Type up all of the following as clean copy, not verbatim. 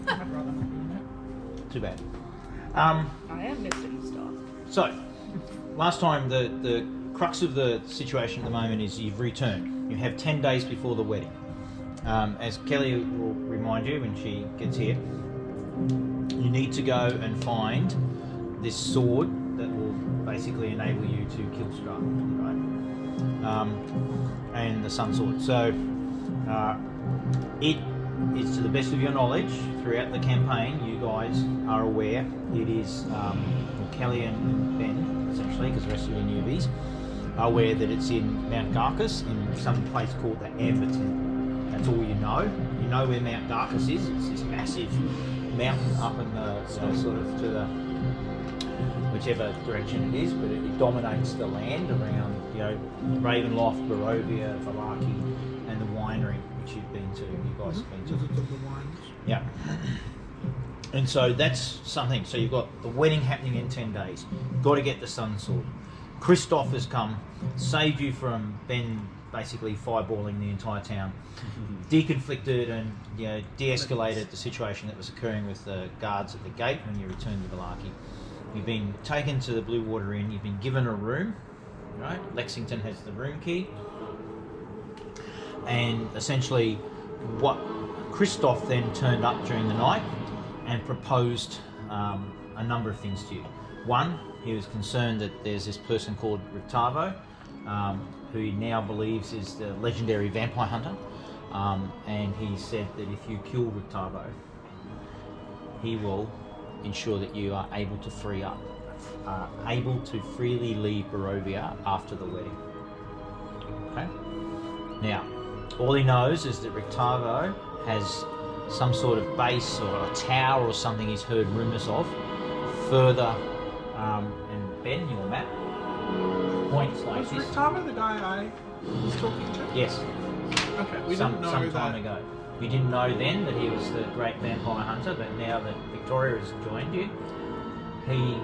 I'd rather not be in Too bad. I am Mr. Easter. So, last time, the crux of the situation at the moment is you've returned. You have 10 days before the wedding. As Kelly will remind you when she gets here, you need to go and find this sword that will basically enable you to kill Strahd, right? And the Sun Sword. So, it is, to the best of your knowledge, throughout the campaign, you guys are aware it is, Kelly and Ben, essentially, because the rest of you are newbies, are aware that it's in Mount Garcus, in some place called the Amber Temple. That's all you know. You know where Mount Garcus is. It's this massive mountain up in the sort of to the whichever direction it is, but it dominates the land around, you know, Ravenloft, Barovia, Vallaki, and the winery which you've been to. You guys have been to. the wines. Yeah. And so that's something. So you've got the wedding happening in 10 days. You've got to get the Sun Sword. Christoph has come, saved you from Ben basically fireballing the entire town, deconflicted and, you know, de-escalated the situation that was occurring with the guards at the gate when you returned to Vallaki. You've been taken to the Blue Water Inn. You've been given a room, right? Lexington has the room key. And essentially what Christoph then turned up during the night and proposed a number of things to you. One, he was concerned that there's this person called Rictavo, who he now believes is the legendary vampire hunter, and he said that if you kill Rictavo, he will ensure that you are able to able to freely leave Barovia after the wedding. Okay? Now, all he knows is that Rictavo has some sort of base or a tower or something he's heard rumours of further, and Ben, your map points like Was this. Rictavo the guy I was talking to? Yes, Okay, we some didn't know time that. ago. You didn't know then that he was the great vampire hunter, but now that Victoria has joined you, he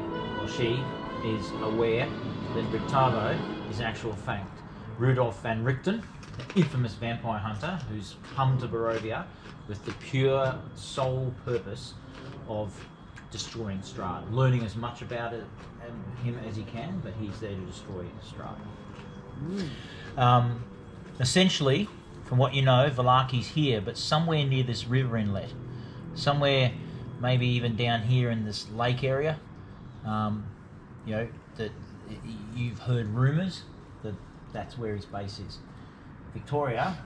or she is aware that Rictavo is actual fact. Rudolf van Richten, the infamous vampire hunter who's come to Barovia with the pure sole purpose of destroying Strahd, learning as much about it and him as he can, but he's there to destroy Strahd. Essentially, from what you know, Vallaki's here, but somewhere near this river inlet, somewhere maybe even down here in this lake area, you know, that you've heard rumours that that's where his base is. Victoria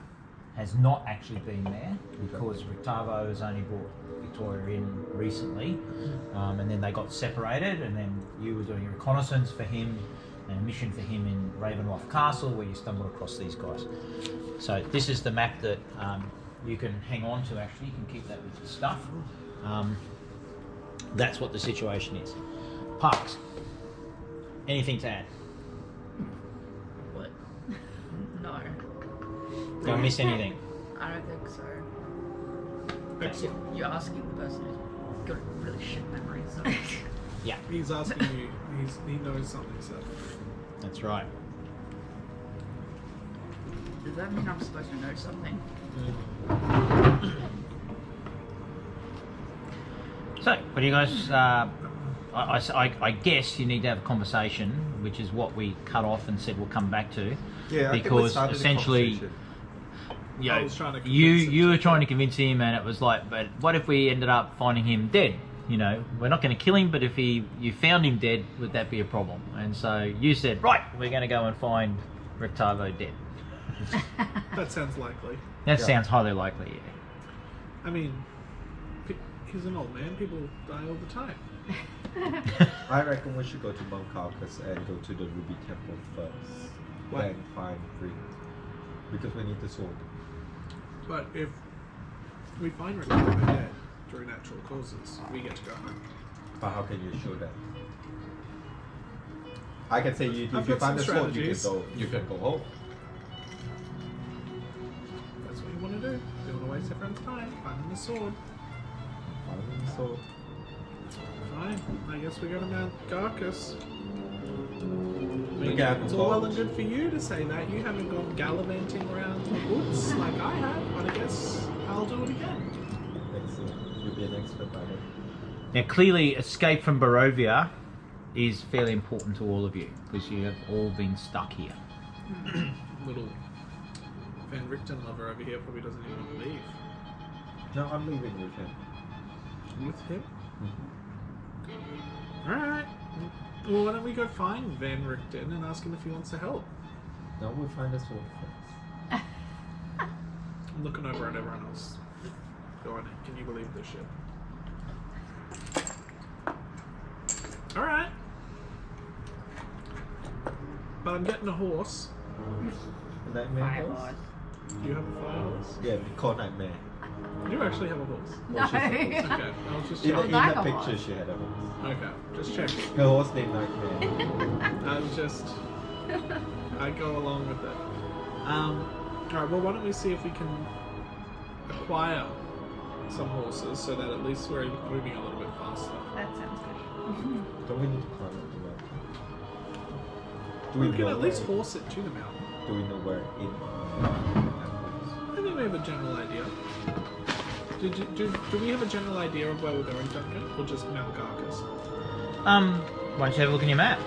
has not actually been there because Rictavo has only brought Victoria in recently, and then they got separated, and then you were doing a reconnaissance for him and a mission for him in Ravenloft Castle where you stumbled across these guys. So this is the map that you can hang on to. Actually, you can keep that with your stuff. That's what the situation is. Parks, anything to add? What? No. Don't miss anything. I don't think so. Excellent. You're asking the person who's got really shit memories. So. Yeah, He's asking you. He knows something, so. that's right. Does that mean I'm supposed to know something? So, what do you guys? I guess you need to have a conversation, which is what we cut off and said we'll come back to. Yeah, I think we because started the essentially, conversation. you know, I was trying to you convince him you to- were trying to convince him, and it was like, but what if we ended up finding him dead? You know, we're not going to kill him, but if you found him dead, would that be a problem? And so you said, right, we're going to go and find Rictavo dead. That sounds likely. That Yeah. sounds highly likely. Yeah. I mean, he's an old man. People die all the time. I reckon we should go to Mount Carcass and go to the Ruby Temple first. Why? Then find Rick. Because we need the sword. But if we find Rictavo dead through natural causes, we get to go home. But how can you show that? I can say you, I've if you got find the some sword, you strategies. can go home. That's what you want to do. You want to waste everyone's time. Finding the sword. Find the sword. Fine. I guess we go to Mount Garcus. We can It's all well and good for you to say that. You haven't gone gallivanting around the woods like I have, but I guess I'll do it again. Excellent. You'll be an expert by then. Now, clearly, escape from Barovia is fairly important to all of you because you have all been stuck here. Little Van Richten lover over here probably doesn't even want to leave. No, I'm leaving with him. With him? Mm-hmm. Alright. Well, why don't we go find Van Richten and ask him if he wants to help? No, we'll find a sword first. I'm looking over at everyone else. Go on, can you believe this shit? Alright. But I'm getting a horse. A nightmare Fire horse? horse. Do you have a fire horse? Yeah, we call nightmare. You actually have a horse. No. Okay, I was just In, checking. in like the a picture, horse. she had a horse. Okay, just checking. Her horse named Nightmare. I was just... I go along with it. Alright, well why don't we see if we can acquire some horses so that at least we're moving a little bit faster. That sounds good. Don't we need to climb up the mountain? Do We we can know at least where, horse it to the mountain. do we know where in I think we have a general idea. Do we have a general idea of where we're going, Duncan? Or just Mount Carcass? Why don't you have a look in your map?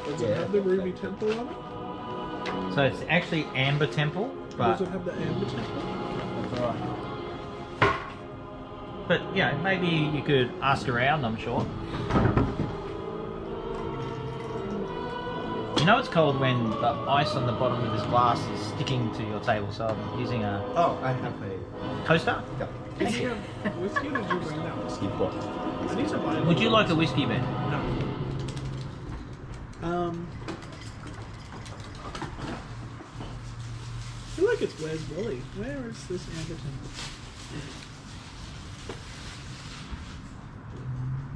Does it Yeah, have the Ruby that- Temple on it? So it's actually Amber Temple, but Does it have the Amber Temple? that's all right. But yeah, maybe you could ask around. I'm sure. You know it's cold when the ice on the bottom of this glass is sticking to your table, so I'm using a Oh, I have a... coaster. Yeah. Did you have whiskey or did you bring that whiskey? Keep what? I need to buy it. Would you like a whiskey, Ben? No. I feel like it's Where's Wally? Where is this Amber Temple?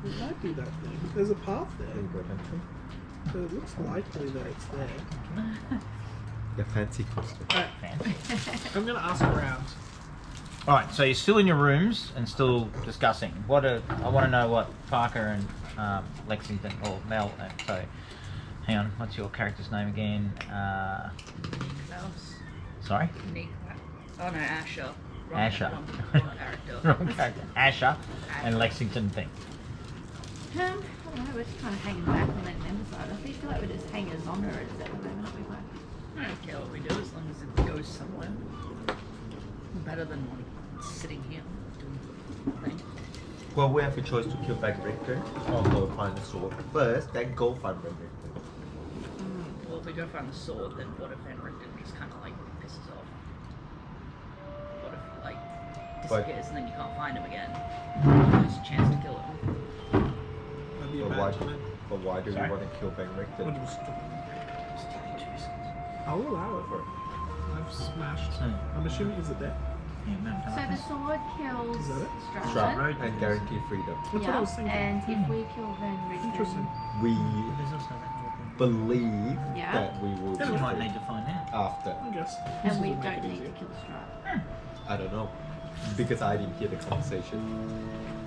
It might be that thing. There's a path There there. you go, Duncan. So it looks likely that it's there. Your fancy costume. Alright, I'm gonna ask around. All right, so you're still in your rooms and still discussing. I want to know what Parker and Lexington or Mel. So, hang on, what's your character's name again? Klaus. Sorry, Nick. Oh no, Asher. Wrong, Asher. Wrong character. Wrong character. Asher and Lexington thing. I don't know, we're just kind of hanging back on that side. I feel like we're just hangers on her at the moment, aren't we? Like, I don't care what we do as long as it goes somewhere. Better than sitting here doing nothing. Well, we have a choice to kill back Richter or go find a sword first, then go find Van Richter. Well, if we go find the sword, then what if Van Richten just kind of like pisses off? What if he like disappears and then you can't find him again? There's a chance to kill him. That'd be a But bad why, time. but why do Sorry? we want to kill Van Richter? I'll allow it. I've smashed. So, I'm assuming is it there? yeah, Mount So the Carcass. sword kills Is that it? Strahd. Strahd and guarantee freedom. That's what I Yeah, was thinking. and if we kill Van Interesting. Richten, We There's also that other thing. believe Yeah. that we will You be might free need to find out. after. I guess. and we would make don't it need to easier. kill Strahd. I don't know. Because I didn't hear the conversation.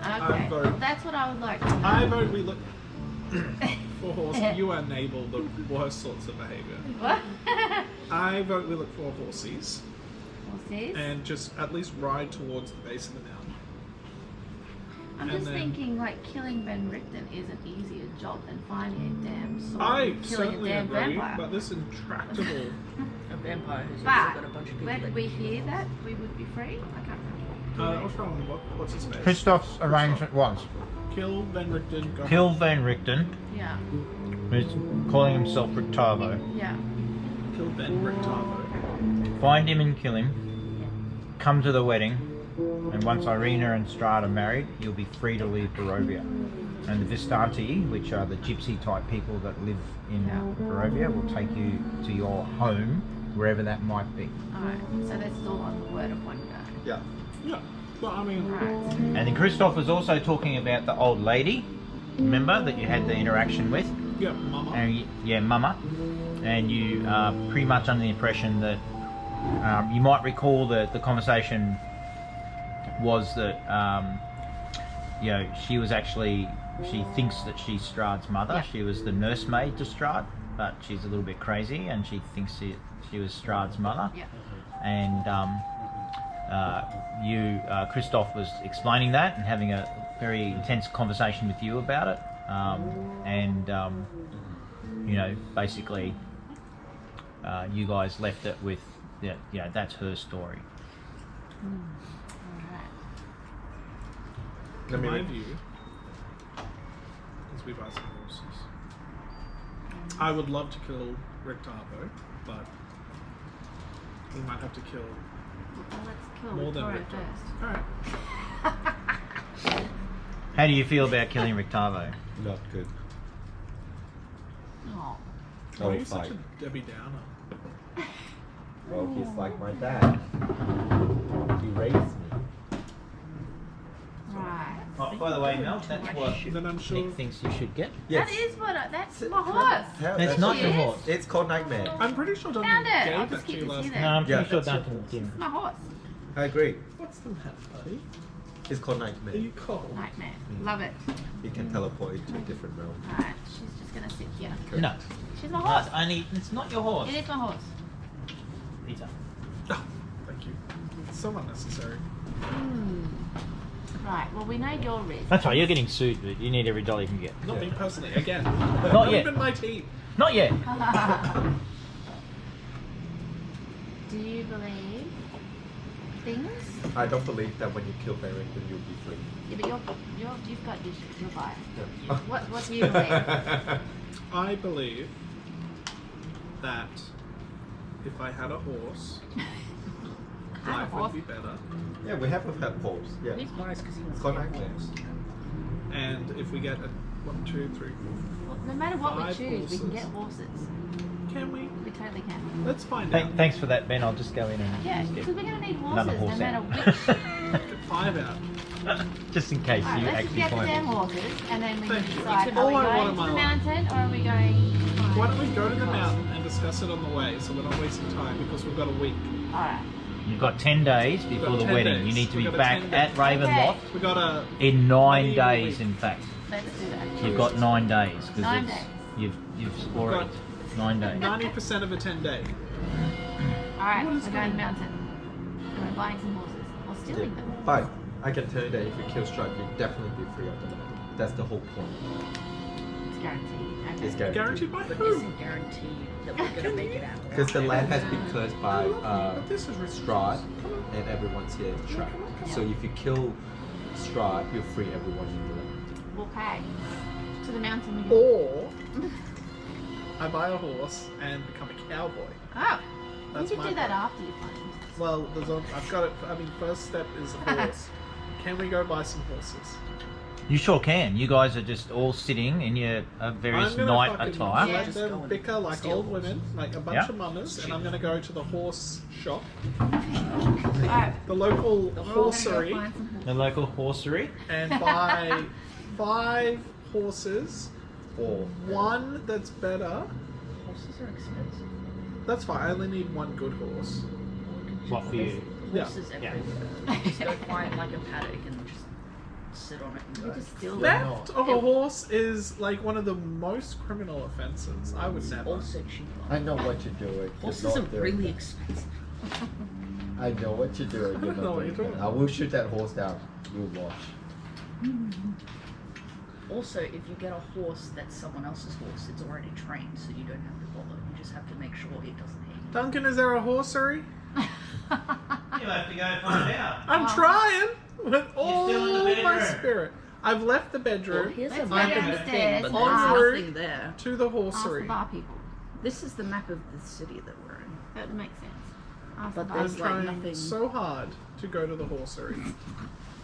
Okay, vote- that's what I would like to know. I vote we look for horse. You enable the worst sorts of behaviour. What? I vote we look for horses What's this? and just at least ride towards the base of the mountain. I'm and just then- thinking like killing Van Richten is an easier job than finding a damn sword I and killing a certainly damn agree, vampire. but this intractable. A vampire who's also But got a bunch of people when that we hear that, we would be free. I can't I'll try on what's his face? Christoph's arrangement was Kill Van Richten. Go kill Van Richten, Yeah, who's calling himself Rictavo. yeah. Kill Ben Richtavo. Find him and kill him. Come to the wedding, and once Irina and Strahd are married, you'll be free to leave Barovia. And the Vistanti, which are the gypsy type people that live in Yeah. Barovia, will take you to your home, wherever that might be. Alright, so that's all on the word of one guy. Yeah. Yeah, but I mean, Right. And then Christoph was also talking about the old lady, remember, that you had the interaction with? yeah, Mama. And yeah, Mama. And you are pretty much under the impression that you might recall that the conversation was that you know, she was actually, she thinks that she's Strahd's mother. Yeah. She was the nursemaid to Strahd, but she's a little bit crazy and she thinks she was Strahd's mother. Yeah. And Christoph was explaining that and having a very intense conversation with you about it, basically, you guys left it with, that's her story. Alright. In my view, as we buy some horses, I would love to kill Rick Darbo, but we might have to kill Well, let's kill more than Victoria Rick first. Darbo. Alright. How do you feel about killing Rictavo? Not good. Oh. Why are you fight. such a Debbie Downer? Well, he's like my dad. He raised me. Right. Oh, by the way, Mel, that's what Then I'm sure. Nick thinks you should get. That is that's my horse. It's not your Yes. horse. It's called Nightmare. I'm pretty sure Duncan Found it. I'll gave just that to keep you this last here night. No, I'm Yeah, pretty sure that's your Duncan didn't. It's my horse. I agree. What's the matter, buddy? It's called Are Nightmare. you cold? Nightmare. Love it. You can teleport into a different realm. Alright, she's just gonna sit here. No, She's my no, horse. it's not your horse. It is my horse. Peter. Oh, thank you. It's so unnecessary. Right, well we know you're Riz. That's right, you're getting sued, but you need every dollar you can get. Not me personally. Again. Not yet. Even my team. Not yet. Do you believe things? I don't believe that when you kill Barrington, then you'll be free. Yeah, but you've got issues. You're biased. Yeah. What do you believe? I believe that if I had a horse, I have life a horse. would be better. Yeah, we have a pet horse. Yeah. He's biased because he wants It's to called get Nightmare. horse. And if we get a 1, 2, 3, 4, Well, no matter what we 5 choose, we can get horses. horses. can we? We totally can. Let's find out. Thanks for that, Ben. I'll just go in and Yeah, just because get we're gonna need another horses no horse matter out. which. Get 5 out. Just in case Alright, you let's just actually get the find damn it. horses, and then we can Thank you. decide That's are we all I want going in to my the life. mountain or are we going. Why don't we go to the mountain and discuss it on the way so we're not wasting time because we've got a week. Alright. You've got 10 days We've before got the 10 wedding. days. You need to be We've got a back 10 at days. Ravenloft We got a in 9 Maybe a days, week. in fact. Let's do that. You've got 9 days. 'Cause 9 it's- days. You've already... 9 days. 90% of a 10-day. Alright, What we're is going to the going- mountain. And we're buying some horses. Or stealing them. Fine. I can tell you that if you kill Stripe, you'll definitely be free of the land. That's the whole point. It's guaranteed. Okay. It's guaranteed. Guaranteed by But who? isn't guaranteed that we're gonna make it out. Because the land has been cursed by But this is ridiculous. Strahd, and everyone's here in Strahd. So if you kill Strahd, you'll free everyone in the land. We'll pay. To the mountain we go. Or I buy a horse and become a cowboy. Oh, That's you can my do that plan. after you find them. Well, I've got it. I mean, first step is a horse. Can we go buy some horses? You sure can. You guys are just all sitting in your various I'm gonna night fucking attire. Yeah. let Just them go and bicker like steal old horses. women, like a bunch Yeah. of mamas, and I'm gonna go to the horse shop, Alright. the local We're all gonna go horsery, find some horses. The local horsery. and buy 5 horses. Or One that's better. Horses are expensive. That's fine. I only need 1 good horse. What for you? Yeah. Horses Yeah. everywhere. Just go find like a paddock and just sit on it and We go. just steal them. Theft of a horse is like one of the most criminal offenses. I would never. Also cheap. I know what you're doing. Horses You're are not doing really that. expensive. I know what you're doing. You're I know not what doing you're talking that. I will shoot that horse down. We'll watch. Also, if you get a horse that's someone else's horse, it's already trained, so you don't have to bother. You just have to make sure it doesn't hit you. Duncan, is there a horsery? You have to go find out. I'm trying with all still in the my bedroom. spirit. I've left the Well, bedroom here's Let's a go map of the downstairs thing, but and there's ask- nothing there. to the Ask the horsery. bar people. This is the map of the city that we're in. That makes sense. Ask But the bar I'm there's people. like trying nothing- so hard to go to the horsery.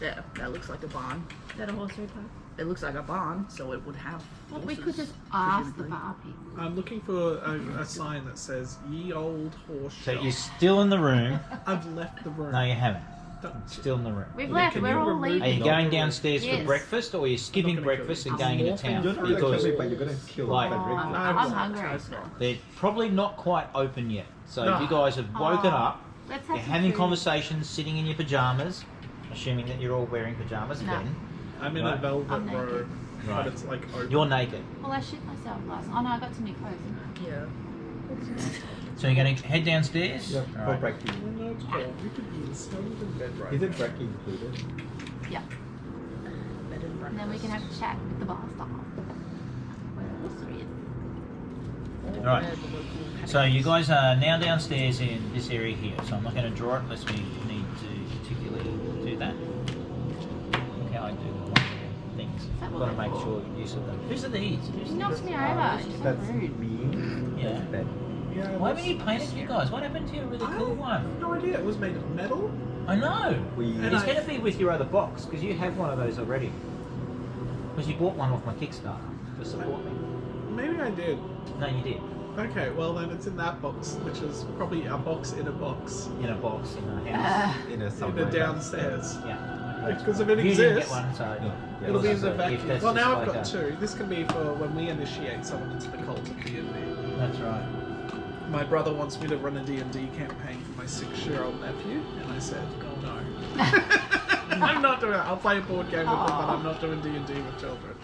Yeah, that looks like a barn. Is that a horsery park? It looks like a barn, so it would have Well, horses. we could just ask the presumably. bar people. I'm looking for a sign that says "Ye Old Horse So Shop." you're still in the room. I've left the room. No, you haven't. Don't- Still in the room. We've Yeah, left. can We're you all remove leaving. Are you No. going downstairs Yes. for breakfast, or are you skipping I'm not gonna breakfast kill and you. going into I'm town? morphing. You're not gonna Because kill me, but you're gonna kill like- Frederick. I'm won't. hungry. I won't. they're probably not quite open yet. So No. you guys have woken Oh, up. Let's have You're some having food. conversations, sitting in your pajamas, assuming that you're all wearing pajamas No. again. I'm in a Right. velvet I'm naked. robe, Right. but it's like open. You're naked. Well, I shit myself last. Oh no, I got too many clothes. Didn't Yeah. So you're going to head downstairs? Yeah, All for right. brekkie. No, it's cold. We could use how we in bed right Isn't now. brekkie included? Yeah. Bed and And then we can have a chat with the bar staff. Where the horse is. breakfast. Right. Where the local So you guys are now downstairs in this area here. So I'm not going to draw it unless we need to particularly do that. Look how I do one of the things. that I've what got to they're make for? sure use of them. Who's are these? She knocked me over. She's so That's rude. me. Yeah. Bed. Yeah, Why that's- haven't you painted you guys? What happened to your really I cool have one? no idea. It was made of metal. I know. We. And It's I- going to be with your other box because you have one of those already. Because you bought one off my Kickstarter to support me. Maybe I did. No, you did. Okay, well then it's in that box, which is probably a box in a box. In a box in a house. in a In subway the downstairs. Yeah. Because if it You didn't get exists, one, so Yeah. it'll be in it's the a gift. vacuum. That's Well, just now I've like got a- two. This can be for when we initiate someone into the cult of D&D. That's right. My brother wants me to run a D&D campaign for my 6-year-old nephew, and I said, oh no. I'm not doing it. I'll play a board game with them, but I'm not doing D&D with children.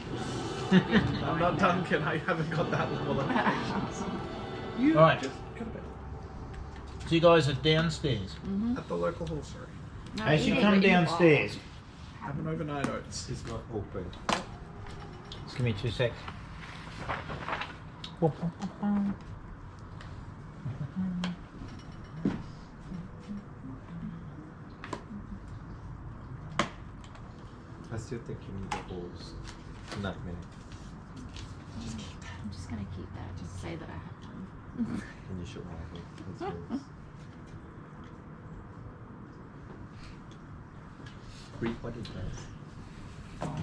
I'm not Duncan. I haven't got that level of patience. You Right. just go to bed. So you guys are downstairs. At the local horsery. No, As you eat come it, eat it. downstairs, Have an overnight oats. It's not open. just give me 2 secs. I still think you need the holes. Nutmeg. I'm just gonna keep that. Just say that I have one. And you should have it. That's yours. Read what it does. Alright.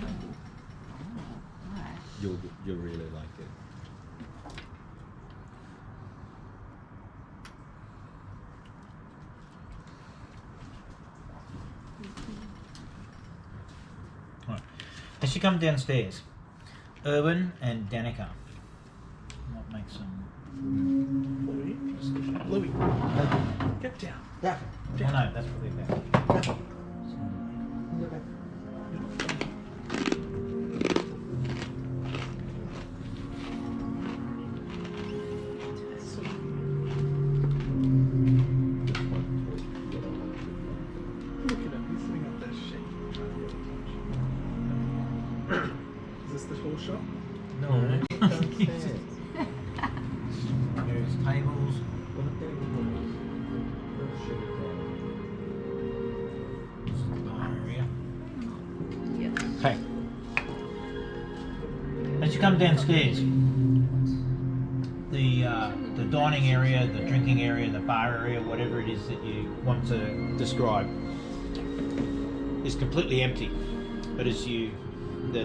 You'll really like it. Right. As you come downstairs, Erwin and Danica might make some. Louis, get down. Yeah. Oh no, that's probably better. Look at him. He's sitting up there shaking, trying to get in touch. Is this the whole shop? No. There's tables. This is the bar area. Okay. As you come downstairs, the dining area, the drinking area, the bar area, whatever it is that you want to describe, is completely empty. But as the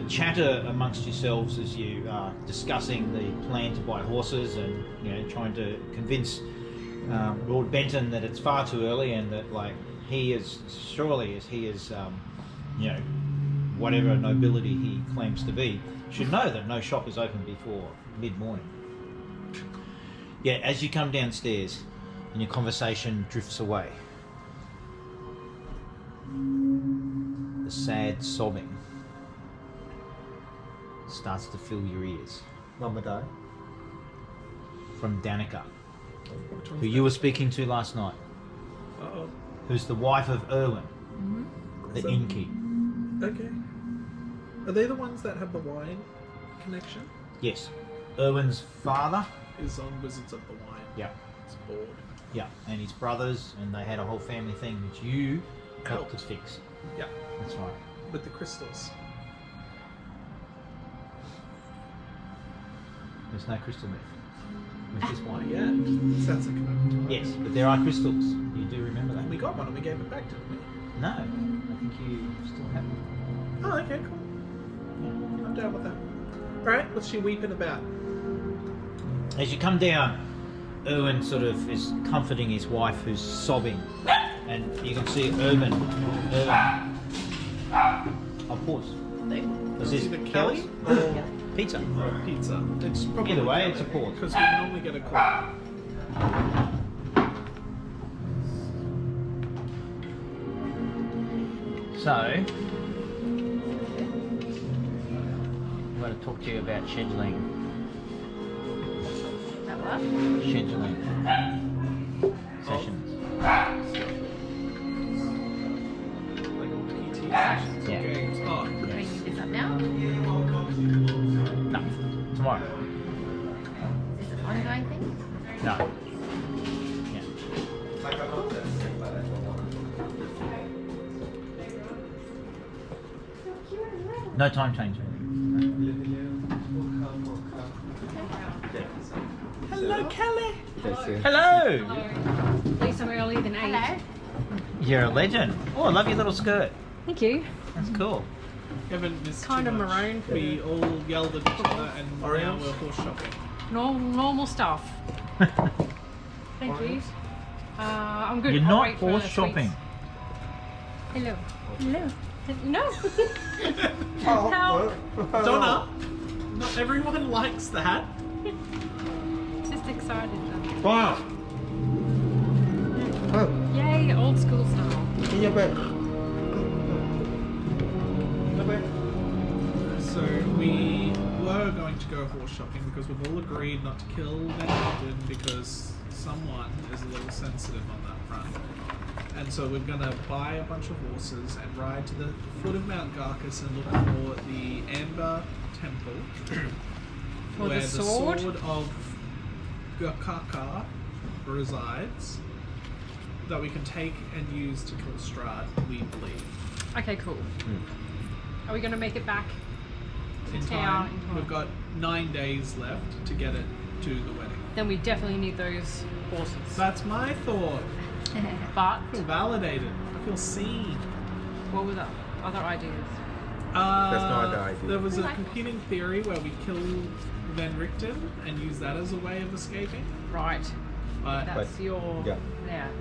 chatter amongst yourselves as you are discussing the plan to buy horses and trying to convince Lord Benton that it's far too early and that he is whatever nobility he claims to be, should know that no shop is open before mid-morning. Yet as you come downstairs and your conversation drifts away, the sad sobbing starts to fill your ears Mama died. from Danica, Which who one's you were speaking to last night, that? Uh-oh. who's the wife of Erwin, the So- innkeep. Okay. Are they the ones that have the wine connection? Yes, Erwin's father. Is on Wizards of the Wine. Yeah, It's bored. yeah, and his brothers, and they had a whole family thing which you helped to Helped. fix. Yeah. That's right. With the crystals. There's no crystal left. With this Why? wine. Yeah. Sounds like an Yes, but there are crystals. You do remember that? We got one and we gave it back, didn't we? No, I think you still have one. Oh, okay, cool. I'm down with that. Alright, what's she weeping about? As you come down, Erwin sort of is comforting his wife who's sobbing, and you can see Erwin. I'll pause. Is this Either Kelly Kelly or pizza? or pizza? It's probably Either way, it's a pause. Because we normally get a call. So, I'm going to talk to you about scheduling. That what? Scheduling. sessions. Like PT sessions or Yeah. games. Oh, Bringing this up now. No, tomorrow. Is this an ongoing thing? No. Yeah. No time change. hello, Kelly. That's it. Hello! Leave some earlier than 8. Hello. You're a legend. Oh, I love your little skirt. Thank you. That's cool. Haven't missed Kind too of much. maroon. We all yelled at each other and now Oreos? we're horse shopping. Normal stuff. Thank you. I'm good. You're I'll not wait for horse the shopping. sweets. Hello. Hello. No. How? Donna, not everyone likes that. Just excited. Wow. Oh, Yay, old school style. in your bed. So we were going to go horse shopping because we've all agreed not to kill Van Richten because someone is a little sensitive on that front. And so we're going to buy a bunch of horses and ride to the foot of Mount Garcus and look for the Amber Temple For where the sword? of Gurkaka resides that we can take and use to kill Strahd, we believe. Okay, cool. Are we going to make it back? In town, time. in time. We've got 9 days left to get it to the wedding. Then we definitely need those horses. That's my thought. But I feel validated. I feel seen. what were the other ideas? That's not the idea. There was a competing theory where we kill Van Richten and use that as a way of escaping. Right. But That's your. yeah.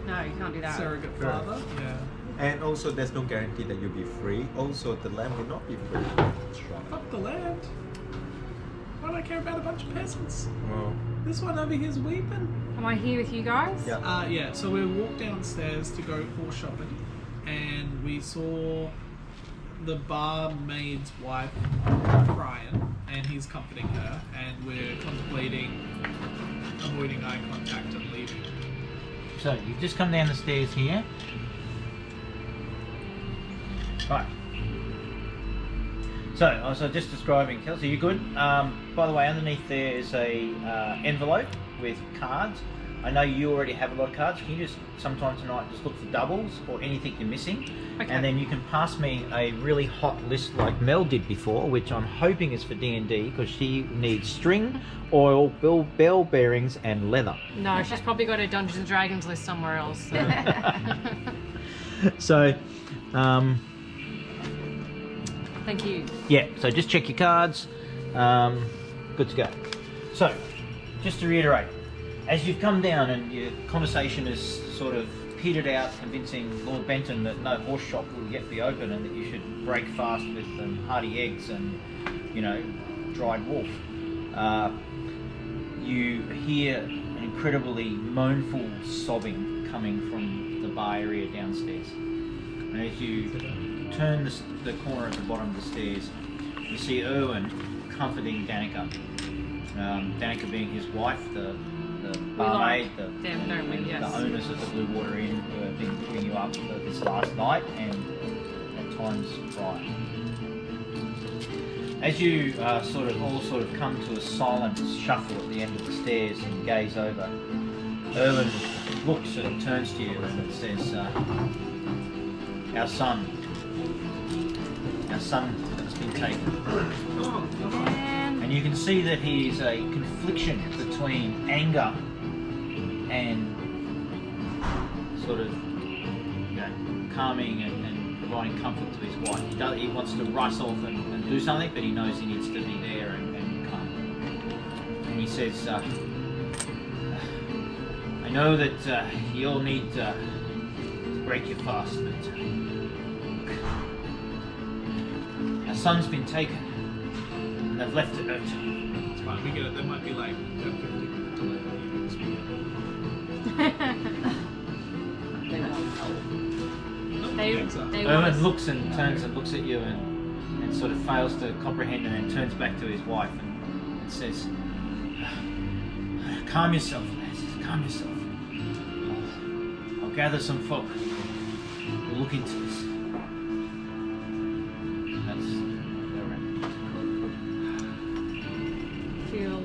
No, you can't do that. surrogate father. Yeah. And also, there's no guarantee that you'll be free. Also, the land will not be free. Fuck the land. Why do I care about a bunch of peasants? Well, This one over here's weeping. Am I here with you guys? yeah. Yeah, so we walked downstairs to go horse shopping and we saw the barmaid's wife crying and he's comforting her and we're contemplating avoiding eye contact and leaving. So you've just come down the stairs here. Right. So I was just describing, Kelsey, you good? By the way, underneath there is a envelope with cards. I know you already have a lot of cards. Can you just sometime tonight just look for doubles or anything you're missing? Okay. And then you can pass me a really hot list like Mel did before, which I'm hoping is for D&D because she needs string, oil, bell bearings and leather. No, she's probably got a Dungeons and Dragons list somewhere else. So. So, Thank you. yeah, so just check your cards. Good to go. So, just to reiterate, as you've come down and your conversation has sort of petered out, convincing Lord Benton that no horse shop will yet be open and that you should break fast with hearty eggs and, you know, dried wolf, you hear an incredibly mournful sobbing coming from the bar area downstairs. And as you turn the corner at the bottom of the stairs, you see Erwin comforting Danica. Danica being his wife, the barmaid, the owners of the Blue Water Inn who have been putting you up for this last night and at times prior. As you sort of come to a silent shuffle at the end of the stairs and gaze over, Erwin looks and turns to you and says, our son has been taken. And you can see that he is a confliction between anger and sort of, you know, calming and providing comfort to his wife. He wants to rush off and do something, but he knows he needs to be there and calm. And he says, I know that you'll need to break your fast, but our son's been taken and they've left it out. It's fine, we get it. There might be like a 15-minute delay on you speaking. Erwin looks and turns and looks at you and sort of fails to comprehend and then turns back to his wife and says, calm yourself, lads, calm yourself. gather some folk. We'll look into this. That's Feel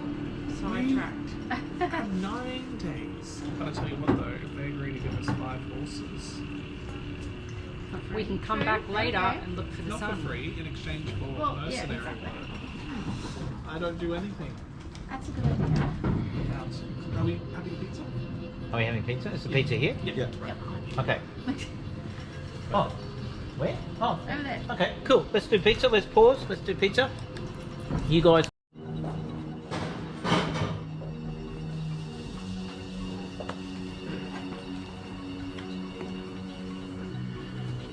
sidetracked. 9 days. But I tell you what though, if they agree to give us 5 horses, We can come back later and look for the not sun. for free, in exchange for Well, yeah, mercenary exactly. work. I don't do anything. That's a good idea. Are we having pizza? Are we having pizza? Is the pizza here? Yeah. Okay. Oh, where? Oh, Over there. okay, cool. Let's do pizza. Let's pause. Let's do pizza. You guys.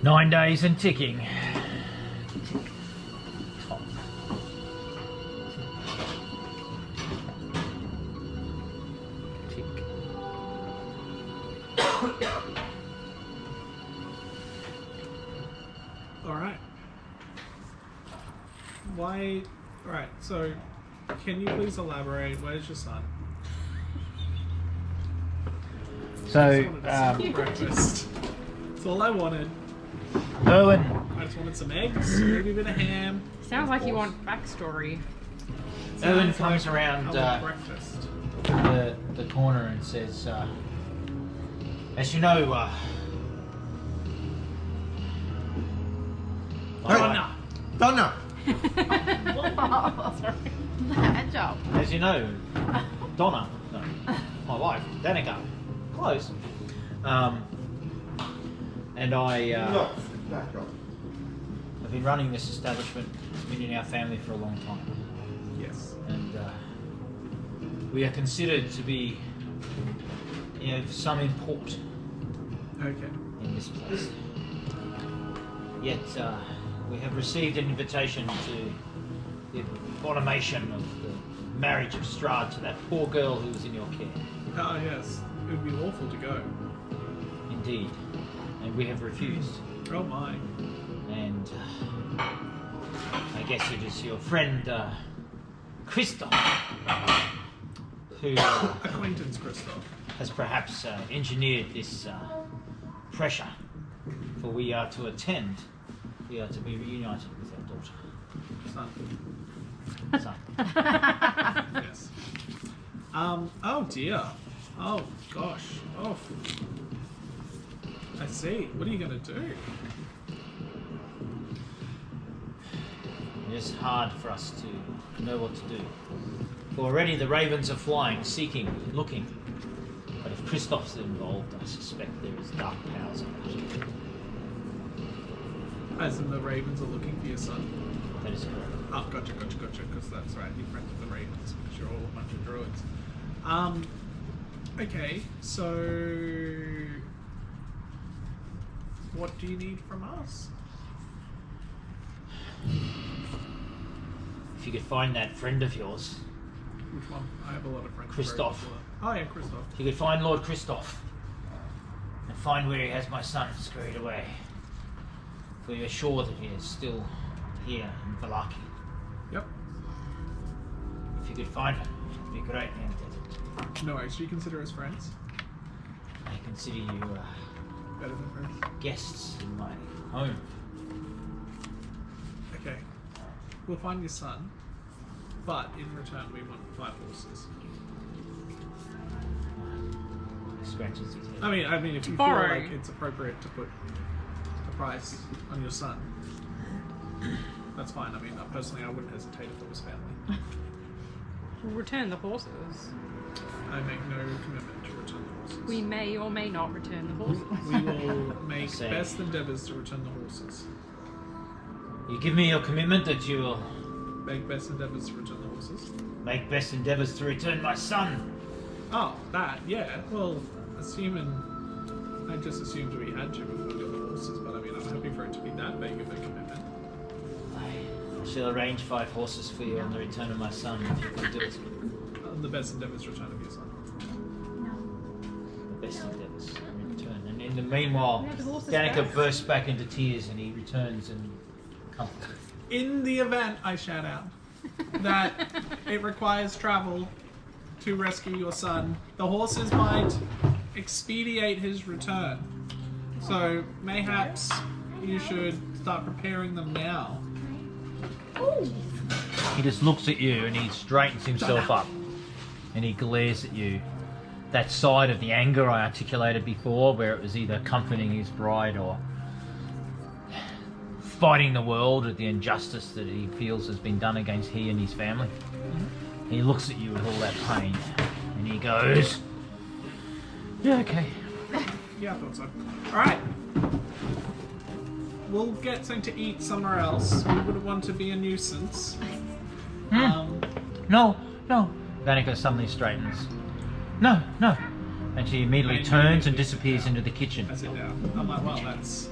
Nine days and ticking. Tick. Alright. Why? Alright, so can you please elaborate? Where's your son? So, I just wanted a simple breakfast. That's all I wanted. Erwin. I just wanted some eggs, maybe a bit of ham. Sounds like you want backstory. Erwin Sounds comes like around I want breakfast. the corner and says, as you know, Donna! Donna! Bad job. as you know, Donna, no, my wife, Danica, close. And I have been running this establishment. It's been in our family for a long time, Yes. and we are considered to be, of some import Okay. in this place. Yet we have received an invitation to the automation of the marriage of Strahd to that poor girl who was in your care. Ah, yes. It would be awful to go. Indeed. And we have refused. Oh my. And I guess it is your friend Christoph who Acquaintance, Christoph. has perhaps engineered this pressure. For we are to attend. We are to be reunited with our daughter. Son. Son. Yes. Oh dear. Oh gosh. Oh. I see. What are you gonna do? It is hard for us to know what to do. For already the ravens are flying, seeking, looking. But if Christoph's involved, I suspect there is dark powers about it. As in the ravens are looking for your son. That is correct. Oh, gotcha. Because that's right. You're friends with the ravens because you're all a bunch of druids. Okay. So, what do you need from us? If you could find that friend of yours, Which one? I have a lot of friends. Christoph. Oh yeah, Christoph. if you could find Lord Christoph and find where he has my son scurried away, for you're sure that he is still here in Valaki. Yep. If you could find him, it'd be great. And No worries. Do you consider us friends? I consider you Better than friends. guests in my home. Okay. We'll find your son, but in return we want 5 horses. He scratches his head. I mean, if you Borrow. feel like it's appropriate to put a price on your son, that's fine. I mean, personally, I wouldn't hesitate if it was family. We'll return the horses. I make no commitment to return the horses. We may or may not return the horses. We will make Same. best endeavours to return the horses. You give me your commitment that you will Make best endeavours to return the horses. make best endeavours to return my son. Oh, that, yeah. Well, I just assumed we had you before we got the horses, but I mean, I'm happy for it to be that big of a commitment. I shall arrange 5 horses for you on the return of my son if you can do it. The best endeavours to return of your son. The best endeavours in return. And in the meanwhile, Yeah, the horses Danica first. bursts back into tears and he returns and comforted. In the event, I shout out, that it requires travel to rescue your son, the horses might expedite his return. So mayhaps you should start preparing them now. He just looks at you and he straightens himself up and he glares at you. That side of the anger I articulated before, where it was either comforting his bride or fighting the world at the injustice that he feels has been done against he and his family. He looks at you with all that pain and he goes, yeah, okay. Yeah, I thought so. Alright. We'll get something to eat somewhere else. We wouldn't want to be a nuisance. No. Danica suddenly straightens. No. And she immediately turns and disappears into the kitchen. I sit down. I'm like, well, that's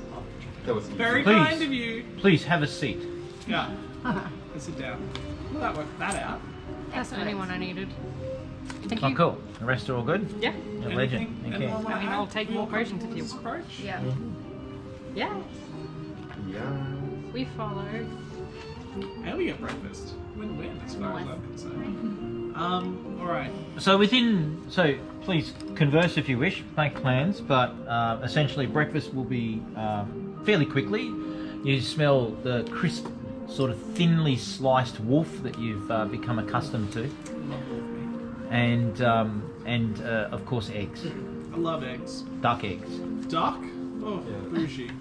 That was easy. very Please. kind of you. Please have a seat. Yeah. I sit down. Well, that worked that out. That's the only one I needed. Thank Oh, you. cool. The rest are all good? Yeah. You're a legend. Anything Okay. anyone wanna I mean, add I'll take to more your potions if you Commonwealth's approach? Yeah. Yeah. Yeah. We follow. And we get breakfast. Win-win as far as I'm concerned. Alright. So please converse if you wish, make plans, but essentially breakfast will be fairly quickly. You smell the crisp, sort of thinly sliced wolf that you've become accustomed to, and of course eggs, I love eggs. duck eggs. Duck? Oh, Yeah. bougie.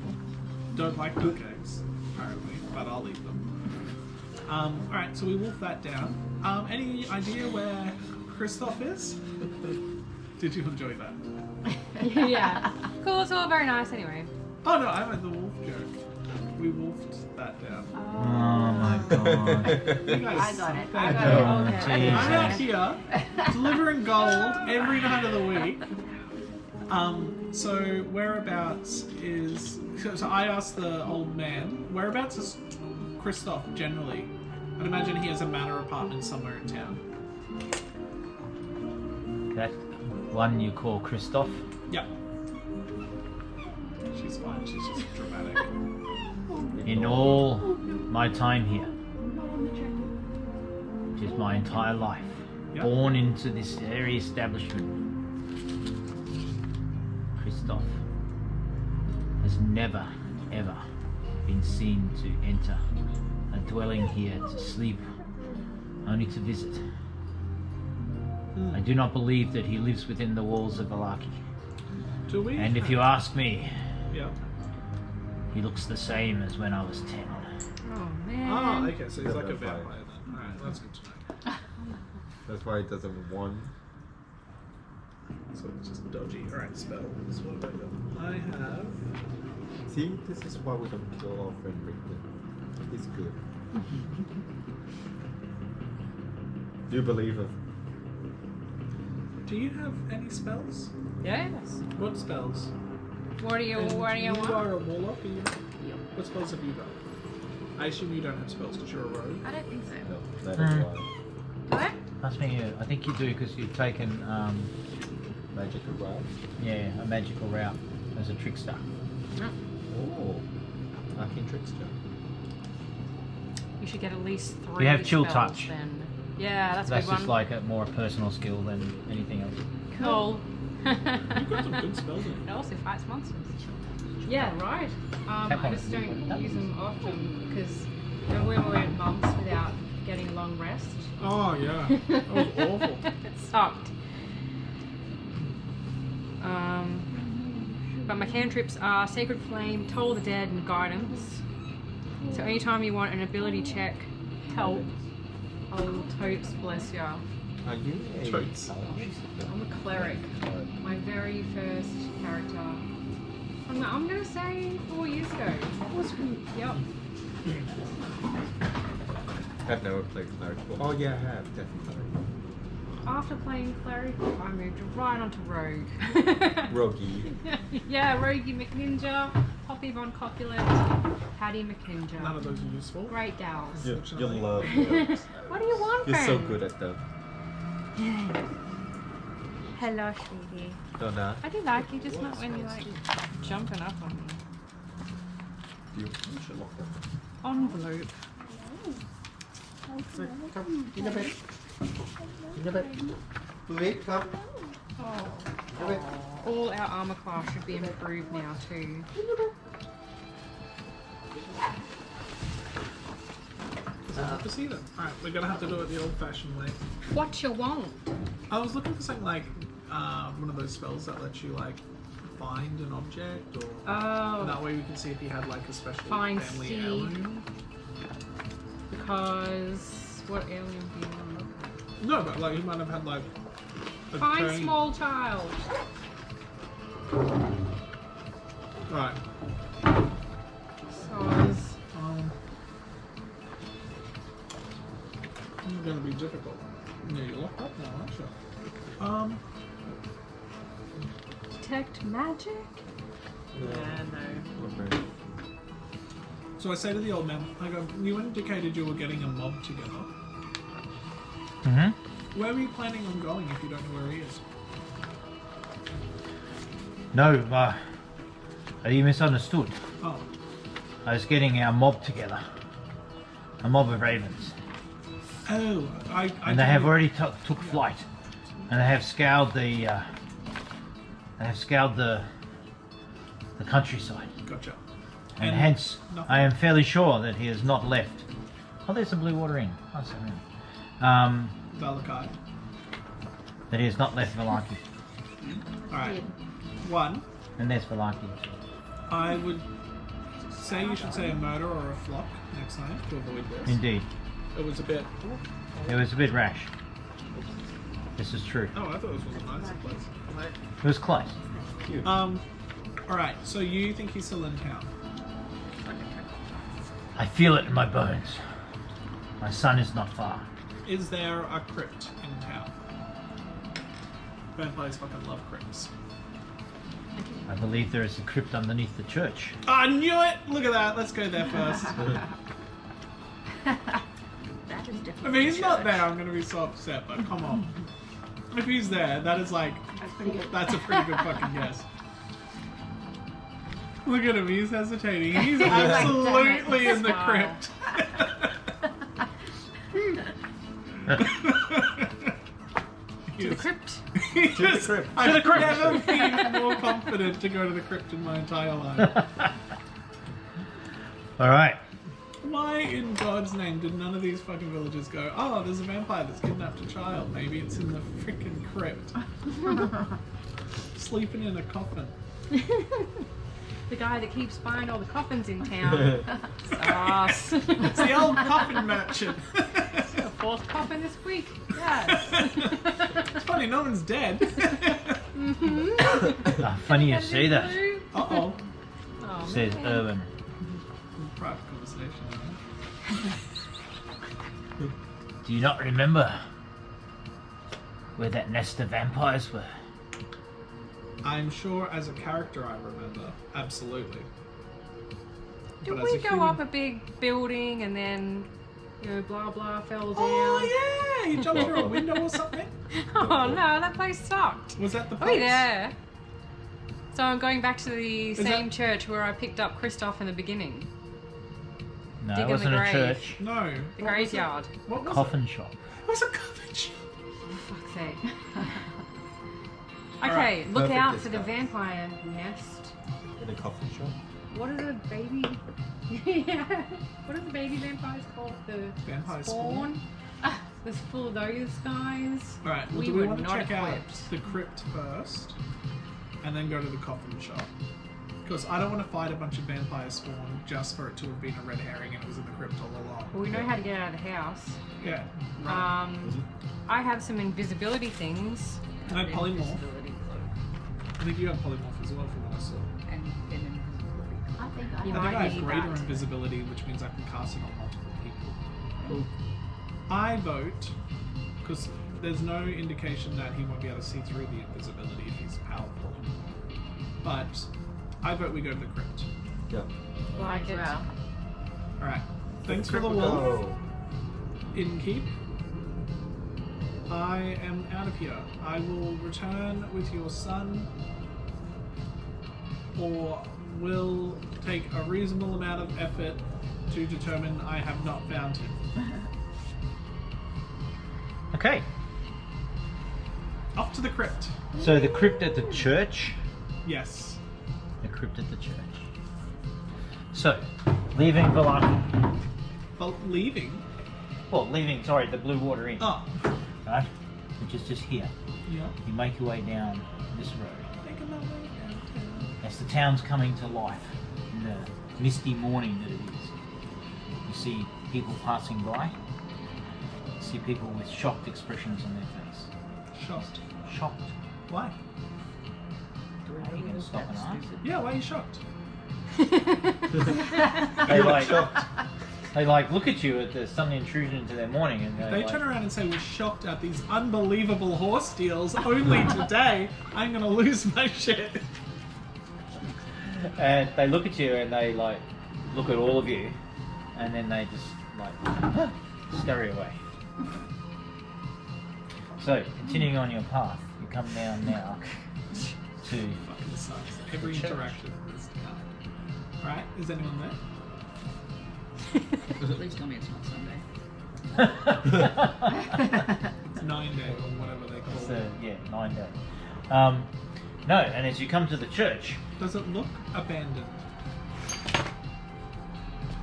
Don't like duck eggs, apparently, but I'll eat them. Alright, so we wolf that down. Any idea where Kristoff is? Did you enjoy that? Yeah. Cool, it's all very nice anyway. Oh no, I meant the wolf joke. We wolfed that down. Oh my god. You guys I got it. suck. Okay. I'm out here delivering gold every night of the week. So whereabouts is... So I asked the old man, whereabouts is Kristoff generally? I'd imagine he has a manor apartment somewhere in town. That one you call Christoph? Yep. She's fine, she's just dramatic. In all my time here, which is my entire life, Yep. born into this very establishment, Christoph has never, ever been seen to enter a dwelling here to sleep, only to visit. I do not believe that he lives within the walls of Valaki. Do we? And if you ask me, Yep. he looks the same as when I was 10. Oh man. Oh, okay, so he's like a That's fine. vampire then. Alright, that's good to know. That's why it doesn't want. So it's just dodgy. Alright, spells. What have I got? I have... See, this is why we don't kill our friend Rickman. He's good. Do you believe it? Do you have any spells? Yes. What spells? What do you And want? you are a warlock. Are you... What spells have you got? I assume you don't have spells because you're a rogue. I don't think so. No, that is why. What? Ask me, I think you do because you've taken, Magical route. a magical route as a trickster. Oh, arcane trickster. You should get at least 3. We have chill spells touch. Then. Yeah, that's a That's big just one. like a more personal skill than anything else. Cool. You've got some good spells in It also fights monsters. Yeah, right. I Tap on just it. don't use them often because remember when we were in months without getting long rest? Oh yeah, that was awful. It sucked. But my cantrips are Sacred Flame, Toll the Dead, and Guidance. So anytime you want an ability check, help, I'll totes bless ya. Are you a Totes. I'm a cleric. My very first character. I'm gonna say 4 years ago. Yep. I've never played cleric before. Oh yeah, I have definitely. After playing cleric, I moved right onto rogue. Rogie. Yeah, Rogie McNinja, Poppy Von Copulent, Patty None McKinja. of those are useful. Great dowels. You Unfortunately. love those. What do you want, You're so friend? good at them. Hello, sweetie. Donna, I do like you, just not when you're like jumping up on me. you should lock them. Envelope. Come, in the bed. In the bed. Wait, come. All our armor class should be improved now too. Good to see them. Alright, we're gonna have to do it the old-fashioned way. What you want? I was looking for something like one of those spells that lets you like find an object, or and that way we can see if he had like a special Find family seed. heirloom. Because what alien do you want? No, but like he might have had like a Find very- small child. Right. Size. This is gonna be difficult. Yeah, you're locked up now, aren't you? Detect magic? No. So I say to the old man, I go, you indicated you were getting a mob together. Mm-hmm. Where are you planning on going if you don't know where he is? No, you misunderstood. Oh, I was getting our mob together. A mob of ravens. oh, I And they have already took flight. And they have scoured the countryside. Gotcha. And hence, nothing- I am fairly sure that he has not left. Oh, there's some blue water in. Oh, sorry. Valakai. That he has not left Valaki. Alright. One, And there's Valaki. I would say you should say a murder or a flock next time to avoid this. Indeed. It was a bit. It was a bit rash. This is true. Oh, I thought this was a nicer place. It was close. Alright, so you think he's still in town? I feel it in my bones. My son is not far. Is there a crypt in town? Vampires fucking love crypts. I believe there is a crypt underneath the church. I knew it! Look at that, let's go there first. That is different. If he's not there, I'm gonna be so upset, but come on. If he's there, that is like, That's pretty good. that's a pretty good fucking guess. Look at him, he's hesitating. He's like, damn it, absolutely in the smile. crypt. To the crypt. I've never been more confident to go to the crypt in my entire life. Alright. Why in God's name did none of these fucking villagers go, oh, there's a vampire that's kidnapped a child. Maybe it's in the freaking crypt. Sleeping in a coffin. The guy that keeps buying all the coffins in town. Us. It's the old coffin merchant. The fourth coffin this week. Yes. It's funny, no one's dead. Funny you say that, Uh-oh. Oh, says man. Irwin. Private conversation. Do you not remember where that nest of vampires were? I'm sure as a character I remember. Absolutely. Did But as we a go human- up a big building and then, you know, blah blah fell down? Oh yeah! You jumped through a window or something? Oh no, that place sucked. Was that the Oh place? yeah. So I'm going back to the that- same church where I picked up Christoph in the beginning. No, Dig it in the wasn't a grave. church. No. The What was it? graveyard. What was Coffin shop. it? It was a coffin shop. For fuck's sake. All Okay, right, look perfect out for the disguise. vampire nest. In a coffin shop. What are the baby? Yeah. What are the baby vampires called? The Vampire spawn. There's full of those guys. Alright, well, We do we were want to not check out equipped. the crypt first? And then go to the coffin shop? Because I don't want to fight a bunch of vampire spawn just for it to have been a red herring and it was in the crypt all along. Well, we know how to get out of the house. Yeah, right. I have some invisibility things. No polymorph. Invisibility cloak I think you have polymorph as well from what I saw. and an invisibility cloak. I think I You I have. think might I have need greater that. invisibility, which means I can cast it on multiple people. I vote, because there's no indication that he won't be able to see through the invisibility if he's powerful. But I vote we go to the crypt. Yeah. Like it. Well, Alright. Thanks for the Crypt we wolf. go. In keep. I am out of here. I will return with your son, or will take a reasonable amount of effort to determine I have not found him. Okay. Off to the crypt. So the crypt at the church. Yes. The crypt at the church. So, leaving Valaki. But leaving. Well, leaving, sorry, the Blue Water Inn. Oh. Right? Which is just here. Yeah. You make your way down this road. Making my way downtown. As the town's coming to life in the misty morning that it is. You see people passing by. You see people with shocked expressions on their face. Shocked. Shocked. Why? Are you going to stop and ask? Yeah, why are you shocked? They like look at you at the sudden intrusion into their morning, and They turn around and say, we're shocked at these unbelievable horse deals. Only today, I'm going to lose my shit. And they look at you and they like look at all of you, and then they just like scurry away. So, continuing on your path, you come down now to Fucking sucks. Every Church. interaction with this town. Right? Is anyone there? Please tell me it's not Sunday. It's 9 day or whatever they call so, it. yeah, 9 days. No, and as you come to the church, Does it look abandoned?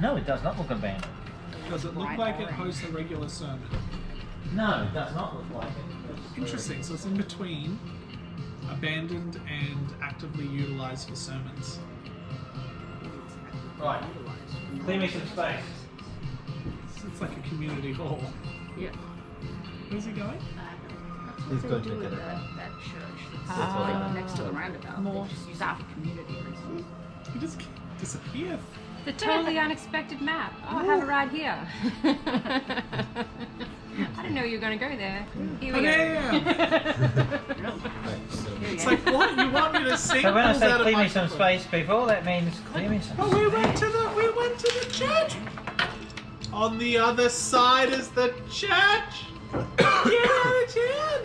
no, it does not look abandoned. Does it look Right, like it orange. hosts a regular sermon? No, it does not look like it. Interesting. So it's in between abandoned and actively utilized for sermons. Right. Clear me some space. It's like a community hall. Yeah. Where's he going? He's going to get it. That church that's Ah. like next to the roundabout. More They just use that for community reasons. He just disappeared. The totally unexpected map. Oh, I have it right here. I didn't know you were going to go there. Here we Oh, go. yeah. Right, so It's like, what? You want me to sing So when I pulls say out of clear my me some foot? space, people, that means clear me some Oh, space. we went to the church. On the other side is the church. Get out of town.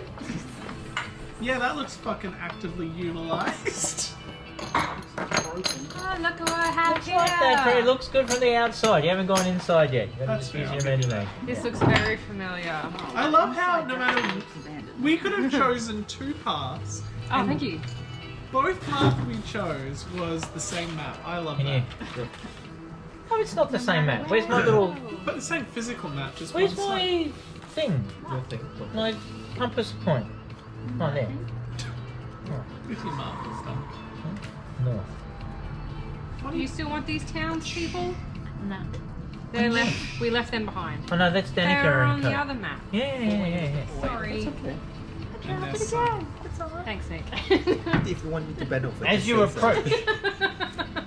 Yeah, that looks fucking actively utilized. Oh, look what I have Looks like that, here. it looks good from the outside. You haven't gone inside yet. You've got to That's just use fair, your I'll give you imagination. This looks very familiar. I love how no matter Looks abandoned. we could have chosen two paths. Oh, and thank you. Both paths we chose was the same map. I love Can that. you? Oh, it's not the same map. Where's my little? But the same physical map, just Where's one side. my thing? you'll think. My compass point. Not there. With your mark and stuff. No. What Do you still want these townspeople? No. They left. We left them behind. Oh no, that's Danica They're and on Co. the other map. Yeah. Sorry. And their son. Thanks, Nick. If you want me to benefit, As you approach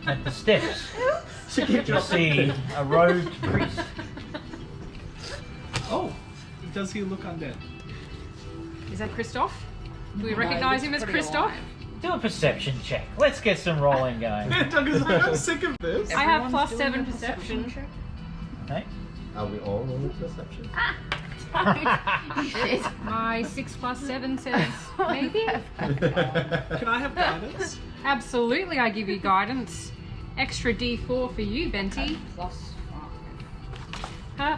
at the steps, you see a robed priest. Oh, does he look undead? Is that Christoph? Do we recognize him as Christoph? Do a perception check. Let's get some rolling going. Doug is like, I'm sick of this. I have Everyone's +7 doing a perception. check? Hey? Are we all rolling perception? Shit. My 6 + 7 says maybe. Can I have guidance? Absolutely, I give you guidance. Extra D4 for you, Benty. +5. Huh?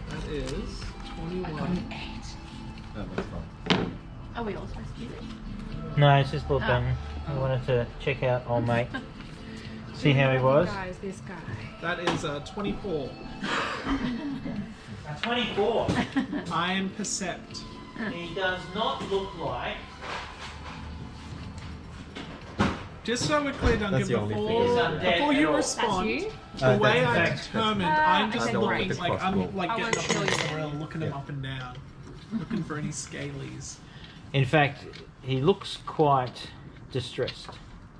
That is 21. Oh, that's fine. Are we all supposed to do this? No, it's just little Ben. I wanted to check out old mate. See how he was. Guys, this guy. That is 24. A 24. I am percept. He does not look like. Just so we're clear, Duncan, That's the only before, figure. before you That's respond, you? the way that's I in fact- determined, that's- I'm just okay, looking great. like I'm Crossbow. like I getting won't up on kill the you. grill, looking him Yeah. up and down, looking for any scalies. In fact, he looks quite distressed.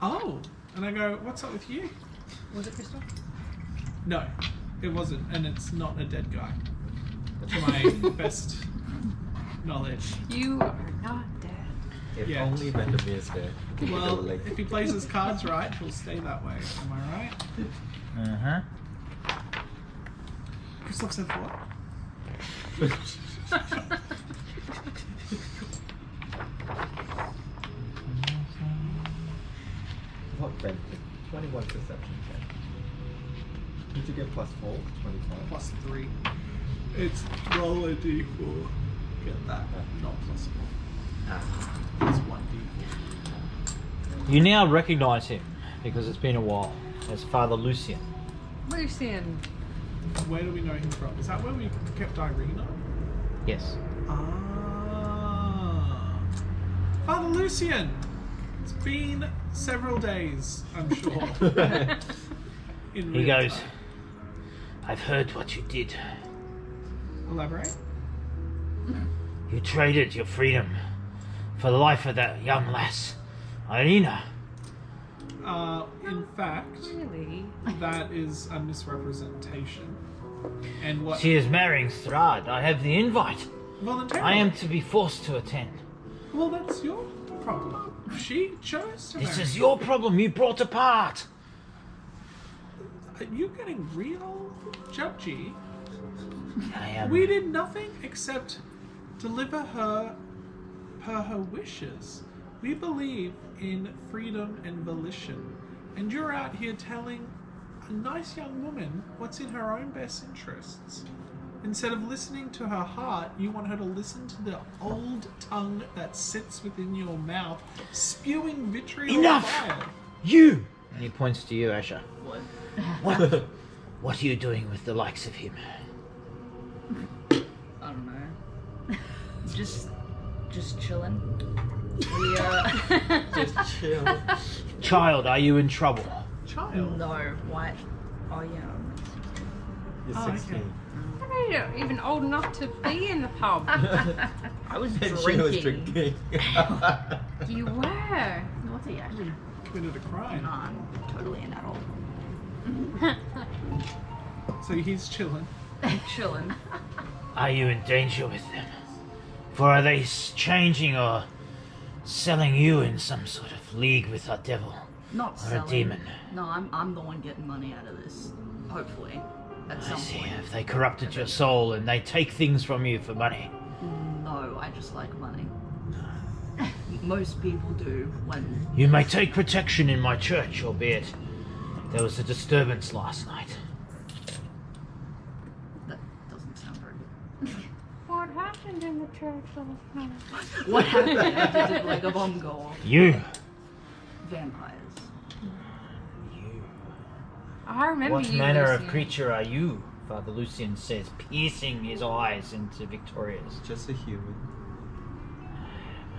Oh, and I go, what's up with you? Was it Christoph? No, it wasn't, and it's not a dead guy. To my best knowledge. You are not dead. If Yeah. only Benjamin is there. we could Well, go like- if he plays his cards right, he'll stay that way. Am I right? Uh huh. Christoph said what? What Benjamin? 21 perception check. Did you get +4? 25. +3. It's roll a d4. Get that. Not +4. It's 1d4. You now recognise him because it's been a while as Father Lucian. Lucian. Where do we know him from? Is that where we kept Irina? Yes. Ah. Father Lucian! It's been several days, I'm sure. In He real goes, time. I've heard what you did. Elaborate? You traded your freedom for the life of that young lass, Irina. In fact, Really? that is a misrepresentation. And what She is marrying Strahd. I have the invite. voluntarily? I am to be forced to attend. Well, that's your problem. She chose to This marry. is your problem. You brought apart. Are you getting real judgy? I am. We did nothing except deliver her per her wishes. We believe in freedom and volition. And you're out here telling a nice young woman what's in her own best interests. Instead of listening to her heart, you want her to listen to the old tongue that sits within your mouth, spewing vitriol Enough! fire. You! And he points to you, Asher. What? What are you doing with the likes of him? I don't know. Just chilling. We Just chill. Child, are you in trouble? Child. no. What? Oh yeah. You're Oh, okay. 16. You're not even old enough to be in the pub. I was And drinking. she was drinking. You were. What's he actually? Committed a crime. No, I'm totally an adult. So he's chilling. Chilling. Are you in danger with them? For are they changing or selling you in some sort of league with a devil? Not Or a selling. demon. No, I'm the one getting money out of this. Hopefully, at I some see. point. Have they corrupted your soul and they take things from you for money? No, I just like money. Most people do when. You may take protection in my church, albeit there was a disturbance last night. That doesn't sound very good. What happened in the church last night? What happened? I did like a bomb go off. You! Vampires. I remember What you. manner of Lucian. creature are you? Father Lucian says, piercing his eyes into Victoria's. Just a human.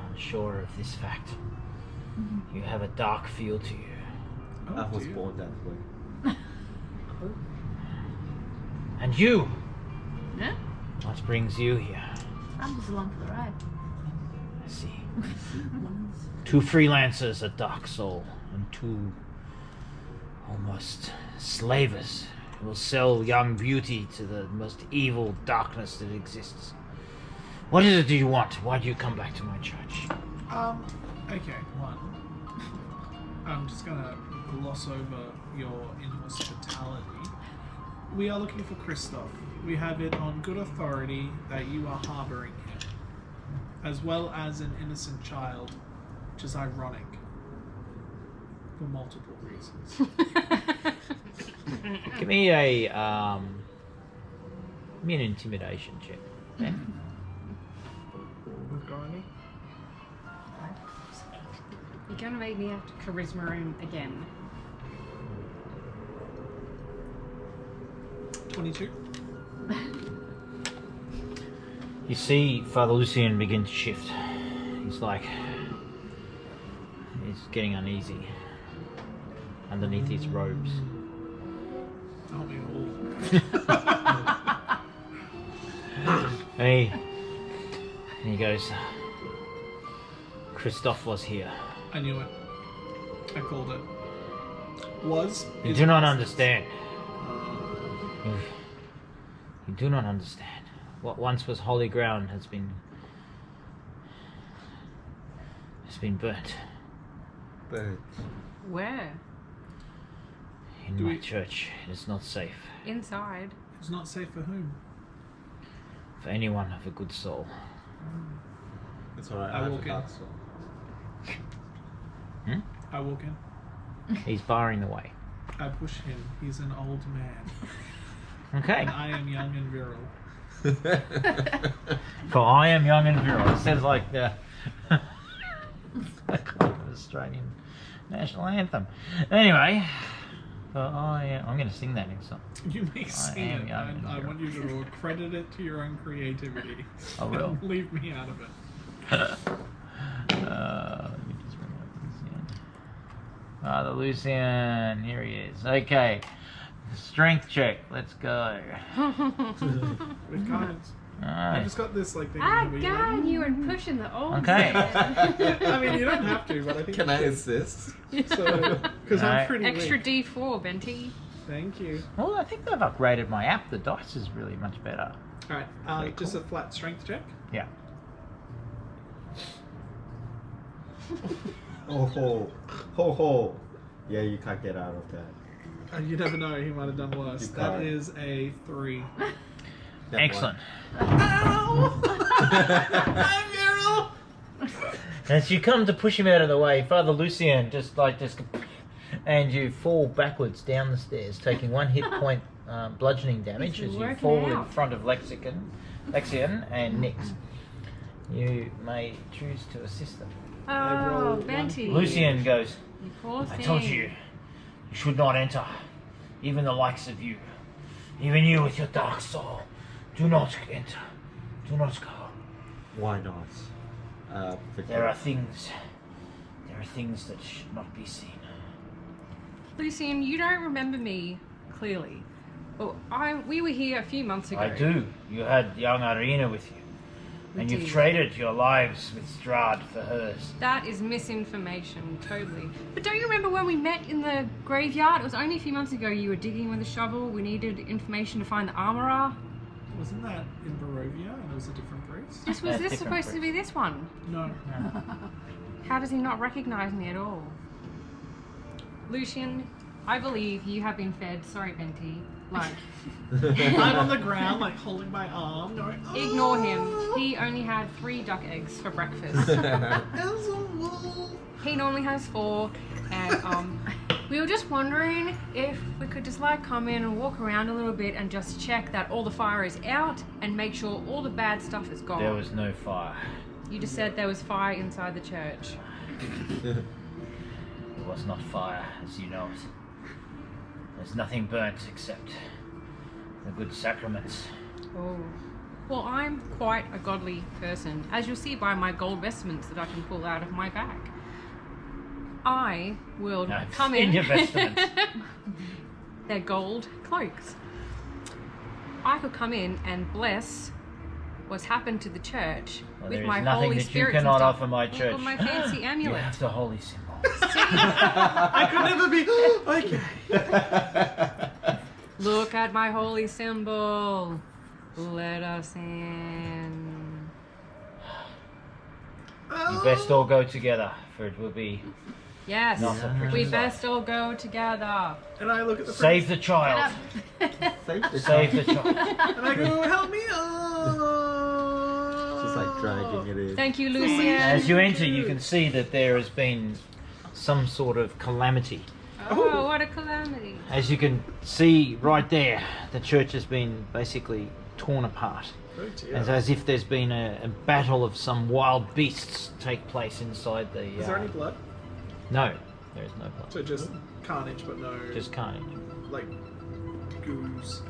Unsure of this fact. You have a dark feel to you. Oh, I was dear. born that way. And you! Yeah. What brings you here? I'm just along for the ride. I see. Two freelancers, a dark soul, and two almost slavers who will sell young beauty to the most evil darkness that exists. What is it do you want? Why do you come back to my church? Okay, one. I'm just gonna gloss over your inhospitality. We are looking for Christoph. We have it on good authority that you are harboring him, as well as an innocent child, which is ironic for multiple reasons. Give me an intimidation check. Okay? We've got any? You're gonna make me have to charisma him again. 22. You see Father Lucian begin to shift. He's getting uneasy underneath his robes. Aren't we all? And he goes, Christoph was here. I knew it. I called it. Was. You is do not was. understand. You do not understand. What once was holy ground has been burnt But Where? in Do my we- church. It is not safe Inside. It's not safe for whom? for anyone of a good soul. it's alright, I I have walk a in. dark soul. I walk in. He's barring the way. I push him. He's an old man. Okay. And I am young and virile. For I am young and virile. It sounds like the Australian national anthem. Anyway, I'm going to sing that next song. You may sing am it, young and and I virile. want you to credit it to your own creativity. I will. And leave me out of it. Let me just bring up Lucian. The Lucian. Here he is. Okay. Strength check. Let's go. With cards. I Alright. just got this like thing. Ah, where you, God, you were pushing the old Okay. I mean, you don't have to, but I think Can I assist? so. Because I'm Alright. pretty Extra weak. D4, Benty. Thank you. Well, I think they've upgraded my app. The dice is really much better. All right, Very just cool. a flat strength check. Yeah. Oh ho, ho ho. Yeah, you can't get out of that. You never know; he might have done worse. You That can't. is a 3. That Excellent. Ow! As you come to push him out of the way, Father Lucian just and you fall backwards down the stairs, taking 1 hit point bludgeoning damage He's as you working fall in out. front of Lexian and Nix. You may choose to assist them. roll Oh, one. Benty. Lucian goes, You poor I thing. told you, you should not enter. Even the likes of you. Even you with your dark soul. Do not enter. Do not go. Why not? There are things that should not be seen. Lucian, you don't remember me clearly. Well, we were here a few months ago. I do. You had young Arena with you. We And you've did. traded your lives with Strahd for hers. That is misinformation, totally. But don't you remember when we met in the graveyard? It was only a few months ago. You were digging with a shovel. We needed information to find the armorer. Wasn't that in Barovia and it was a different priest? Was That's this different, supposed to be this one? No. How does he not recognize me at all? Lucian, I believe you have been fed. Sorry, Benty. Like, I'm on the ground, like holding my arm, going, "Oh, ignore him. He only had 3 duck eggs for breakfast. as a wolf." He normally has 4, and we were just wondering if we could just like come in and walk around a little bit and just check that all the fire is out and make sure all the bad stuff is gone. There was no fire. You just said there was fire inside the church. It was not fire, as you know it. There's nothing burnt except the good sacraments. Oh. Well, I'm quite a godly person, as you'll see by my gold vestments that I can pull out of my bag. I will I've come seen in. your vestments. They're gold cloaks. I could come in and bless what's happened to the church Well, with there is my nothing holy that you spirits and cannot stuff. offer my Look church. at my fancy You amulet. have the holy symbol. I could never be. Okay. Look at my holy symbol. Let us in. You best all go together, for it will be Yes, not a pretty we sight. best all go together. And I look at the Save the child. Save the Save the child. and I go, help me up. Just like dragging it in. Thank you, Lucian. As you enter, you can see that there has been some sort of calamity. Oh, what a calamity. As you can see right there, the church has been basically torn apart. Oh dear. As if there's been a battle of some wild beasts take place inside the... Is there any blood? No, there is no blood. So just carnage, but no Just carnage. like goose.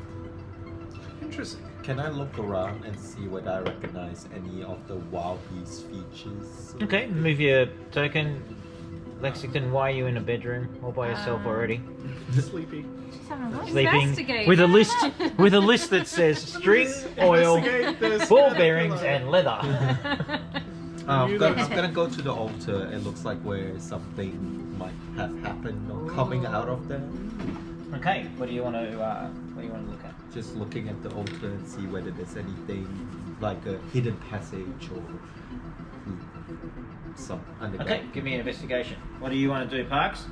Interesting. Can I look around and see whether I recognize any of the wild beast features? Okay, move your token. Lexington, why are you in a bedroom all by yourself already? Sleepy. She's having a look. Sleeping Investigate. with a list that says string, oil, Investigate this ball caterpillar. bearings, and leather. You I'm gonna go to the altar. It looks like where something might have happened or coming out of there. Okay, what do you want to look at? Just looking at the altar and see whether there's anything like a hidden passage or some underground. Okay, give me an investigation. What do you want to do, Parks?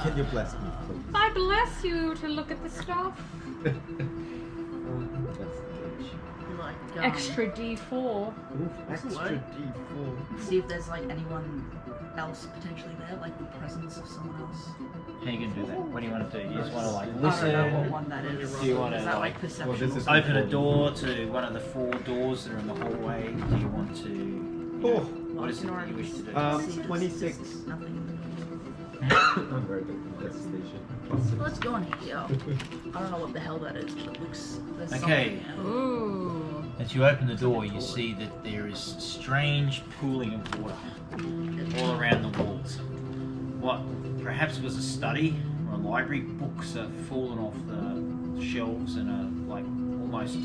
Can you bless me, please? I bless you to look at the stuff. Like, Extra D4. Extra D4. See if there's like anyone else potentially there, like the presence of someone else. How are you gonna do that? What do you want to do? You just want to like I don't know what listen? one that is. Do you want Is to that like like perception? Well, this is- open a door to one of the 4 doors that are in the hallway? Do you want to? Oh. What is it that you wish to do? 26. Nothing. I'm very good at that station. Let's go in here. I don't know what the hell that is, but it looks. There's Okay. something in it. Ooh. As you open the door, you see that there is strange pooling of water all around the walls. What perhaps was a study or a library. Books are fallen off the shelves and are like almost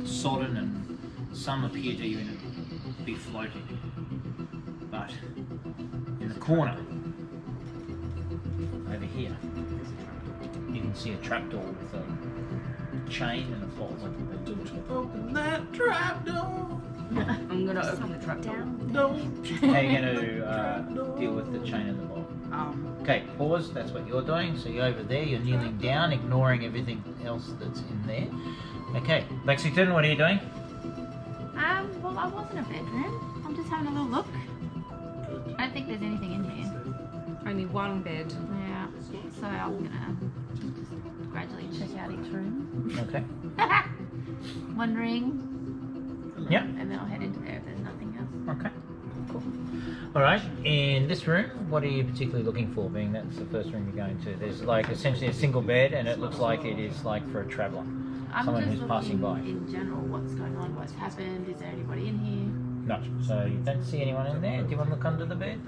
sodden, and some appear to even be floating. But in the corner, over here, you can see a trapdoor with a chain and a bolt. Don't you open that trap door. I'm gonna open the trap door. Don't you How are you open going that to trap door. deal with the chain and the bolt? Okay. Okay, pause. That's what you're doing. So you're over there. You're kneeling down, ignoring everything else that's in there. Okay, Lexington, what are you doing? Well, I was in a bedroom. I'm just having a little look. I don't think there's anything in here. Only one bed. Yeah. So I'm gonna just gradually check out each room. Okay. Wondering. Yeah. And then I'll head into there if there's nothing else. Okay. Cool. All right. In this room, what are you particularly looking for? Being that's the first room you're going to. There's like essentially a single bed, and it looks like it is like for a traveller. I'm Someone just who's looking passing by. in general what's going on, what's happened, is there anybody in here? No. So you don't see anyone in there. Do you want to look under the bed?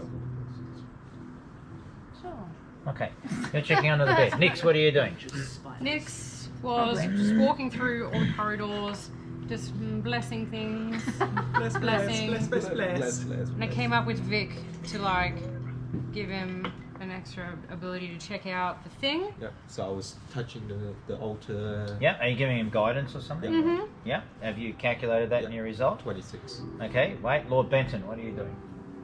Sure. Okay. You're checking under the bed. Nix, what are you doing? Nix was just walking through all the corridors, just blessing things. Bless, Blessing. bless, bless, bless, bless. And I came up with Vic to like give him an extra ability to check out the thing. Yeah. So I was touching the altar. Yeah. Are you giving him guidance or something? Mm-hmm. Yeah. Have you calculated that in your result? 26. Okay. Wait, Lord Benton, what are you doing?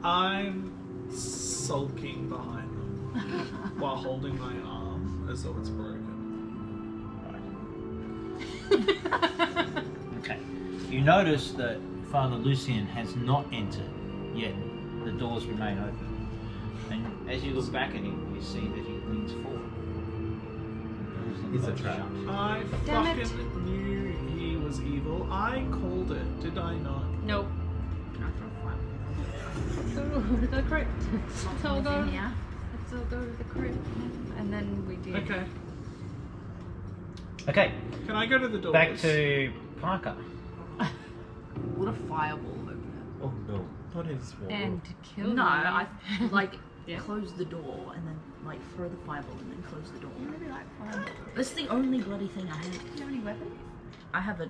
I'm sulking behind them while holding my arm as though it's broken. Okay. You notice that Father Lucian has not entered yet. The doors remain open. And as you look back at him, you see that he leans forward. It's a trap. I Damn it. fucking knew he was evil. I called it, did I not? Nope. Can I throw a fire? Let's go to the crypt. Let's all go. Nothing here. Let's all go to the crypt. And then we did. Okay. Okay. Can I go to the doors? Back to Parker. Would a fireball open Oh no. Not in this wall. And to it? kill No, me. I like Yeah. close the door and then like throw the fireball and then close the door. Maybe like fire. That's the only bloody thing I have. Do you have any weapons? I have a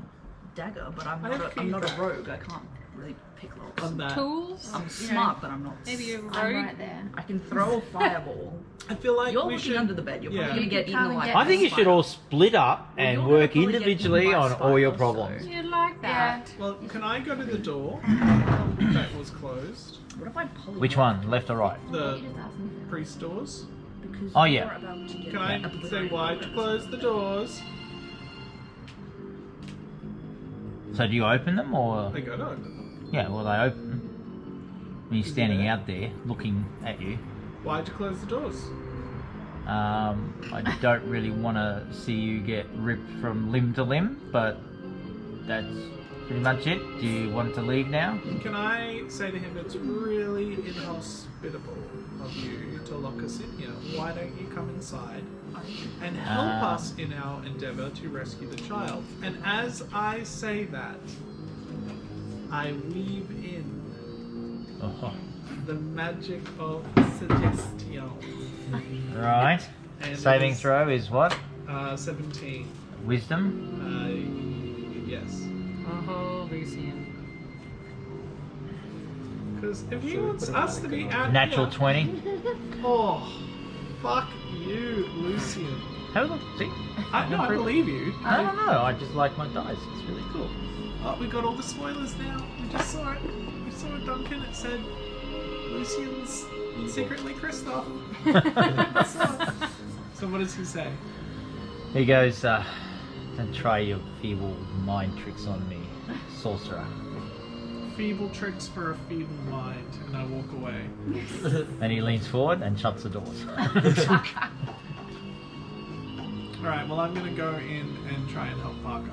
dagger, but I'm I not. have I'm not a keys. rogue. I can't really pick locks. On that. Tools. I'm smart, but I'm not. Maybe you're a I'm rogue. right there. I can throw a fireball. I feel like You're we looking should. under the bed. You're Yeah. probably gonna get You eaten can't like. get- I think you should all split up Well, and you're work gonna probably get individually eaten by on a all your spider, so- problems. You like that? Well, can I go to the door that was closed? What if I pull Which one, left or right? The You just ask me. priest doors? Because Oh, you're yeah. about to get Can I obliterated say why to by close the doors? So do you open them or? I go to open them. Yeah, well they open. When you're standing out there looking at you. Why'd you close the doors? I don't really want to see you get ripped from limb to limb, but that's pretty much it. Do you want to leave now? Can I say to him, it's really inhospitable of you to lock us in here. Why don't you come inside and help us in our endeavor to rescue the child? And as I say that, I weave in Oh. the magic of suggestion. Right. And Saving it is, throw is what? 17. Wisdom. Yes. Oh, Lucian. Because if he So we wants put a us to be mannequin out Natural here, 20. oh, fuck you, Lucian. Have a look. See? I believe you. I don't know. I just like my dice. It's really cool. Oh, we got all the spoilers now. We just saw it. We saw it, Duncan. It said Lucian's secretly Kristoff. So what does he say? He goes, don't try your feeble mind tricks on me, sorcerer. Feeble tricks for a feeble mind, and I walk away. And he leans forward and shuts the doors. Alright, well, I'm going to go in and try and help Parker.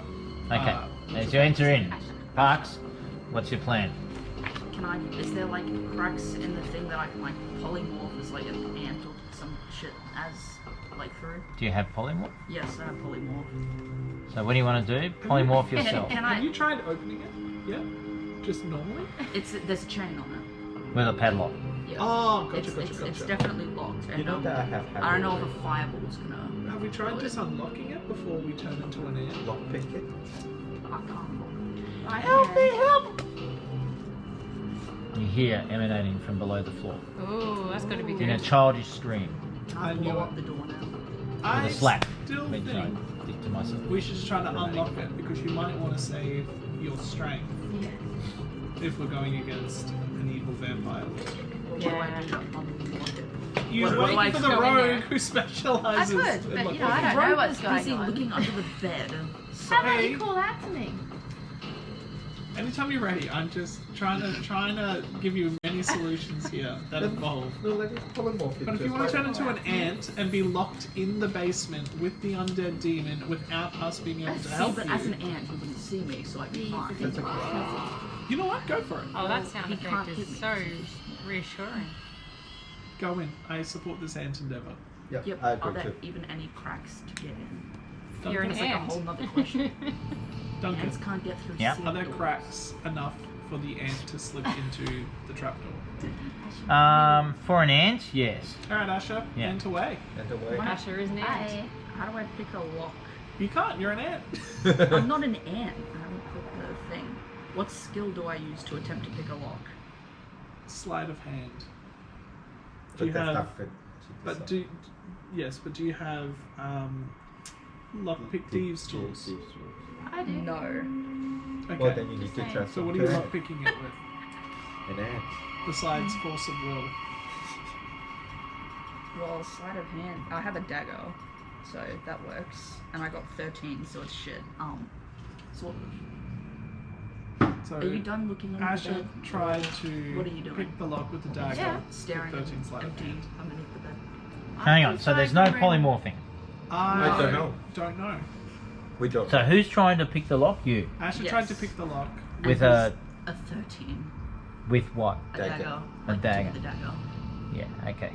Okay. As you enter in, Parks, what's your plan? Can I? Is there like cracks in the thing that I can like polymorph as like an ant or some shit as like through? Do you have polymorph? Yes, I have polymorph. So what do you want to do? Polymorph yourself Can Have I? you tried opening it? Yeah? Just normally? There's a chain on with a padlock. it. Yeah. Oh, gotcha, it's, gotcha, it's gotcha. definitely locked. You And, know that I have I don't know if a fireball's gonna. Have we tried just unlocking it before we turn into an ant? lockpick it. I can't. Help me, help! You hear emanating from below the floor Oh, that's got to be in a good. childish scream Can I I knew blow it. up the door now? with I a slap. still Which I think did to myself. we should try to unlock it because you might want to save your strength Yeah. if we're going against an evil vampire. What do I do to unlock it? You What do I wait for the go in rogue there? who I specializes could, in but looking. you know, I don't know what's Rogue going busy on. looking under the bed. How about Hey. you call out to me? Anytime you're ready, I'm just trying to give you many solutions here that involve. No, let me polymorph it. But if you want to turn into an ant and be locked in the basement with the undead demon without us being able to See, help but as an you, ant, he wouldn't see me, so I'd be He's a fine. bit That's okay. you know what? Go for it. Oh, that sound He effect can't hit is me. so reassuring. Go in. I support this ant endeavor. Yeah, Yep. I Are agree there too. even any cracks to get in? You're an Duncan, That's like a ant. whole nother question. Duncan, Ants can't get through. Yeah. sealed are there doors. cracks enough for the ant to slip into the trapdoor? For an ant, yes. All right, Asher, Yeah. ant away. And the way. Asher is an ant. How do I pick a lock? You can't. You're an ant. I'm not an ant. I haven't put the thing. What skill do I use to attempt to pick a lock? Sleight of hand. Do But you that's have? not good. But do yes, but do you have lockpick thieves tools? I do. No. Okay. Well, then you need to Just transform So what are you to lockpicking it with an ant. besides force of will? Well, sleight of hand. I have a dagger, so that works. And I got 13, so it's shit. So So are you done looking under the Asher bed? tried to What are you doing? pick the lock with the dagger. Yeah. Staring with 13 sleight of empty hand. underneath the bed. Hang on, so there's no polymorphing. I don't know. Don't know. We don't. So who's trying to pick the lock? You. Asher Yes. tried to pick the lock. And With there's a a 13. with what? A Dagger. dagger. A like, dagger. The dagger. Yeah, okay.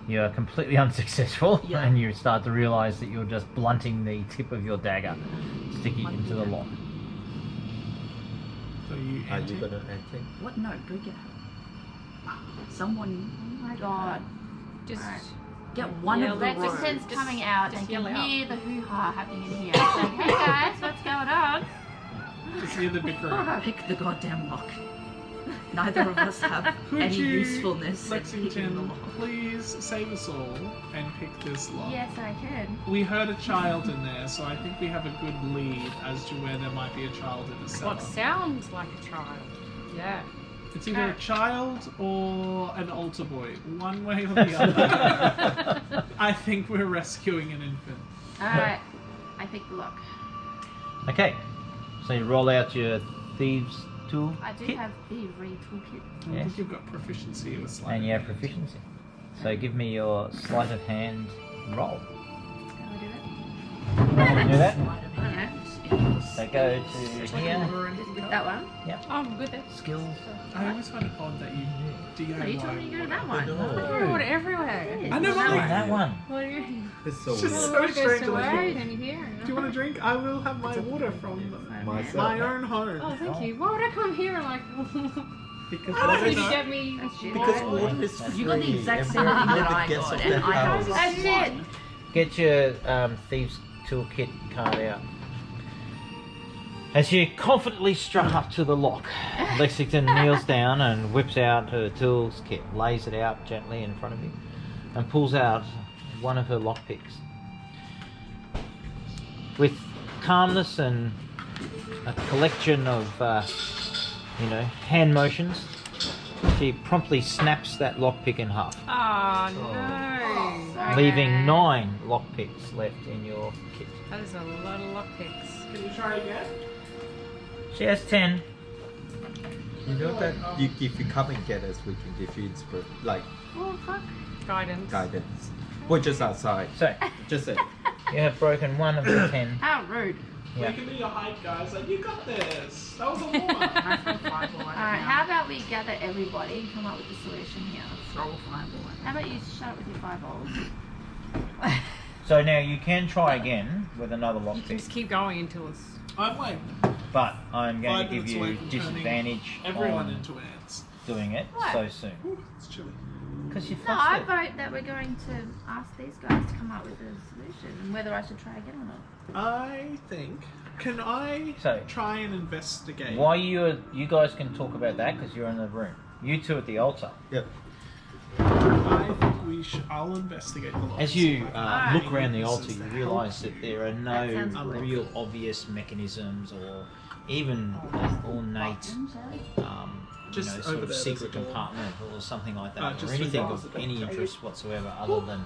You are completely unsuccessful, Yeah. and you start to realise that you're just blunting the tip of your dagger, sticking it into the lock. So you Are enter. you gonna enter? What? No, go get her. Someone. Oh my god. Just Alright. Get one Yeah, of the let's rows. Vincent's coming out just and yell can out. hear the hoo-ha happening in here. It's like, hey guys, what's going on? Just near the bickering. Pick the goddamn lock. Neither of us have Could any you, usefulness at picking the Lexington, lock. please save us all and pick this lock? Yes, I can. We heard a child in there, so I think we have a good lead as to where there might be a child in the cellar. what sounds like a child. Yeah. It's either a child or an altar boy, one way or the other. I think we're rescuing an infant. Alright, I picked the lock. Okay, so you roll out your thieves tool I do kit, have thievery toolkit. I Yes. think you've got proficiency with sleight. and you have proficiency. So give me your sleight of hand roll. Can I do that? Want to do that? Sleight of I don't hand. So go to here, With that one? Oh, I'm good there. skills. I always find it odd that you No, you told me to go to that one. Everyone everywhere. I know, Oh, Molly. that one. What do you It's so Just weird. so Well, it goes strange. to like, wait and you hear. do you want a drink? I will have my water from Myself. my own home. Oh, thank you. Why would I come here and like? Because I don't water Did is, you get me? That's shit. because water? water is free. You got the exact and same we're thing that the I guests got, of and the I have house. That's plus it. one. Get your thieves toolkit card out. As you confidently strut up to the lock, Lexington kneels down and whips out her tools kit, lays it out gently in front of you, and pulls out one of her lockpicks. With calmness and a collection of, hand motions, she promptly snaps that lockpick in half, Oh no. Sorry, leaving guys. 9 lockpicks left in your kit. That is a lot of lockpicks. Can you try again? She has 10. You know that if you come and get us, we can give you Oh, fuck. Guidance. guidance. We're just outside. So, Just say. You have broken 1 of the 10. How rude. Yeah. We can do your height, guys. Like, you got this. That was a 1. I throw fireball at it Alright, now. how about we gather everybody and come up with a solution here? Throw a fireball at it. How about you shut up with your fireballs? So now you can try again with another You lockpick, can just keep going until it's. I'm like but I'm going 5 to give minutes away you from turning disadvantage everyone on into ants. doing it Why? so soon. Ooh, it's chilly. Because you No, I fussed it. vote that we're going to ask these guys to come up with a solution and whether I should try again or not. I think. Can I So- try and investigate? Why you guys can talk about that because you're in the room. You two at the altar. Yep. I think we should. I'll investigate the lock. As you Alright. look around the This altar, is you to realise help that you. there are That sounds no good. real obvious mechanisms or even ornate, Just sort over of there, secret there's a door. compartment or something like that, or just anything across of the any door. interest whatsoever other than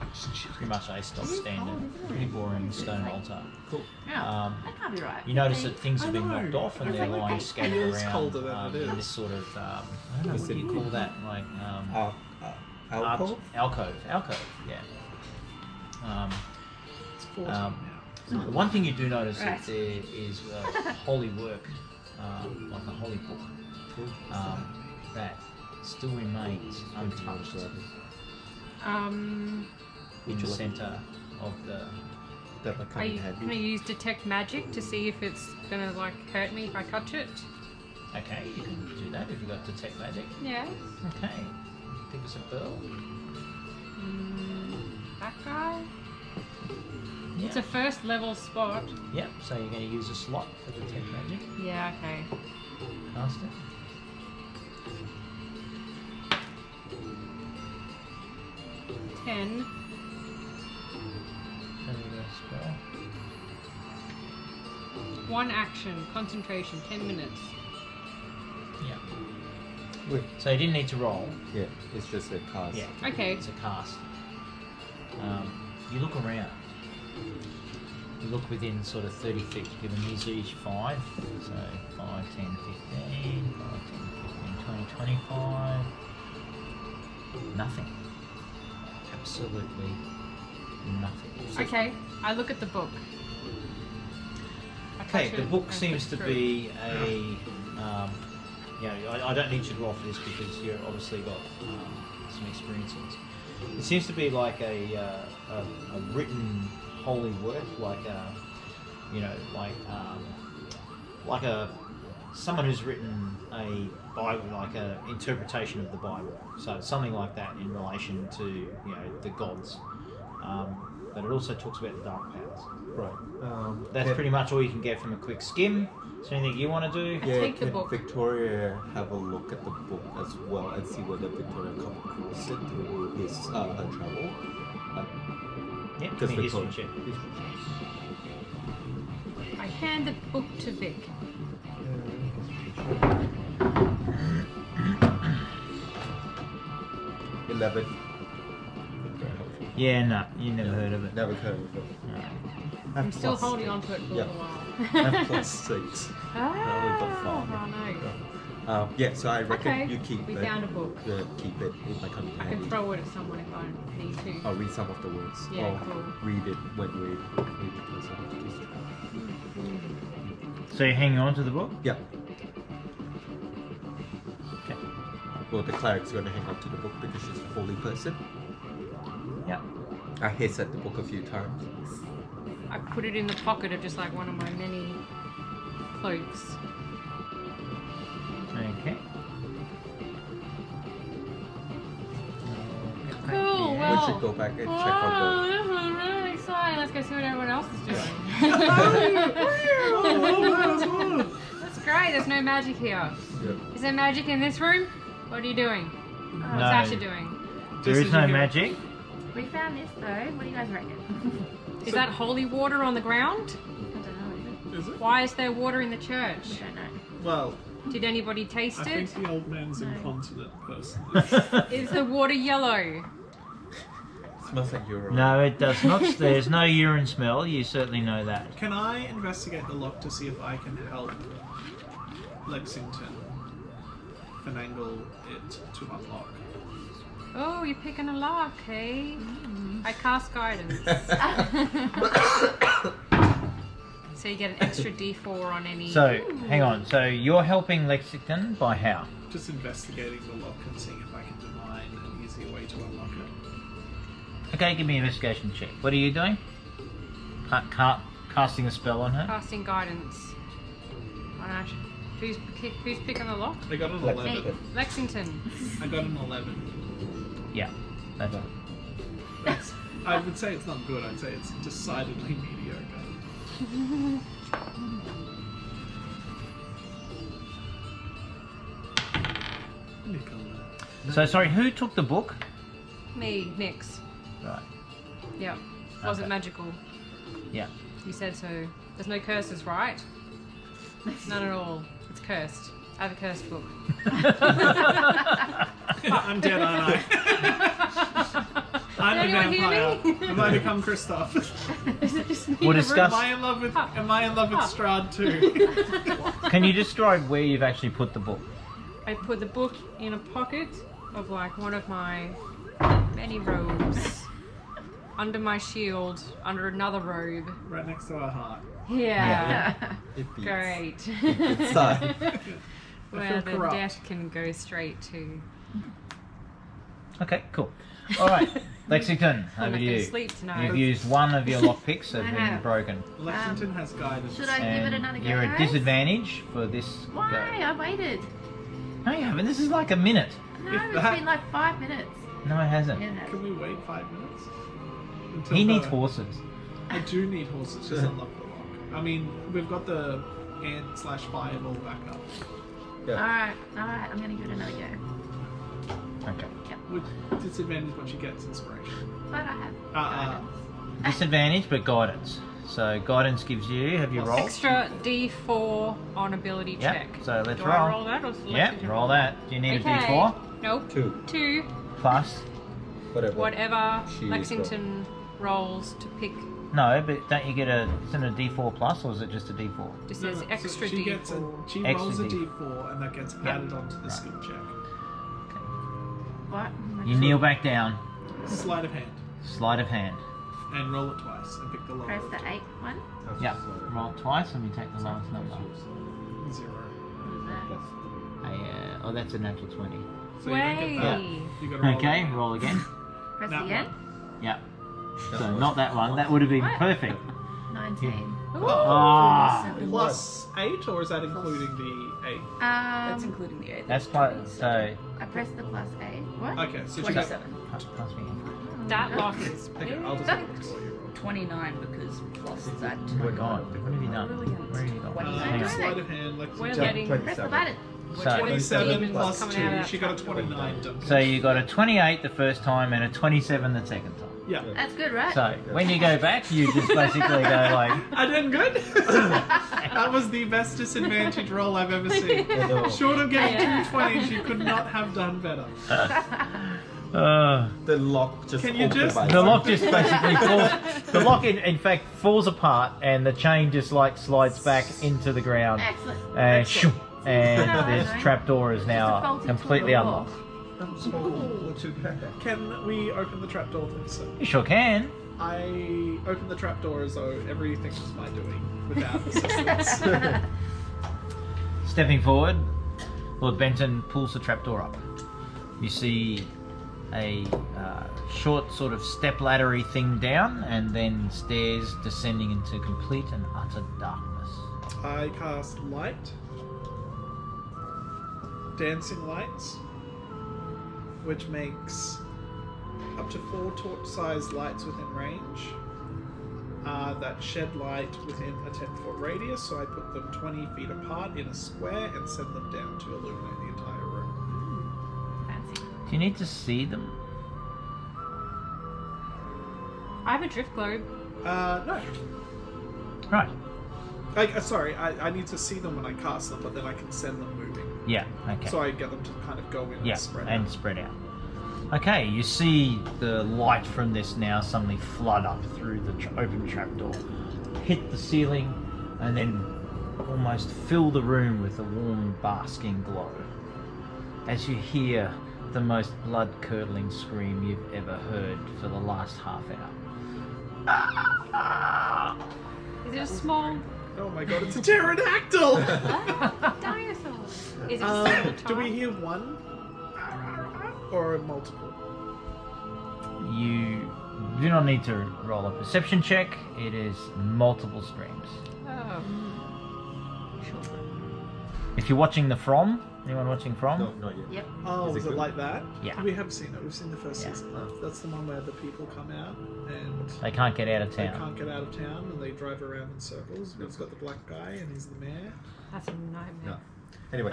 pretty much a stock standard, pretty boring stone altar. Cool. Yeah, that can't be right. You notice that things have I been know. locked off and It's they're like lying it scattered feels around colder than it in is. this sort of, I don't know, what do you call that? Like, Alcohol? alcove, yeah. It's 14 Um, now. The one thing you do notice Right. that there is holy work, like a holy book, that still remains untouched in the centre of the. That might come in Can I handy. use detect magic to see if it's gonna like hurt me if I touch it? Okay, you can do that if you got detect magic. Yeah. Okay, think it's a pearl. That guy. Yeah. It's a first level spot. Yep. So you're going to use a slot for detect magic. Yeah. Okay. Cast it. Ten. There we go. Spell. One action. Concentration. 10 minutes. Yeah. Wait. So you didn't need to roll. Yeah, it's just a cast. Yeah. Okay. It's a cast. You look around. You look within sort of 30 feet, given these are each 5. So 5, 10, 15, 5, 10, 15, 20, 25. Nothing. Absolutely nothing. Okay. I look at the book. I Okay, touch the it book and seems to flick through. be a. I don't need you to roll for this because you've obviously got some experiences. It seems to be like a written holy work, like someone who's written a Bible, like a interpretation of the Bible. So something like that in relation to the gods. But it also talks about the dark powers. Right. That's pretty much all you can get from a quick skim. Is there anything you want to do? Yeah, take the can book. Victoria have a look at the book as well and see whether Victoria come across it through his her travel? Yeah, Because give me a history Victoria. check. I hand the book to Vic. 11. Yeah, no, you never heard of it. Never heard of it. I'm still holding on to it for Yeah. a little while. Have plus 6. Now we've got 5. Oh no. Yeah, so I reckon Okay, you keep we it. found a book. Keep it. It might come in I handy. can throw it at someone if I need to. I'll read some of the words. Yeah, or cool. read it when we read it to some history. So you're hanging on to the book? Yeah. Okay. Well, the cleric's going to hang on to the book because she's a holy person. Yeah. I hiss at the book a few times. I put it in the pocket of just like one of my many cloaks. Okay. Cool. Yeah. Well, We should go back and check on wow, this is really exciting. Let's go see what everyone else is doing. That's great. There's no magic here. the. Yeah. Is there magic in this room? What are you doing? What's No. Asha doing? There This is no is your- magic. We found this though. What do you guys reckon? Is that holy water on the ground? I don't know. Is it? Why is there water in the church? We don't know. Well, Did anybody taste I it? think the old man's No. incontinent personally. Is the water yellow? Smells like urine. No, it does not. There's no urine smell. You certainly know that. Can I investigate the lock to see if I can help Lexington finagle it to unlock? Oh, you're picking a lock, hey? I cast guidance. So you get an extra D4 on any. So, hang on. So you're helping Lexington by how? Just investigating the lock and seeing if I can divine an easier way to unlock it. Okay, give me an investigation check. What are you doing? Casting a spell on her? Casting guidance. Alright. Who's picking the lock? I got an 11. Lexington. I got an 11. Yeah. That's it. That's, I would say it's not good. I'd say it's decidedly mediocre. So, sorry, who took the book? Me, Nix. Right. Yeah. Wasn't Okay. magical. Yeah. You said so. There's no curses, right? None at all. It's cursed. I have a cursed book. I'm dead, aren't I? I'm Did the anyone hear vampire. me? Have I become Kristoff? Is it just me? We'll discuss- Am I in love with Strahd too? Can you describe where you've actually put the book? I put the book in a pocket of like one of my many robes. Under my shield, under another robe. Right next to our heart. Yeah. It beats. Great. Inside. Where the corrupt. debt can go straight to. Okay, cool. All right, Lexington, I'm over not to gonna you. sleep tonight. You've used one of your lockpicks that I have been have. broken. Lexington has guidance. Should I give it And another go? you're at guys? disadvantage for this Why? go. I waited. No, you haven't. This is like a minute. No, If it's that- been like 5 minutes. No, it hasn't. Yeah, it has. Can we wait 5 minutes? Until He needs the- horses. I do need horses to unlock the lock. I mean, we've got the ant/fireball back up. Yeah. Alright, I'm gonna give it another go. Okay. With disadvantage, what she gets inspiration. But I have guidance. Disadvantage, but guidance. So guidance gives you. Have you rolled? Extra D4 on ability Yep, check. so let's Do roll. I roll that or select Yep, it to roll that. Do you need Okay. a D4 Nope. 2. 2. plus? Whatever. Whatever She is Lexington rolls to pick. No, but don't you get a? Isn't it a D4 plus, or is it just a D4? Just No, says so extra she D4. gets she Extra rolls a D4. D4 and that gets Yeah. added onto the Right. skill check. What? You kneel back down, Sleight of hand. sleight of hand. And roll it twice and pick the lower. Press the 8 one. Yeah, roll it twice and you take the lowest number. 0. What is that? Oh, that's a natural 20. So you don't get that. Way. You gotta roll Okay, it. roll again. Press That the end. Yeah. So not that one. That would have been What? perfect. 19. Ah, Plus 8, or is that including the 8? That's including the 8. that's quite. So I pressed the plus 8. What? Okay, so she got. 27. pass me. That lock is. Okay, I'll just roll it for you. 29 because plus that. Oh my god, what have you done? Where have you gone? Hang on. Sleight of hand, We're Lexington. getting. Press the button. So, 27 demons plus coming 2. out of that She got a trap. 29, Duncan. so you got a 28 the first time and a 27 the second time. Yeah. That's good, right? So when you go back, you just basically go like, I did good. That was the best disadvantage roll I've ever seen. Short of getting 220s, you could not have done better. The lock just Can you opened just- by the lock itself. just basically falls. The lock, in fact, falls apart, and the chain just like slides back into the ground, Excellent. and shoo, and No, this no. trapdoor is Just a now faulty completely door. unlocked. What you got? Can we open the trapdoor, please, sir? You sure can. I open the trapdoor as though everything was my doing, without assistance. Stepping forward, Lord Benton pulls the trapdoor up. You see a short sort of step-laddery thing down, and then stairs descending into complete and utter darkness. I cast light, dancing lights, which makes up to 4 torch-sized lights within range that shed light within a 10-foot radius. So I put them 20 feet apart in a square and send them down to illuminate the entire room. Fancy. Do you need to see them? I have a drift globe. No. Right. Sorry, I need to see them when I cast them, but then I can send them moving. Yeah. Okay. So I get them to kind of go in Yeah, and spread and out. spread out. Okay, you see the light from this now suddenly flood up through the open trapdoor, hit the ceiling, and then almost fill the room with a warm, basking glow. As you hear the most blood-curdling scream you've ever heard for the last half hour. Is it a small Oh my god, it's a pterodactyl! dinosaur? Is it a small type? Do we hear one? Or multiple? You do not need to roll a perception check. It is multiple screams. Oh. If you're watching the From, anyone watching From? No, not yet. Yep. Oh, Is it is it good? like that? Yeah. We have seen it. We've seen the first Yeah. season. That's the one where the people come out and They can't get out of they town. can't get out of town and they drive around in circles. It's got the black guy and he's the mayor. That's a nightmare. No. Anyway,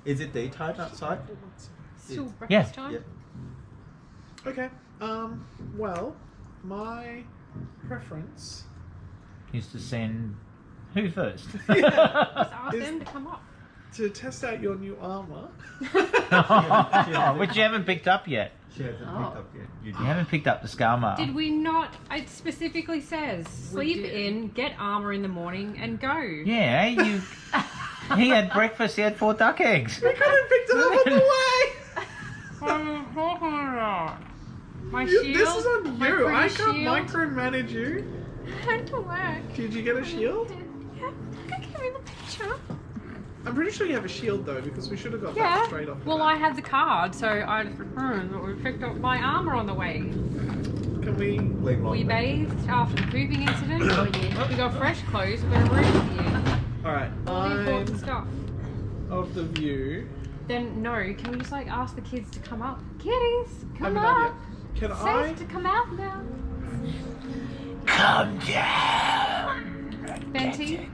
is it daytime outside? Still Yeah. breakfast time? Yeah. Okay. Well, my preference. Is to send who first? Just ask Is- them to come up. To test out your new armor. Which you haven't picked up yet. She hasn't picked up yet. You You do. haven't picked up the Scarmar. Did we not? It specifically says sleep did. in, get armor in the morning, and go. Yeah, you. He had breakfast. He had 4 duck eggs. We could have picked it up on the way! What are you talking about? My You- shield. this is on My you. I pretty can't shield. micromanage you. Had to work. Did you get a shield? Yeah, look at him in the picture. I'm pretty sure you have a shield though, because we should have got that Yeah. straight off. the Well, bat. I had the card, so I we picked up my armor on the way. Can we? Playing long We night. bathed after the pooping incident. Oh, yeah. We got fresh clothes. We're ready for you. All right. All the important I'm stuff. of the view. Then no, can we just like ask the kids to come up? Kiddies, come Have an up. idea. Can I? Safe to come out now. Come down. Venti.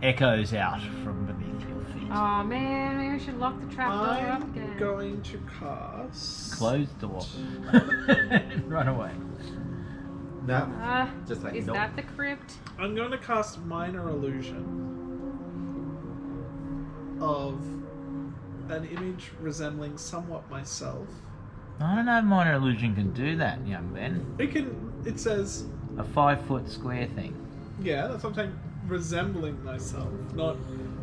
Echoes out from beneath your feet. Oh man, maybe we should lock the trap door up I'm again. going to cast. Close door. Run away. Now, just like Is no. that the crypt? I'm going to cast minor illusion of an image resembling somewhat myself. I don't know if minor illusion can do that, young Ben. It can. It says, A 5-foot square thing. yeah, that's what I'm saying. Resembling myself, not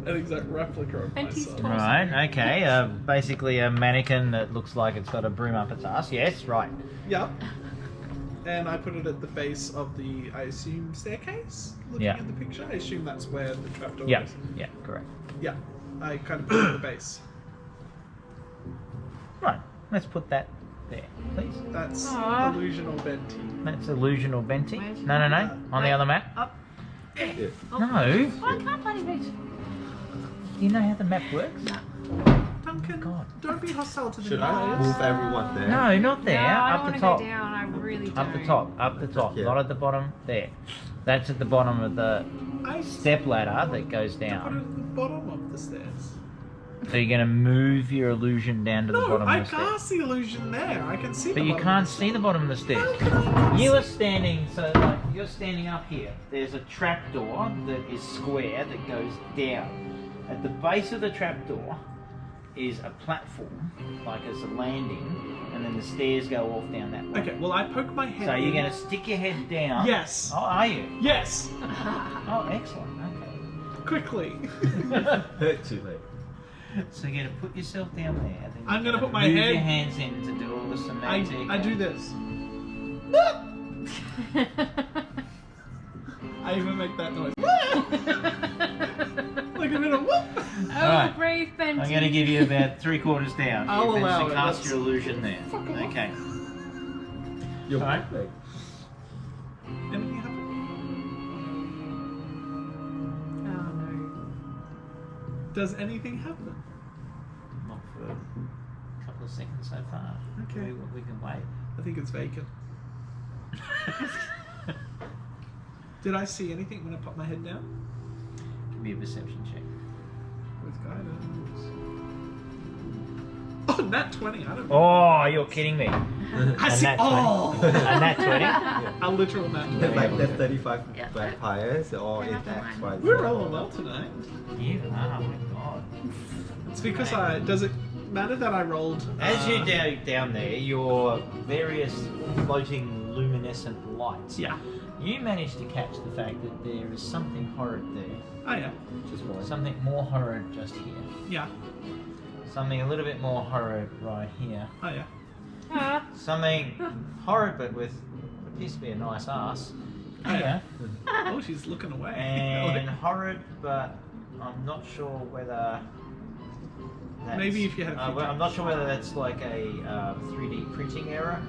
an exact replica of And he's myself. tall. Right, okay. Basically a mannequin that looks like it's got a broom up its ass. Yes, right. Yep. And I put it at the base of the, I assume, staircase? Looking Yeah. at the picture, I assume that's where the trapdoor Yeah, is. yeah, correct. Yeah. I kind of put it at the base. Right, let's put that there, please. That's Aw. illusional Benti. That's illusion or Benti. Where's No, no, no. On the other map. Up. Yeah. No. I can't bloody reach. You know how the map works? Duncan, God. don't be hostile to the Should new I players. move everyone there? No, not there. No, I up don't the want top. to go down. I really don't. Up the top. Up the top. Yeah. Not at the bottom. There. That's at the bottom of the I step ladder that goes put it down. at the bottom of the stairs. So you're going to move your illusion down to the No, bottom I of the stairs. cast the illusion there. I can see But the you bottom can't of the see the bottom of the stairs. stairs. You are standing, so like you're standing up here. There's a trapdoor that is square that goes down. At the base of the trapdoor is a platform, like it's a landing, and then the stairs go off down that way. Okay, well, I poke my head So you're in. going to stick your head down. Yes. Oh, are you? Yes! Oh, excellent. Quickly. Too late. So you're going to put yourself down there. Then I'm you're gonna put my move head- your hands in to do all the semantic. I do this. I even make that noise. Like a bit of whoop. Oh, Alright. brave Benji. I'm going to give you about 3/4 down. I'll You managed allow to it, cast that's- your illusion there. Fuck off. Okay. You're Alright. perfect. Anything happen? Oh Does anything happen? Not for a couple of seconds so far. Okay. We can wait. I think it's vacant. Did I see anything when I put my head down? Give me a perception check. With guidance. Oh, nat 20. I don't know. Oh, you're kidding me. I see. nat 20. Oh! And that 20? A literal nat 20. There's like there's 35 Yeah. vampires, they're all Yeah, in that's X, fine. Y, Z. We're rolling well tonight. You are, oh my god. It's because I. Does it matter that I rolled? As you down there, your various floating luminescent lights, Yeah. you manage to catch the fact that there is something horrid there. Oh, yeah. Just one. Something more horrid just here. Yeah. something a little bit more horrid right here. Oh yeah. Ah, Something horrid, but with what appears to be a nice ass. Oh, yeah. Yeah. Oh, she's looking away. And horrid, but I'm not sure whether. That's, Maybe if you had a few I'm not sure whether that's like a 3D printing error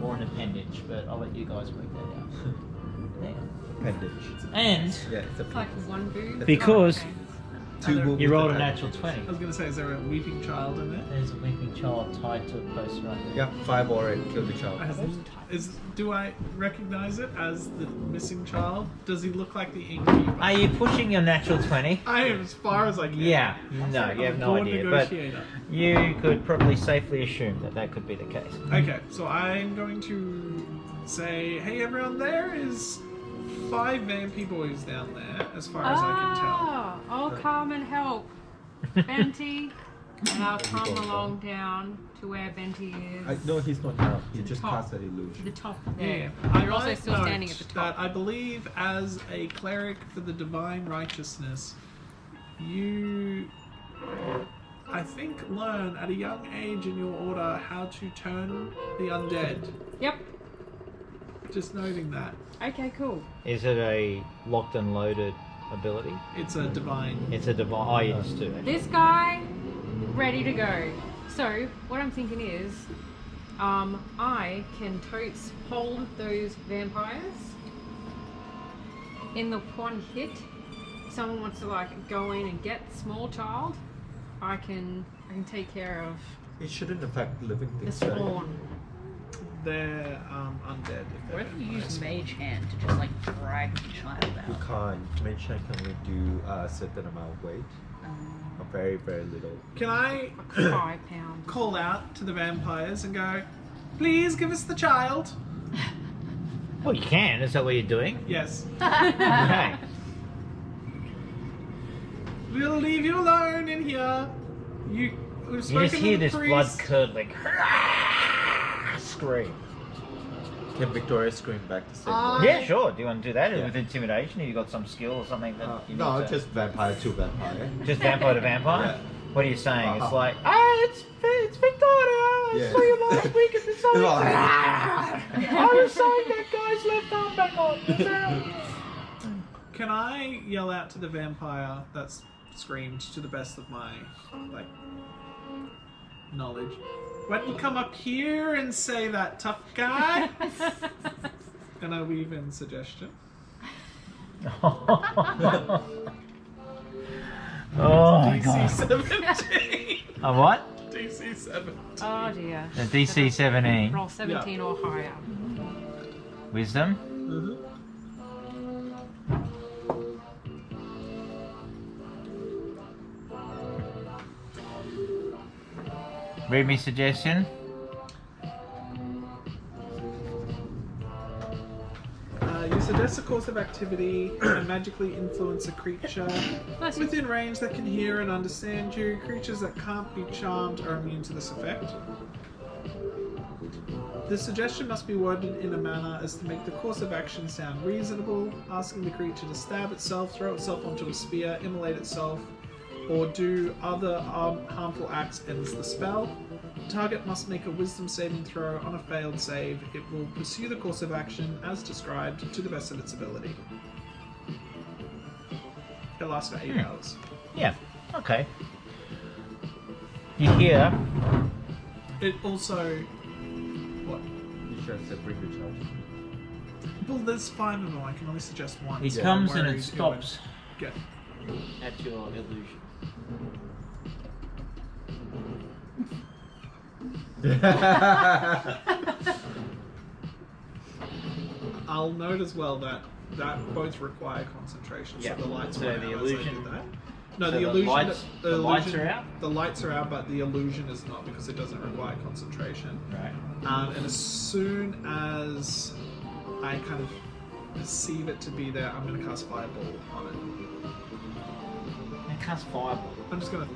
or an appendage, but I'll let you guys work that out. There. Appendage. And Yeah, it's a it's like one boob. because Two Other- movies you rolled a that- natural 20, I was gonna say, is there a weeping child in there? there's a weeping child tied to a post right there. Yeah, 5 already killed the child. Do I recognize it as the missing child? Does he look like the innkeeper? Are you pushing your natural 20? I am as far as I can. Yeah, no, I'm you have a no born idea, but negotiator. you could probably safely assume that that could be the case. Okay, so I'm going to say, hey everyone, there is 5 vampy boys down there, as far as I can tell. I'll come and help Benty, and I'll come along down to where Benty is. No, he's not now. He just top. cast an illusion. The top Yeah. there. I You're also might still standing note at the top. That I believe, as a cleric for the divine righteousness, you, I think, learn at a young age in your order how to turn the undead. Yep. Just noting that. Okay, cool. Is it a locked and loaded ability? It's a divine. It's a divine. Oh, yes, too. This guy, ready to go. So, what I'm thinking is, I can totes hold those vampires. In the one hit, if someone wants to like go in and get the small child, I can take care of It shouldn't affect living the things, right? spawn. They're undead. If What if you use Mage Hand to just like drag the child You out? can't. Mention can only do a certain amount of weight. A very, very little. Can I Like 5 pounds. call out to the vampires and go, please give us the child? Well, you can. Is that what you're doing? Yes. Okay. We'll leave you alone in here. We've You spoken just hear to the this priest. blood curdling scream. Can Victoria scream back the same Ah. way? Yeah, sure. Do you want to do that Yeah. with intimidation? Have you got some skill or something that you need No, to... just vampire to vampire. Just vampire to vampire? Yeah. What are you saying? It's Uh-huh. like, it's Victoria! I Yeah. saw you last week at the It's site. like, I was sewing that guy's left arm back on. Can I yell out to the vampire that's screamed to the best of my knowledge? Why don't you come up here and say that, tough guy? And I weave in suggestion. Oh my DC god. 17. A what? DC 17. Oh dear. The DC 17. Roll 17 or higher. Wisdom. Read me suggestion. You suggest a course of activity and magically influence a creature Bless you. within range that can hear and understand you. Creatures that can't be charmed are immune to this effect. The suggestion must be worded in a manner as to make the course of action sound reasonable, asking the creature to stab itself, throw itself onto a spear, immolate itself, or do other harmful acts ends the spell. The target must make a wisdom saving throw. On a failed save, it will pursue the course of action as described to the best of its ability. It lasts for 8 hours. Yeah. Okay. You hear? It also... What? You should have said bring the child. Well, there's 5 of them. I can only suggest one. He so comes don't and worry it who would stops Get. at your illusion. I'll note as well that both require concentration. Yeah. So the lights So went the out as I illusion- did that. No, So the the illusion. lights- the lights are out? The lights are out, but the illusion is not because it doesn't require concentration. Right. And as soon as I kind of perceive it to be there, I'm going to cast Fireball on it. And cast fireball. I'm just going to...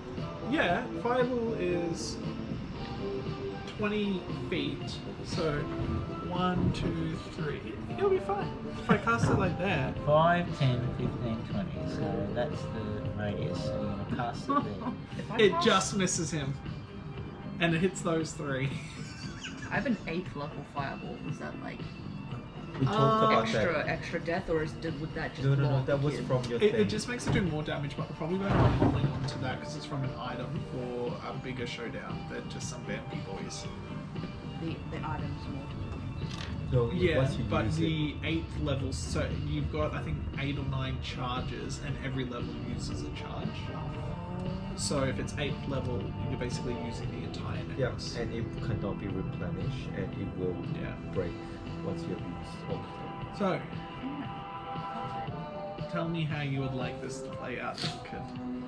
Yeah, Fireball is 20 feet. So 1, 2, 3. It'll be fine. If I cast it like that. 5, 10, 15, 20. So that's the radius. So you're going to cast it there. If I It cast- just misses him. And it hits those 3. I have an 8th level fireball. Is that like We talked about extra death, or would that just that. No, blow no, up that the was kid? from your It thing. just makes it do more damage, but we're probably better off holding on to that because it's from an item for a bigger showdown than just some vampy boys. The items more. So Yeah, once you but use the 8th level, so you've got, I think, 8 or 9 charges, and every level uses a charge. So if it's 8th level, you're basically using the entire it, yeah, necklace. and it cannot be replenished, and it will Yeah. break once you have used all of them. So, tell me how you would like this to play out, Duncan.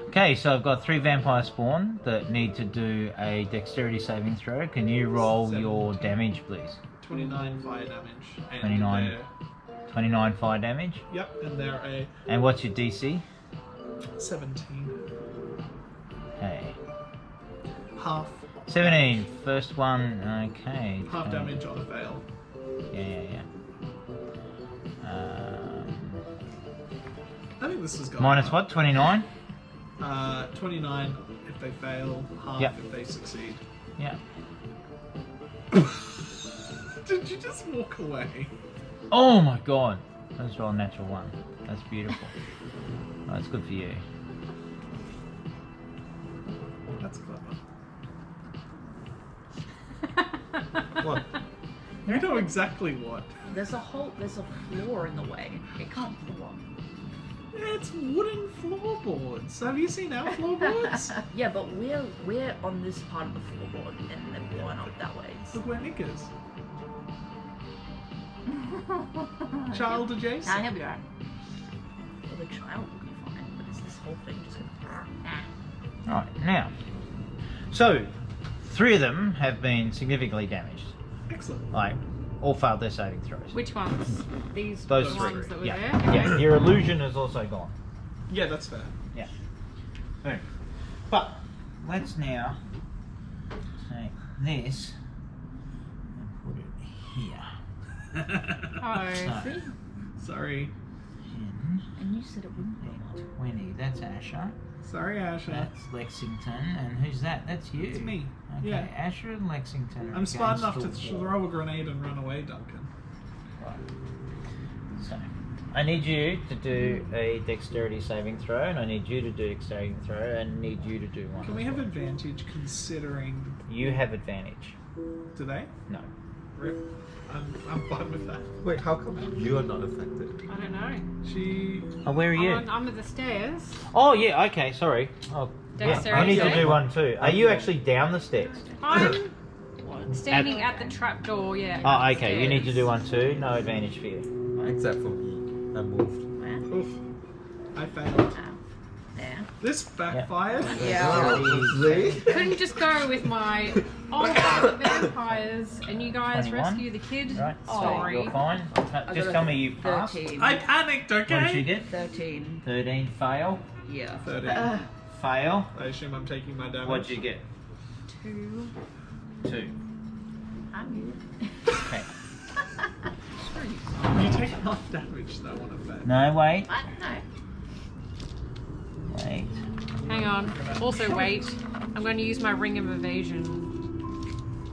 Okay, so I've got 3 vampire spawn that need to do a dexterity saving throw. Can you roll your 17. damage, please? 29 fire damage. And 29. they're- 29 fire damage. Yep, and they're a And what's your DC? 17. Okay. Half 17. First one. Okay. half damage on a fail. Yeah. I think this is going Minus up. what? 29? 29 if they fail, half Yep. if they succeed. Yeah. Did you just walk away? Oh my god. Let's roll a natural 1. That's beautiful. Oh, that's good for you. That's clever. What? You know exactly what. There's a floor in the way. It can't blow up. It's wooden floorboards. Have you seen our floorboards? Yeah, but we're on this part of the floorboard, and they're blowing up that way. Look where Nick is. Child Nah, adjacent. he'll be alright. Well, the child will be fine, but is this whole thing just gonna? Nah. Right, now. So, 3 of them have been significantly damaged. Excellent. Like, all failed their saving throws. Which ones? These Those ones 3. that were Yeah. there? Yeah, your illusion is also gone. Yeah, that's fair. Yeah. Boom. But let's now take this and put it here. Oh, So, Sorry. 10, And you said it wouldn't blow up. 20. That's Asher. Sorry, Asher. That's Lexington. And who's that? That's you. It's me. Okay, Yeah. Asher and Lexington. Are I'm smart against enough to the wall. throw a grenade and run away, Duncan. Right. So, I need you to do a dexterity saving throw, and I need you to do a dexterity throw, and I need you to do one. Can as we have well. advantage considering... You have advantage. Do they? No. Rip. I'm fine with that. Wait, how come you are not affected? I don't know. She... Oh, where are you? I'm at the stairs. Oh yeah, okay, sorry. Oh, yeah, I Dexterity need to save? do one too. Are you actually down the stairs? I'm standing at the trap door, yeah. Oh, okay, you need to Stairs. do one too. No advantage for you. Except for me. I moved. Where? Oof. I failed. There. This backfired. Couldn't just go with my vampires and you guys 21. rescue the kid. Right, so Sorry. you're fine. I Just got tell a me you passed. 13. I panicked, What did you okay? get? 13. 13, fail. Yeah. 13. Fail. I assume I'm taking my damage. What'd you get? 2. 2. I'm good. Okay. You take half damage though on a fail. No, wait. What? No. Wait. Hang on. Also, wait. I'm going to use my ring of evasion.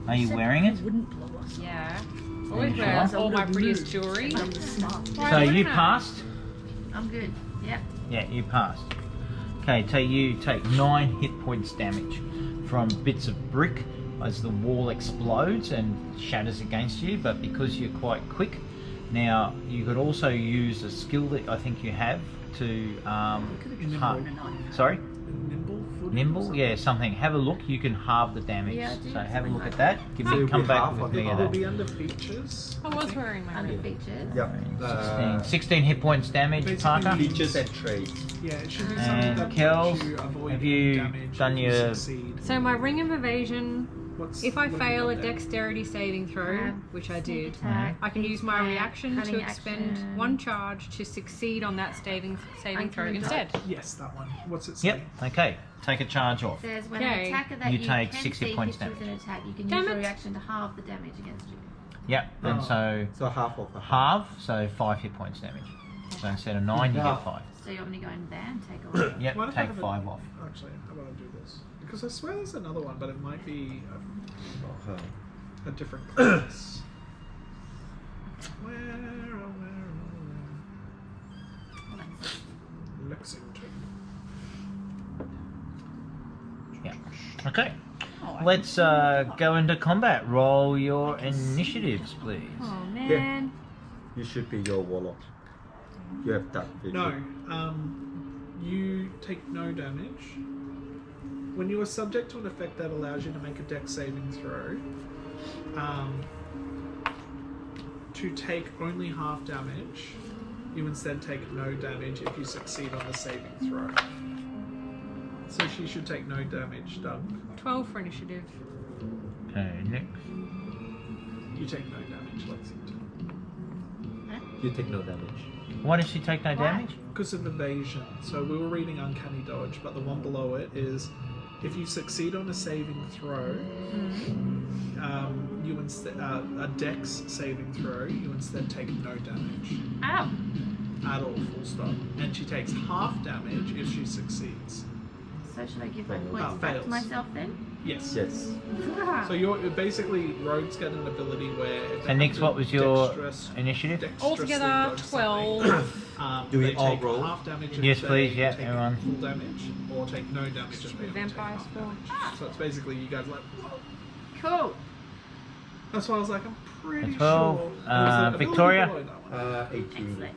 Are you wearing it? It wouldn't blow us. Yeah. you Always sure? wear all my I'm prettiest rude. jewelry. I'm the smart. Why So you wouldn't I? passed? I'm good. Yep. Yeah, you passed. Okay, so you take 9 hit points damage from bits of brick as the wall explodes and shatters against you, but because you're quite quick, now you could also use a skill that I think you have to Could have just halve- thrown a knife. sorry? Nimble footing? Nimble? Yeah, something. Have a look, you can halve the damage. Yeah, I do so have have a something look like at that. Give So me, it'll come be back half with of me it. of It'll that. be under features. I was wearing my Under ring. features. Yep. 16 hit points damage, Basically, Parker. Features and traits. Yeah, it should be And something that Kels, lets you avoid have you damage done if you your- succeed. So my ring of evasion What's If I what have fail a you got there? dexterity saving throw, which I Sneak did, attack, I can use my attack, reaction cunning to expend action. 1 charge to succeed on that saving throw Uncanny instead. Yes, that one. What's it say? Yep. Okay. Take a charge off. It says when Okay. an attacker that You you, take can 60 see points hits you with damage. an attack, you can Damn use your it. reaction to halve the damage against you. Yep. And Oh. so So half of a halve, so 5 hit points damage. So instead of 9, you Yeah. get 5. So you want me to go in there and take away? Yep. What if I Take have a- 5 off. Actually, how about I do this? Because I swear there's another one, but it might be a different class. Where, oh, Well, that's- Lexington. Yeah. Okay. Oh, Let's go into combat. Roll your initiatives, please. Oh man. You should be your warlock. You have that vision. No, you take no damage. When you are subject to an effect that allows you to make a dex saving throw, to take only half damage, you instead take no damage if you succeed on the saving throw. So she should take no damage, Doug. 12 for initiative. Okay, next. You take no damage, Lexington. You take no damage. Why does she take no damage? Because of evasion. So we were reading Uncanny Dodge, but the one below it is if you succeed on a saving throw, you instead a dex saving throw, you instead take no damage Ow! at all, full stop. And she takes half damage if she succeeds. So should I give my Fails. points back Fails. to myself then? Yes. Yes. So you're basically rogues get an ability where. If they And have Nix, to what was your dexterous- initiative? dexterously Altogether, dodge 12. something, Do we they all take roll? half damage if Yes, they please, yeah, take everyone. full damage, or take no damage if they The only take vampire half spawn. damage. So it's basically you guys are like, whoa. Cool. That's why I was like, I'm pretty 12, sure. It was the ability Victoria? below that one. 18.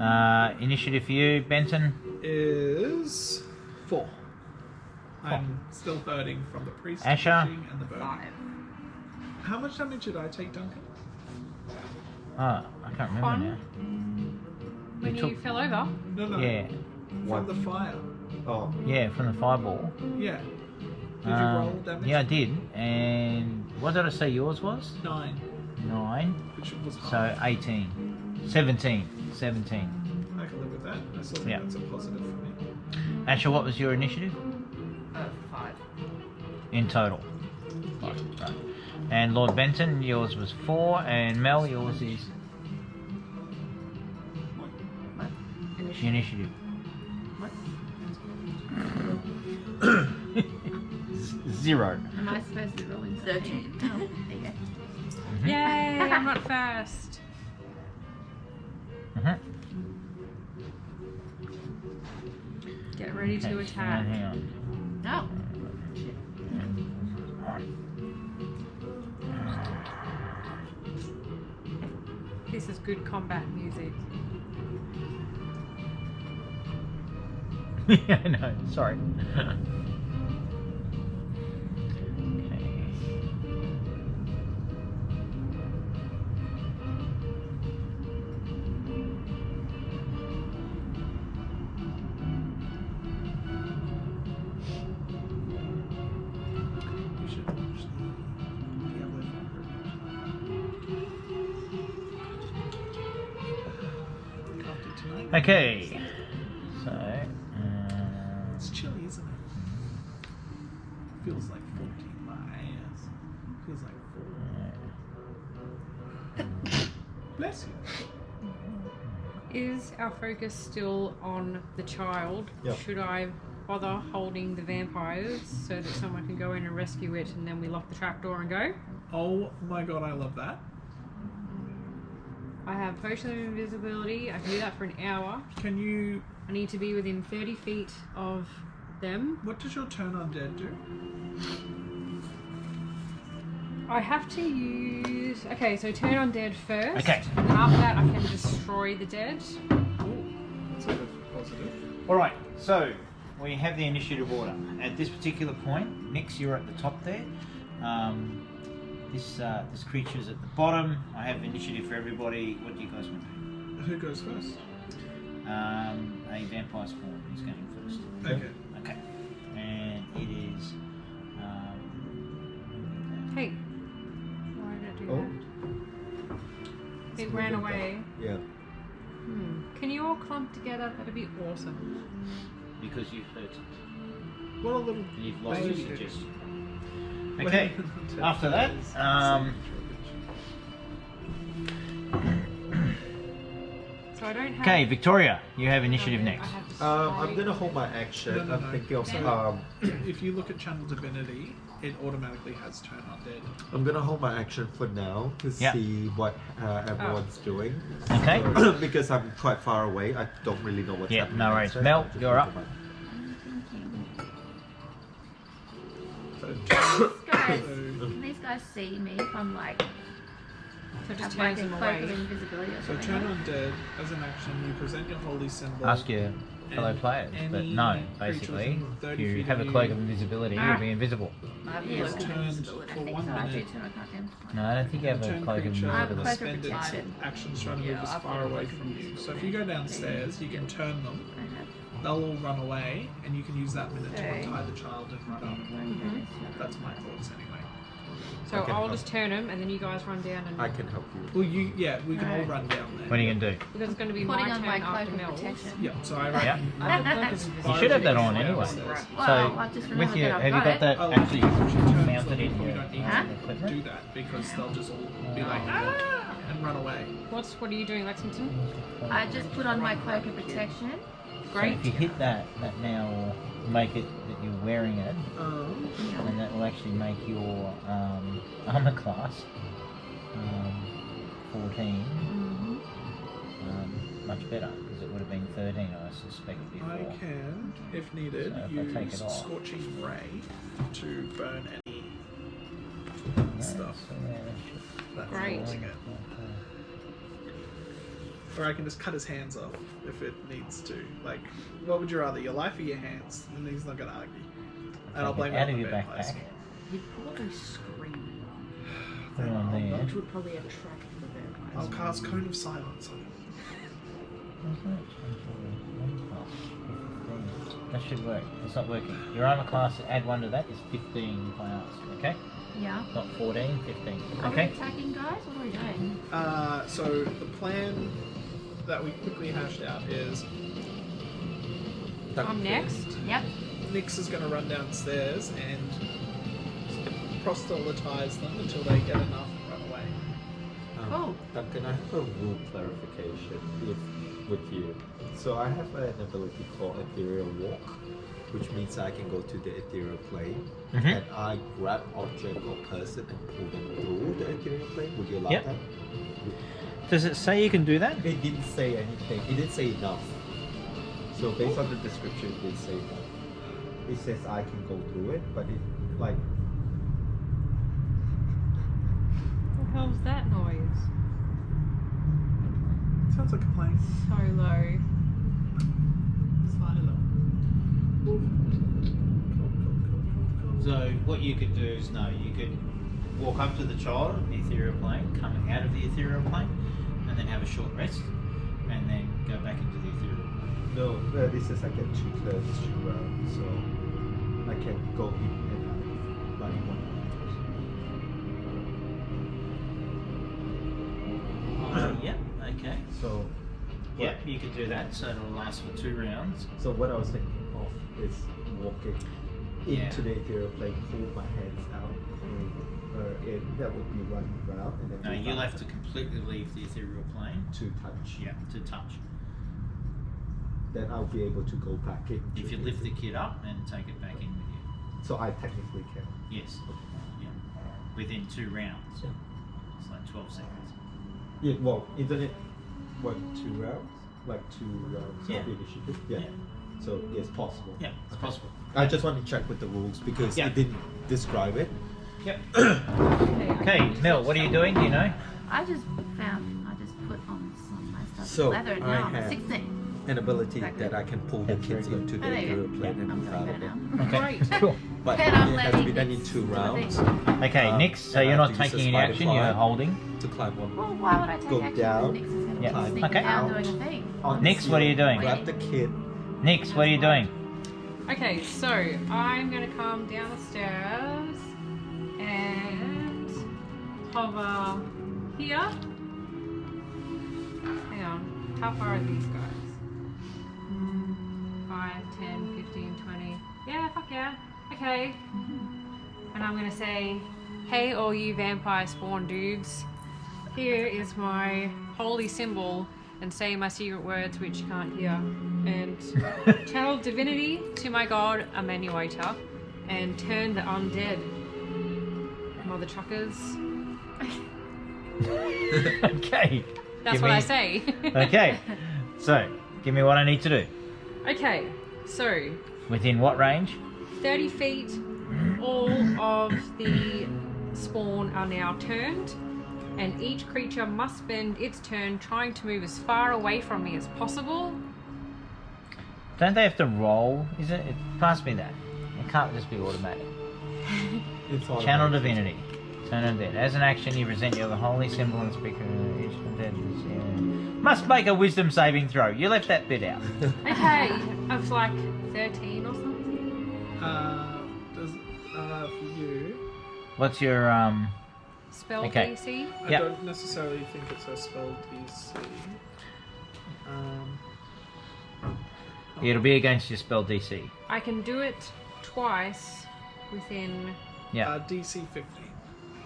Excellent. Initiative for you, Benton. Is 4. I'm still hurting from the priest Asher? pushing and the burning. 5. How much damage did I take, Duncan? Oh, I can't remember One. now. When You you took- fell over. No. Yeah, From the fire. Oh, yeah, from the fireball. Yeah. Did you roll damage? Yeah, I did. And what did I say yours was? 9, 9. which was half. So 18. 17. 17. I can live with that. I still think Yeah. that's a positive for me. Asher, what was your initiative 5. in total? Right. And Lord Benton, yours was 4, and Mel, yours is initiative. What? 0. Am I supposed to be rolling 13. Oh, there you go. Yay, I'm not first. Mhm. Get ready to Okay, attack. hang on. No. This is good combat music. Yeah, I know. Sorry. Okay. You should watch the Diablo 4 after tonight. Okay. So, It's chilly, isn't it? Feels like 14 miles. Feels like 4. Bless you. Is our focus still on the child? Yep. Should I bother holding the vampires so that someone can go in and rescue it and then we lock the trapdoor and go? Oh my god, I love that. I have potion of invisibility. I can do that for an hour. Can you... I need to be within 30 feet of them. What does your turn undead do? I have to use... Okay, so turn on dead first. Okay. And then after that I can destroy the dead. Cool. That's a positive. all right. So we have the initiative order. At this particular point, Nix, you're at the top there. This creature's at the bottom. I have initiative for everybody. What do you guys want to do? Who goes first? A vampire spawn is going first. Okay. Okay. And it is. Hey, why did it do Oh. that? It ran away. Yeah. Can you all clump together? That'd be awesome. Because you've hurt it. What a little. You've lost your baby. suggestion. Okay. After that, So I don't have. okay, Victoria, you have initiative Okay, next. I have to I'm spray. gonna hold my action. No, no, I'm no. thinking of So, if you look at Channel Divinity, it automatically has Turn Undead. I'm gonna hold my action for now to Yeah. see what everyone's doing. Okay. So, because I'm quite far away, I don't really know what's Yeah, happening. no worries. outside. Mel, I'm just you're up. looking at So, Guys, so can these guys see me if I'm like So just have like turns a them cloak of away. invisibility or So something? Turn Undead, as an action, you present your holy symbol. Ask your fellow and players, but any no, creature basically, within 30 if you feet have a of cloak you of invisibility, Ah. you'll be invisible. I have Yeah, a it's look at turned invisibility. I for think 1 so. I do minute. too. I can't do. No, I don't think you have a Turn cloak of creature I have a invisibility. cloak of spend its protection. actions trying to Yeah, move as I've far got a away cloak of from you. So if you invisibility. go downstairs, you can turn them. Okay. They'll all run away, and you can use that minute to Okay. untie the child and run up. That's my thoughts anyway. So Okay. I'll just turn them, and then you guys run down and. I can help you. Well, we can all Alright. run down there. What are you going to do? Because it's going to be Putting my on turn my cloak after of Mel's. protection. Yeah, so I Yeah. reckon. I have a cloak of invisibility. You should have that on anyway. Downstairs. Well, So, I've just with remembered you, that have I've you got got it. that Oh, actually she turns mounted them, in we your don't need Huh? to do equipment? that because they'll just all be like and run away. What are you doing, Lexington? I just put on my cloak of protection. So Great. if you hit that now will make it that you're wearing it, Um, and that will actually make your armor class 14 much better, because it would have been 13, I suspect, before. I can, if needed, So if I take use it off. Scorching Ray to burn any Yeah, stuff so yeah, that should- that's Great. causing it. Or I can just cut his hands off if it needs to. Like, what would you rather, your life or your hands? And he's not going to argue. And I'll Take blame it it out on of the your vampires. backpack. You'd probably scream, Put it on there. which would probably attract the vampires. I'll cast Cone of Silence on him. That should work. It's not working. Your armor class, add 1 to that, is 15 if I ask. Okay? Yeah. Not 14, 15. Are we Okay? attacking, guys? What are we doing? So the plan that we quickly hashed out is I'm next. Yep. Nix is going to run downstairs and proselytize them until they get enough and run away. Cool. Duncan, I have a rule clarification with you. So I have an ability called Ethereal Walk, which means I can go to the ethereal plane Mhm. and I grab object or person and pull them through the ethereal plane. Would you allow Yep. that? Does it say you can do that? It didn't say anything. It didn't say enough. So based on the description, it didn't say enough. It says I can go through it, but it like What the hell's that noise? Sounds like a plane. So low. Slightly low. So what you could do is, you could walk up to the child on the ethereal plane, come out of the ethereal plane, and then have a short rest, and then go back into the ethereal plane. no. This is I get 2 turns, 2 rounds, so I can go in and out like one. Yep, okay. So Yep, you could do that, so it'll last for 2 rounds. So what I was thinking of is walking Yeah. into the ethereal plane, pull my hands out, and that would be running around, and then No, go you'll back have to completely leave the ethereal plane. to touch. Yeah, to touch. Then I'll be able to go back in. If you lift the kid up and take it back in with you. So I technically can. Yes. Yeah. Within 2 rounds. Yeah. It's like 12 seconds. Yeah. Well, isn't it what 2 rounds? Like 2 rounds Yeah. of initiative. Yeah. Yeah. So it's possible. Yeah, it's Okay. possible. I just want to check with the rules because Yeah. it didn't describe it. Yep. Okay, Mel, what are you doing? Do you know? I just put on some of my stuff. So, Leather. I Now I'm have- 16. An ability Exactly. that I can pull the That's very kids good. into the Oh, there you ethereal go. plane I'm and move doing out better of it. now. Okay, Great. cool. But And I'm it has to letting be done in this 2 to the rounds. thing. Okay, Um, Nix, so and I you're have not to use taking a any spider action, climb you're holding. to climb one. Well, why would I take Go action? down. Nix is going to Yeah. be sneaking Okay. down doing a thing. On Nix, the what are you ceiling, doing? Grab the kid. Nix, what are you doing? Okay, so I'm gonna come down the stairs and hover here. Hang on, how far are these guys? 5, 10, 15, 20. Yeah, fuck yeah. Okay. And I'm gonna say, hey all you vampire spawn dudes, here is my holy symbol, and say my secret words which you can't hear, and channel divinity to my god Amenuator, and turn the undead mother truckers. Okay. That's Give what me- I say. Okay. So, give me what I need to do. Okay, so Within what range? 30 feet, all of the spawn are now turned, and each creature must spend its turn trying to move as far away from me as possible. Don't they have to roll? Is it? Pass me that. It can't just be automatic. It's all Channel about divinity. Turn undead. As an action, you present your holy symbol and speak. Each undead must make a wisdom saving throw. You left that bit out. Okay, of like 13 or something. For you, What's your Spell Okay. DC. I Yep. don't necessarily think it's a spell DC. It'll be against your spell DC. I can do it twice within. Yeah. DC 15,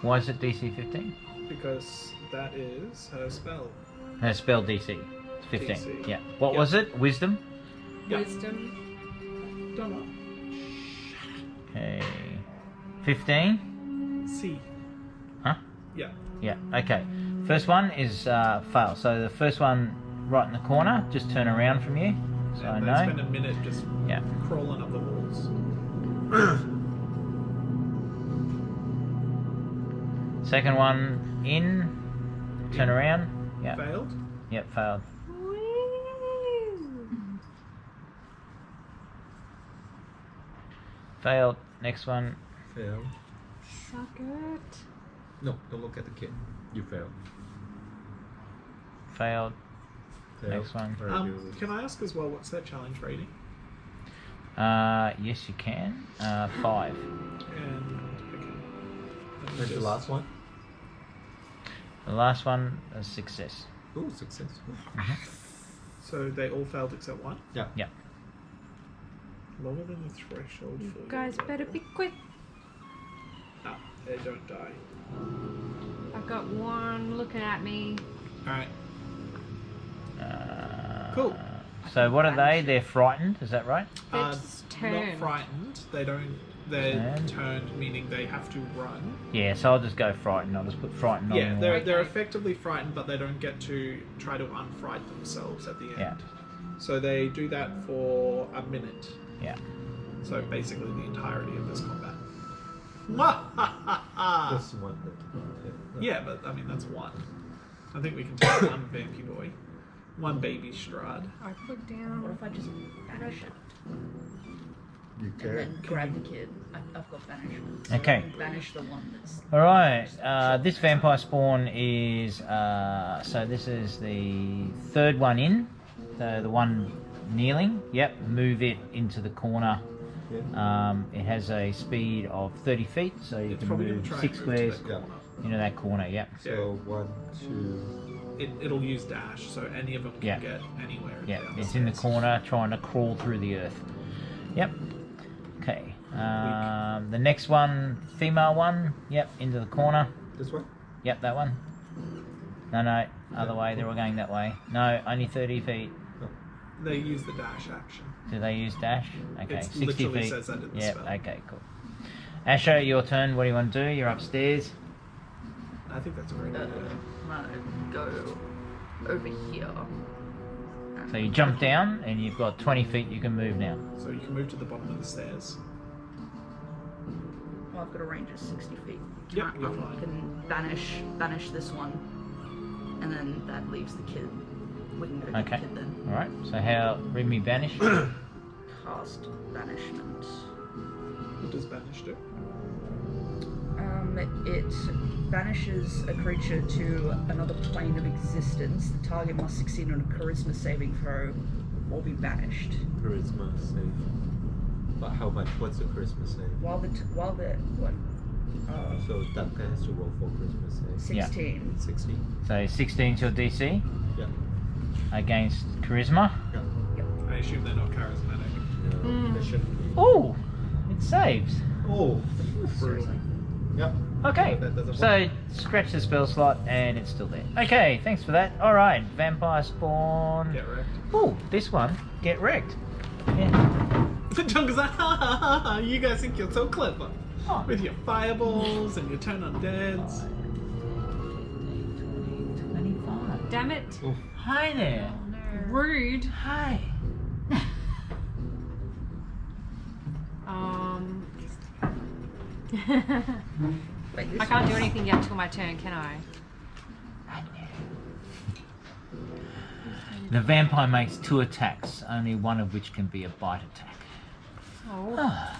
Why is it DC 15? because that is her spell. Her spell DC. It's 15. DC. Yeah. What Yeah. was it? Wisdom? Yeah. Wisdom. Don't know. Okay. 15? C. Huh? Yeah. Yeah. Okay. First one is fail. So the first one right in the corner, just turn around from you. So I And they spend know. a minute just Yeah. crawling up the walls. Second one in, turn around. Yeah. Failed. Yep, failed. Failed. Next one. Fail. Suck it. No, don't look at the kid. You failed. Failed. Fail. Next one. Alright, you- Can I ask as well, what's that challenge rating? Yes, you can. 5. And okay. Let me And the just- last one? The last one, a success. Oh, success. So they all failed except one. Yeah. Yeah. Lower than the threshold You for. guys better be quick. Ah, they don't die. I've got one looking at me. All right. Uh, Cool. So what are they? They're frightened, is that right? They're just Not turned. frightened. They don't. They're Turned. turned, meaning they have to run. Yeah, so I'll just go frightened. I'll just put frightened on Yeah, there. they're Okay. effectively frightened, but they don't get to try to unfright themselves at the end. Yeah. So they do that for a minute. Yeah. So basically the entirety of this combat. Just one. Yeah, but I mean that's one. I think we can take one vampy boy, one baby Strahd. I put What down. if I just banish it You and care? then grab the kid? I've got banishment. So Okay. I can banish the one that's. Alright, this vampire spawn is, so this is the third one in, the one kneeling, yep, move it into the corner. Yeah. It has a speed of 30 feet, so you It's can probably going move to try 6 and move to squares the corner. into that corner, yep. So 1, 2. It'll use dash, so any of them can Yeah. get anywhere. Yeah, down it's in the stairs. corner trying to crawl through the earth. Yep. Okay. The next one, female one, yep, into the corner. This one? Yep, that one. No, other way, they're all going that way. No, only 30 feet. They use the dash action. Do they use dash? Okay, It 60 literally feet. says that in the Yep, spell. okay, cool. Asher, your turn. What do you want to do? You're upstairs. I think that's a great idea. I'm gonna go over here. So you jump down, and you've got 20 feet you can move now. So you can move to the bottom of the stairs. Well, I've got a range of 60 feet. Yep, I you're fine. can banish this one, and then that leaves the kid. We can go get Okay. the kid then. Alright, so how. Read me banish. Cast banishment. What does banish do? It banishes a creature to another plane of existence. The target must succeed on a charisma saving throw or be banished. Charisma save. But how much? What's the Christmas save? While the what? So Duncan has to roll for Christmas save. Yeah. 16. 16. So 16's your DC Yeah. against charisma. I assume they're not charismatic. No, that shouldn't be. Oh, it saves. Oh. Brutal. Yep. Okay, That doesn't so scratch the spell slot and it's still there. Okay, thanks for that. All right, vampire spawn. Get wrecked. Oh, this one, get wrecked. Yeah. Junker's like, ha ha ha ha, you guys think you're so clever. Oh. With your fireballs and your turn undeads. 25. Damn it. Hi there. Rude. Hi. Wait, this I can't do anything yet till my turn, can I? The vampire makes 2 attacks, only one of which can be a bite attack. Oh.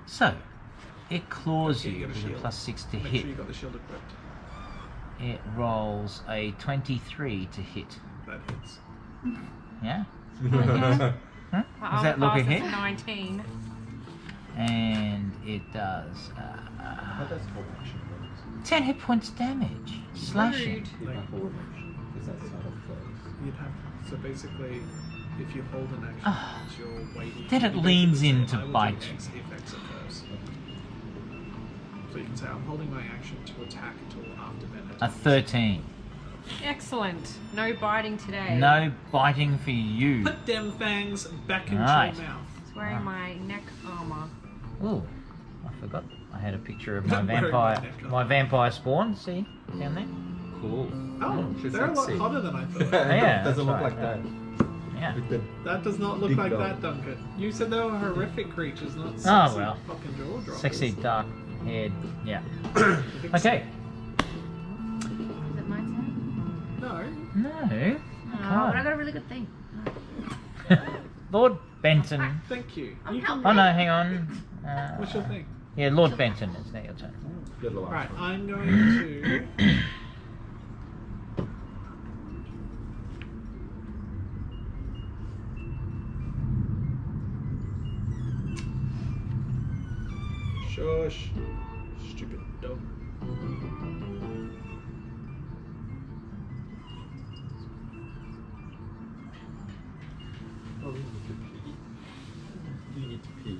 So, it claws Okay, you you get a with a shield. +6 to Make hit. sure you got the shield equipped. It rolls a 23 to hit. That hits. Yeah? My Does armor that look a class hit? is 19. And it does How does whole action work? 10 hit points damage. Slashing. Rude. Is that whole action? Is that sort of close? You'd have so basically, if you hold an action, Ah. as you're waiting. Then it you leans basically in say, to "I will bite do you." X if X occurs. So you can say, I'm holding my action to attack until after Venom. A 13. Excellent. No biting today. No biting for you. Put them fangs back into Right. your mouth. It's wearing my neck armor. Ooh, I forgot. I had a picture of my Wearing my vampire spawn. See down there? Cool. Oh, She's they're a lot sexy. hotter than I thought. Yeah, Doesn't that's look right, like yeah. that. Yeah. With the That does not look Big like dog. that, Duncan. You said they were horrific creatures, not sexy well. fucking jaw droppers. Sexy dark haired. Yeah. I think Okay. Is it my turn? so. No. No. Oh, but I got a really good thing. Lord Benton. Thank you. I'm You helping. Oh no, hang on. What's your thing? Yeah, Lord Benton. It's now your turn. you're the last Right, one. I'm going to. Shush. Stupid dog. Oh, you need to pee. You need to pee.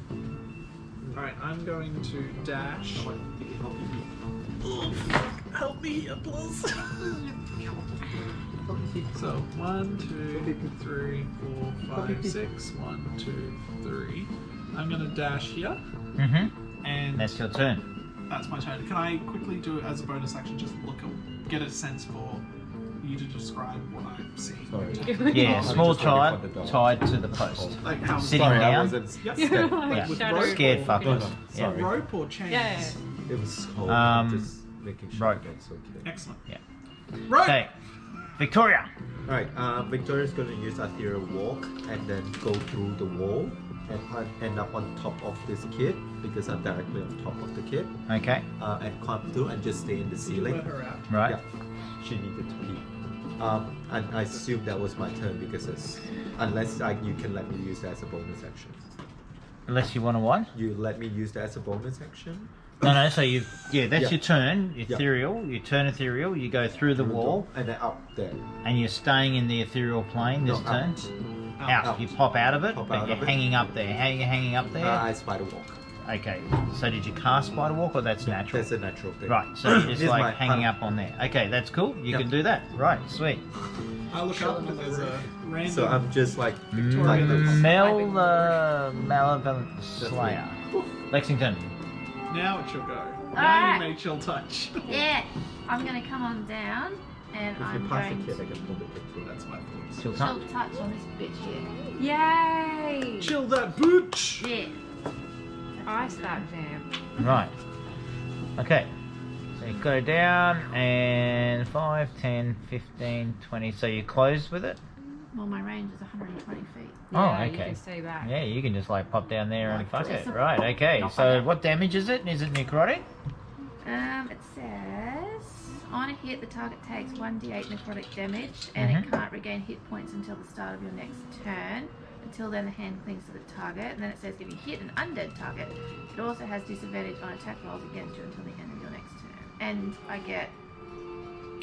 Alright, I'm going to dash. Come on, you can help you pee. Help me here, please. So 1, 2, 3, 4, 5, 6. 1, 2, 3. I'm gonna dash here, Mm-hmm. and That's your turn. that's my turn. Can I quickly do it as a bonus action? Just get a sense for you to describe what I'm seeing. Sorry. Yeah, I'm small just looking child for the dog. tied to the post. Like how Sitting Sorry, I down. wasn't. Yep. Step. Like Yeah. with shadow. rope Scared or- fuckers. No, no, Yeah. sorry. Rope or chains? Yeah. It was cold. Just making sure Rope. that's okay. Excellent. Yeah. Rope. Okay. Victoria. Alright, Victoria's gonna use Ethereal Walk and then go through the wall and end up on top of this kid because I'm directly on top of the kid Okay. and climb through and just stay in the You ceiling. let her out. Right. Yeah, she needed to pee. And I assume that was my turn because unless you can let me use that as a bonus action. Unless you want to what? You let me use that as a bonus action? No. So that's Yeah. your turn. Yeah. Ethereal. You turn ethereal. You go through the wall, And then up there. and you're staying in the ethereal plane this No, turn. Out. Out. You pop out of it, Pop but out you're of it. hanging up there. Hanging up there. I spider walk. Okay. So did you cast spider walk, or that's natural? That's a natural thing. Right. So you're just Here's like my- hanging up on there. Okay, that's cool. You Yeah. can do that. Right. Sweet. I look up and there's a random. So I'm just like Victoria this. Mel the Malevolent Slayer. Lexington. Now it shall go. Now Alright. you may chill touch. Yeah, I'm gonna come on down and If you I'm pass going the to kid, I can pull the kid through. That's my thoughts. Chill chill time. touch on this bitch here. Yay! Chill that booch. Yeah. Ice that vamp. Right. Okay. So you go down and 5, 10, 15, 20. So you close with it? Well, my range is 120 feet. Oh, Yeah, You okay. can stay back. Yeah, you can just like pop down there and Like fuck this. it. Right, okay. Not So bad. what damage is it? Is it necrotic? It says On a hit, the target takes 1d8 necrotic damage, and it can't regain hit points until the start of your next turn. Until then, the hand clings to the target, and then it says if you hit an undead target, it also has disadvantage on attack rolls against you until the end of your next turn. And I get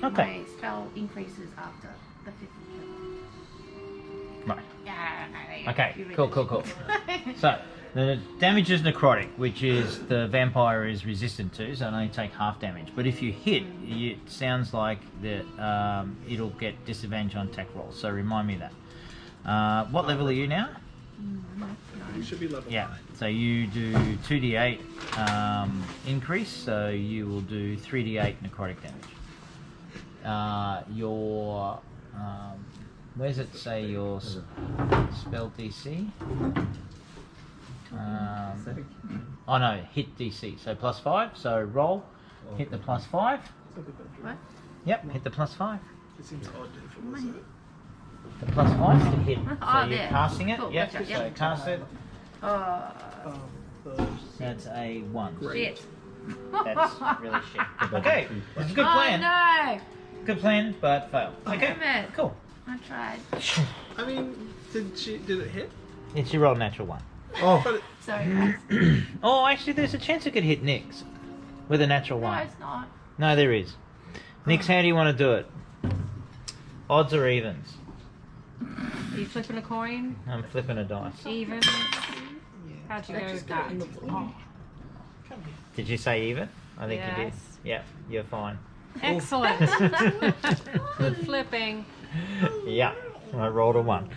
my spell increases after the 5th level. Right. Yeah, there you go. Okay, You read cool. So, the damage is necrotic, which is the vampire is resistant to, so it only take half damage. But if you hit, it sounds like that it'll get disadvantage on attack rolls. So remind me of that. What level are you now? You should be level 9. So you do 2d8 increase, so you will do 3d8 necrotic damage. Your where does it say your spell DC? Oh no, hit DC. So +5. So roll, hit the +5. What? Yep, hit the +5. It seems odd if it was The +5 is to hit. So Oh, you're there. casting it. Cool, Yep. gotcha, So yep. cast it. Oh, That's a 1. shit. That's really shit. Okay, it's a good plan. Oh no! Good plan, but failed. Okay, Damn it. cool. I tried. I mean, did it hit? It's your roll natural 1. Oh. But Sorry, guys. Oh, actually, there's a chance it could hit Nyx with a natural No, 1. it's not. No, there is. Nyx, how do you want to do it? Odds or evens? Are you flipping a coin? I'm flipping a dice. Even? How'd you go with that? Oh, Did you say even? I think you did. Yes. Yep, you're fine. excellent. Good flipping. Yeah, I rolled a 1.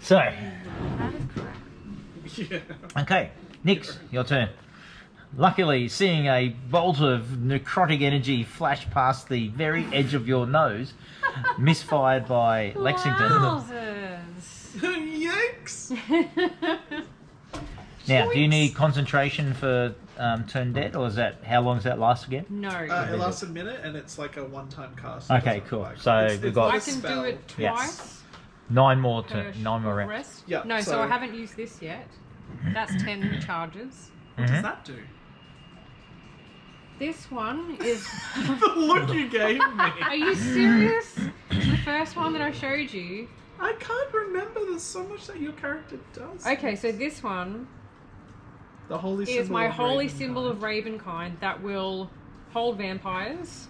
So, That is correct. yeah. okay, Nyx, your turn. Luckily, seeing a bolt of necrotic energy flash past the very edge of your nose, misfired by Lexington. Wowzers. Yikes! Now, do you need concentration for turn dead, or is that how long does that last again? No. It lasts a minute, and it's like a one-time cast. Okay, It's cool. like- So it's we've not got- a I can spell. do it twice. Yes. 9 more per rounds. rest. Yeah, No, so so- I haven't used this yet. That's 10 charges. What does that do? This one is. The look you gave me. Are you serious? The first one that I showed you. I can't remember. There's so much that your character does. Okay, so this one The holy symbol. is my of holy Ravenkind. symbol of Ravenkind that will hold vampires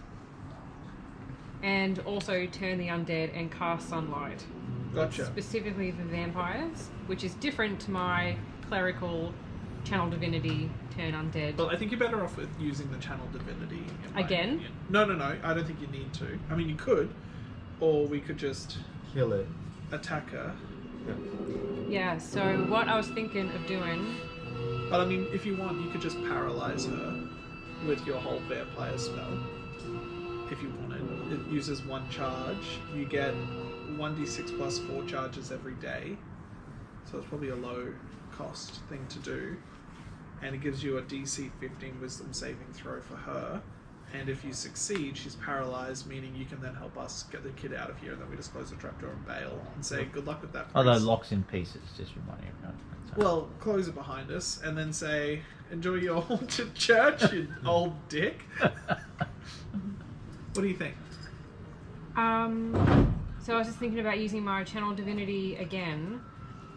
and also turn the undead and cast sunlight. Gotcha. Specifically for vampires, which is different to my clerical channel divinity turn undead. Well, I think you're better off with using the channel divinity. in my Again? opinion. No. I don't think you need to. I mean, you could, or we could just Kill it. attack her. Yeah, so what I was thinking of doing. But I mean, if you want, you could just paralyze her with your whole vampire spell. If you wanted, it uses 1 charge. You get 1d6 plus 4 charges every day, so it's probably a low cost thing to do. And it gives you a DC 15 Wisdom saving throw for her. And if you succeed, she's paralyzed, meaning you can then help us get the kid out of here, and then we just close the trapdoor and bail and say good luck with that. Although priest." locks in pieces, just reminding everyone. So- Well, close it behind us, and then say, enjoy your haunted church, you old dick. What do you think? So I was just thinking about using my channel divinity again,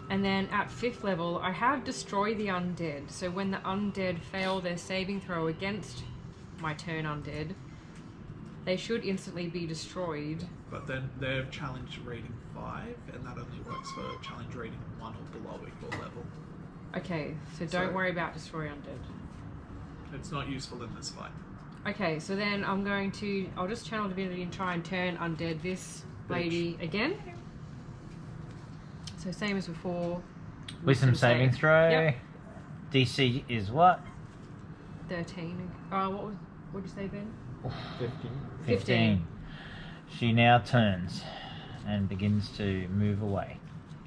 and then at 5th level I have destroy the undead. So when the undead fail their saving throw against my turn undead, they should instantly be destroyed. But then they're challenge rating 5, and that only works for challenge rating 1 or below equal level. Okay, so don't So- worry about destroy undead. It's not useful in this fight. Okay, so then I'll just channel divinity and try and turn undead this lady again. So same as before. Wisdom saving save. throw. Yep. DC is what? 13. What did you say, Ben? 15. 15. She now turns and begins to move away.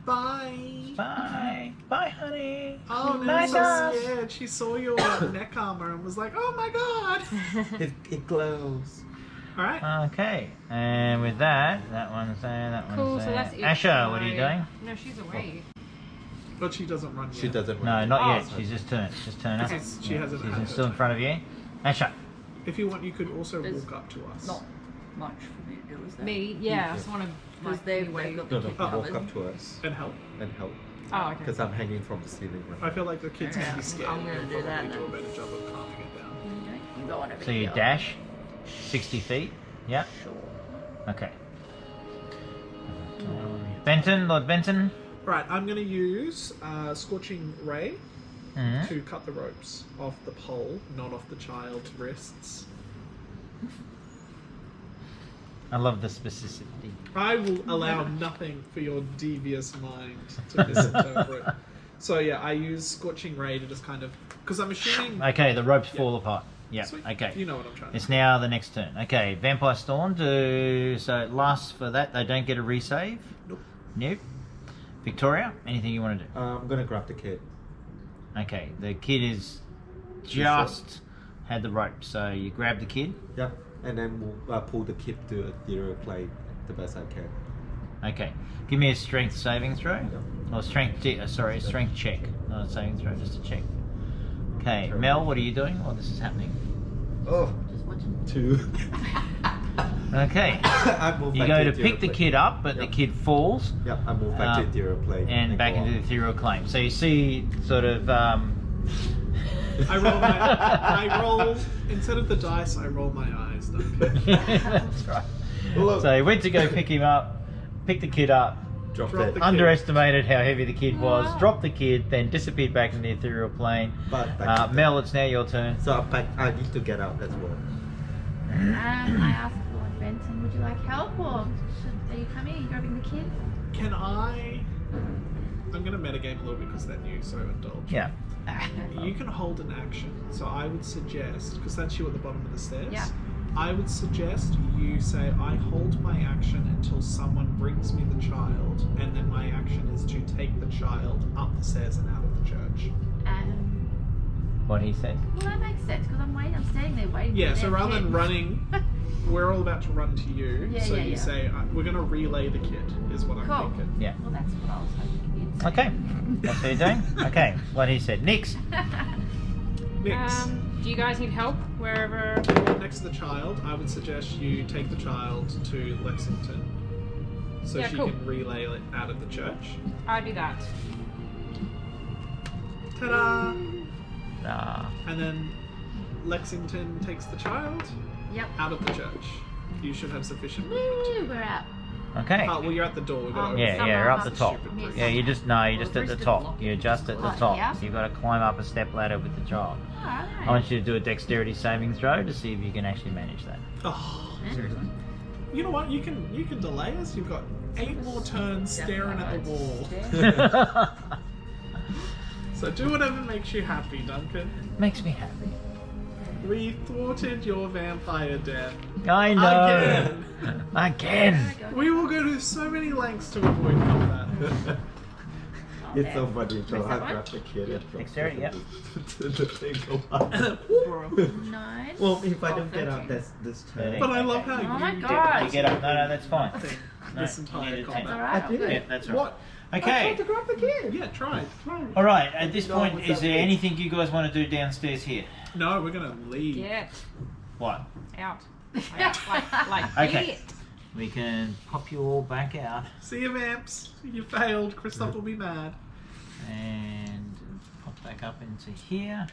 Bye! Bye. Bye, honey. Oh, Bye, I'm so guys. scared. She saw your neck armor and was like, oh my god! It glows. Alright. Okay, and with that one's there, that one's Cool, there. so that's it. Asha, for what are you my- doing? No, she's away. But she doesn't run yet. She doesn't. No, run. not Oh. yet. She's just turned. She's turned up. She hasn't had her She's still in turn. front of you. Asha. If you want, you could also There's walk up to us. Not much for me to do, is there? Me, yeah. I just want to Because they've got No, the no, kid walk covered. up to us And help. and help. Oh, okay. Because I'm hanging from the ceiling right I feel like the kids Yeah, can be scared. I'm gonna You'll do that probably do a then. better job of calming it down. You go on over So you here. dash 60 feet. Yeah. Sure. Okay. Benton, Lord Benton. Right, I'm going to use Scorching Ray Mhm. to cut the ropes off the pole, not off the child's wrists. I love the specificity. I will allow nothing for your devious mind to misinterpret. So yeah, I use Scorching Ray to just kind of... Because I'm assuming... Okay, the ropes Yeah. fall apart. Yeah. Sweet. Okay. You know what I'm trying to It's now the next turn. Okay, Vampire Storm. So it lasts for that. They don't get a resave. Nope. Nope. Victoria, anything you want to do? I'm gonna grab the kid. Okay, the kid is just had the rope, so you grab the kid. Yeah. And then we'll pull the kid to a ethereal plane the best I can. Okay, give me a strength saving throw. Or strength check. Not a saving throw, just a check. Okay, Mel, what are you doing while this is happening? Oh, Just watching. 2. Okay, I move you back go to ethereal pick the plane. kid up, but the Yep. kid falls. Yep, I move back to ethereal plane. And back go into the on. ethereal claim. So you see sort of I roll instead of the dice. I roll my eyes. That's right. Look. So he went to go pick him up, pick the kid up, Drop Drop that. the kid. underestimated how heavy the kid was, Wow. dropped the kid, then disappeared back in the ethereal plane. But back to Mel, it's now your turn. So I need to get out as well. I asked Lord Benton, would you like help or are you coming? Are you grabbing the kid? Can I? I'm going to metagame a little bit because that new so indulge. Yeah. You can hold an action, so I would suggest, because that's you at the bottom of the stairs, Yeah. I would suggest you say, I hold my action until someone brings me the child, and then my action is to take the child up the stairs and out of the church. What he said. Well, that makes sense because I'm standing there waiting. Yeah, for so them rather than kids. running, we're all about to run to you, Yeah, so yeah, you yeah. say, we're going to relay the kid, is what I'm Cool. thinking. Yeah. Well, that's what I was hoping you'd say. Okay. That's what you're doing? Okay. What he said. Nix. Next. Do you guys need help wherever? Next to the child, I would suggest you take the child to Lexington so Yeah, she cool. can relay it out of the church. I'll do that. Ta-da! Ah. And then Lexington takes the child Yep. out of the church. You should have sufficient movement. Woo, we're out. Okay. Oh, well, you're at the door. We've got to Yeah, open yeah, it. you're up the That's top. stupid Yes. brief. Yeah, you're just at the wrist top. lock. You're just at the Right, top. yeah. So you've got to climb up a step ladder with the child. I Alright. want you to do a dexterity saving throw to see if you can actually manage that. Oh, Seriously. you know what? You can delay us. You've got 8 more turns staring at the wall. So do whatever makes you happy, Duncan. Makes me happy. We thwarted your vampire death. I know. Again. Again. We will go to so many lengths to avoid combat. It's so funny. So Press I that one? grab the kid and drop Dexterity, yep. the thing go up. 9. Well, if I Oh, don't get out 13. this turn. But I love how Oh my you God. You get up. No, that's fine. Nothing No, this you entire need a 10. That's combat. alright. I did. Yeah, that's right. What? I Okay. tried to grab the kid. Yeah, try. All right. At this No, point, what's is that there mean? anything you guys want to do downstairs here? No, we're gonna leave. Get What? out. Like Okay. get. We can pop you all back out See you, vamps. You failed. Christoph will be mad. and pop back up into here.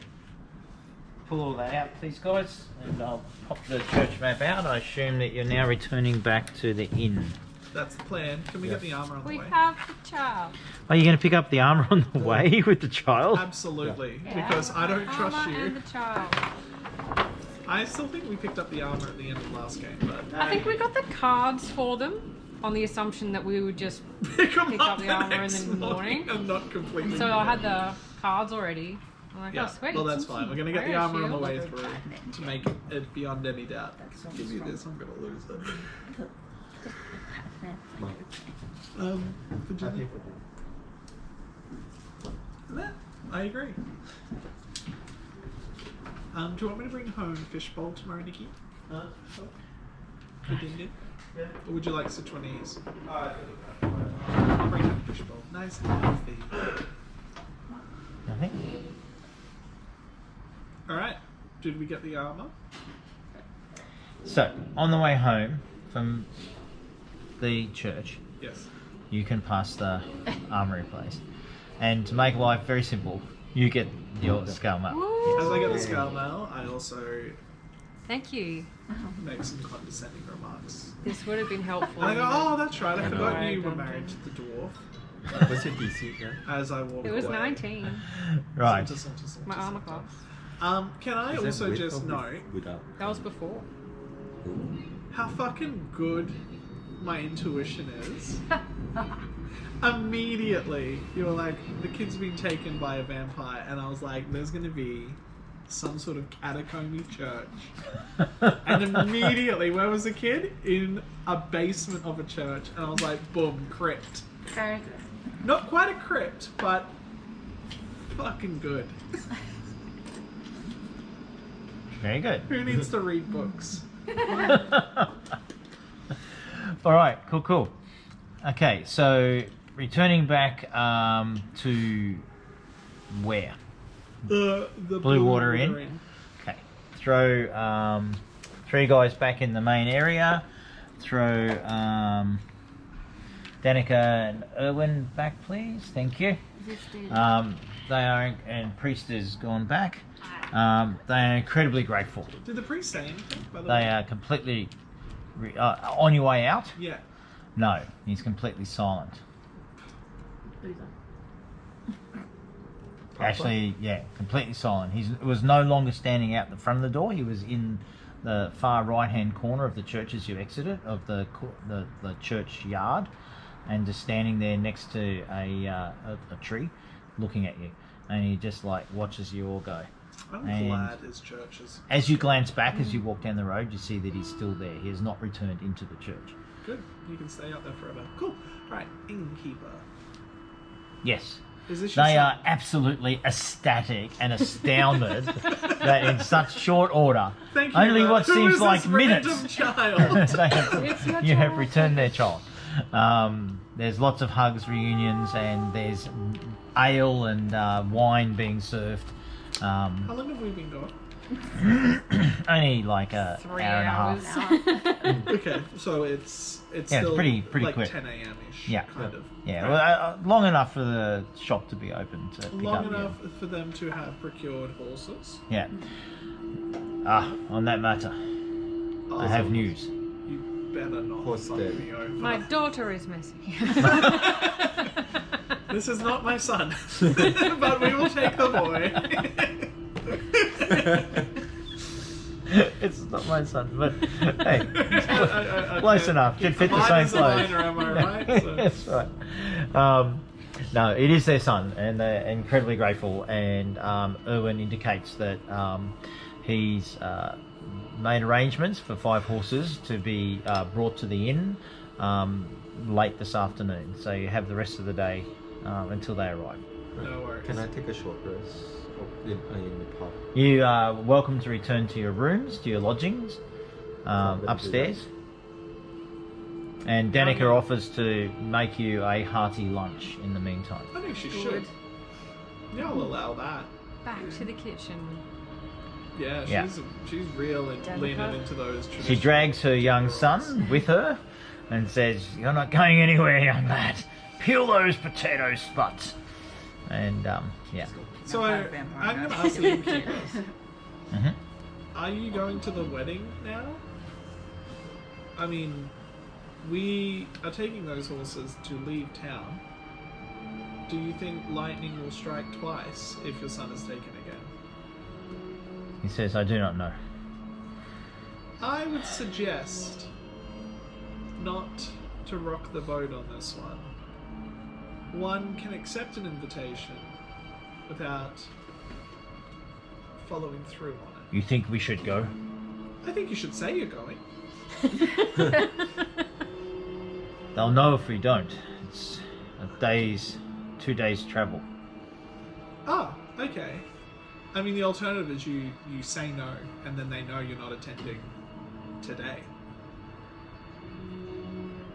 Pull all that out, please, guys, and I'll pop the church map out. I assume that you're now returning back to the inn. That's the plan. Can we get the armor on the We way? have the child. Are you going to pick up the armor on the way with the child? Absolutely, Yeah. because I don't trust Armor you. and the child. I still think we picked up the armor at the end of last game, but I think we got the cards for them on the assumption that we would just. pick 'em Pick up up the the armor in next the morning. and not completely. So I had the cards already. I'm like, Yeah, oh sweet. well that's fine. We're gonna get the Fire armor on the shield. way through to make it beyond any doubt. Give me this. I'm gonna lose it. Virginia. Yeah, I agree. Do you want me to bring home fishbowl tomorrow, Nikki? For dinner? Or would you like Sichuanese? I'll bring home fishbowl. Nice and healthy. Nothing. Alright. Did we get the armor? So, on the way home, from the church, Yes. you can pass the armory place. And to make life very simple, you get your skull mail. As I get the scale mail, I also Thank you. make some condescending remarks. This would have been helpful. And I go, oh, that's right, I forgot know. you were married to the dwarf. What's your DC again? As I walk It was away. 19. Right. My armor class. Can I Is that also with just or note without? That was before. how fucking good my intuition is? Immediately, you were like, the kid's been taken by a vampire, and I was like, there's gonna be some sort of catacomby church. And immediately, where was the kid? In a basement of a church, and I was like, boom, crypt. Very good. Not quite a crypt, but fucking good. Very good. Who needs to read books? All right, cool. Okay, so returning back to where? The Blue Water Inn. Okay, throw 3 guys back in the main area. Throw Danica and Erwin back, please. Thank you. This dude. They are, and Priest has gone back. They are incredibly grateful. Did the priest say anything, by the They way? are completely on your way out. Yeah. No, he's completely silent. Loser. Actually, yeah, completely silent. He was no longer standing out the front of the door. He was in the far right-hand corner of the church as you exited, of the church yard, and just standing there next to a tree, looking at you. And he just like watches you all go. I'm And- glad his church is As you glance back, as you walk down the road, you see that he's still there. He has not returned into the church. good. You can stay out there forever. Cool. Alright, innkeeper. Yes. Is this your They son? are absolutely ecstatic and astounded that in such short order, Thank you. only what Who seems is like this minutes, random child? they have, It's your you have child. returned their child. There's lots of hugs, reunions, and there's ale and wine being served. How long have we been gone? Only like a 3 hour and a hours. half. Okay, so it's Yeah, it's still pretty like quick. 10 a.m.-ish, Yeah. kind of. Yeah, well, long enough for the shop to be open to pick Long up. enough for them to have procured horses. Yeah. On that matter, I have news. You better not Horse fuck dead. me over. My daughter is missing. This is not my son, but we will take the boy. It's not my son, but hey, I- close enough. Should fit the Mine same is a clothes. minor, am I right? So- That's right. No, it is their son, and they're incredibly grateful. And Erwin indicates that he's made arrangements for 5 horses to be brought to the inn late this afternoon. So you have the rest of the day until they arrive. No worries. Can I take a short rest in the pub? You are welcome to return to your rooms, to your lodgings, upstairs. And Danica offers to make you a hearty lunch in the meantime. I think she Good. should. Yeah, I'll allow that. Back to the kitchen. Yeah, Yeah. she's real and Danica? leaning into those traditions. She drags her young son with her and says, "You're not going anywhere, young lad. Peel those potato spuds." And, yeah. So Not bad vampire I'm going to guy. ask the innkeeper, hmm are you going to the wedding now? I mean, we are taking those horses to leave town. Do you think lightning will strike twice if your son is taken again? He says, "I do not know." I would suggest not to rock the boat on this one. One can accept an invitation without following through on it. You think we should go? I think you should say you're going. They'll know if we don't. It's 2 days travel. Ah, okay. I mean, the alternative is you say no, and then they know you're not attending today.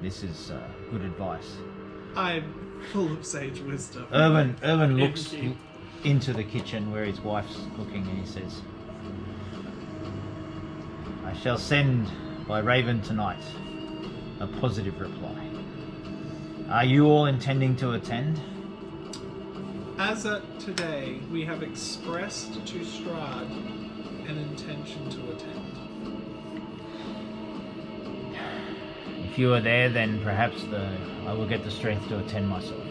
This is good advice. I'm full of sage wisdom. Erwin looks Innkeep. into the kitchen where his wife's cooking and he says, "I shall send by Raven tonight a positive reply. Are you all intending to attend? As at today, we have expressed to Strahd an intention to attend. If you are there, then perhaps I will get the strength to attend myself.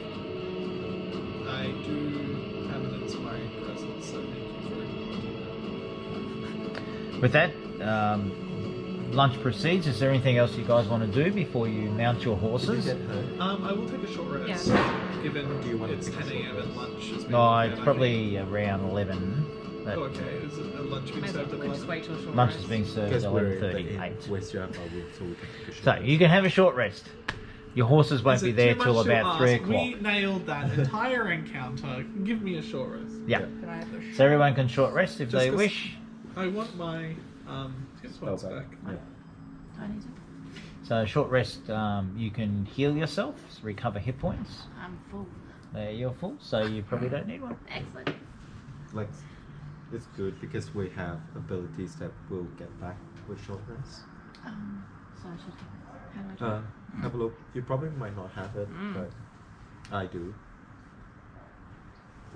I do have an inspiring presence, so thank you for including With that, lunch proceeds. Is there anything else you guys want to do before you mount your Did you horses? get hurt? I will take a short rest, given Do you want to it's take a 10 short a.m. rest? and lunch is being No, prepared, it's I probably around 11. But think. Oh, okay. Is it a lunch being May as well served at we just 11? wait till short lunch rest. is being served Because at we're at the 11:38. end, West Java route, so we can take a short So rest. you can have a short rest. Your horses won't Is be it there too till much to about 3 ask? o'clock. We nailed that entire encounter. Give me a short rest. Yeah. Can I have a So everyone can short rest if Just they 'cause- wish. I want my hit points Spell back. back. Do I need to? So short rest, you can heal yourself, recover hit points. I'm full. You're full, so you probably don't need one. Excellent. Like, it's good because we have abilities that will get back with short rest. So I should. How do I do it? Have a look. You probably might not have it, but I do.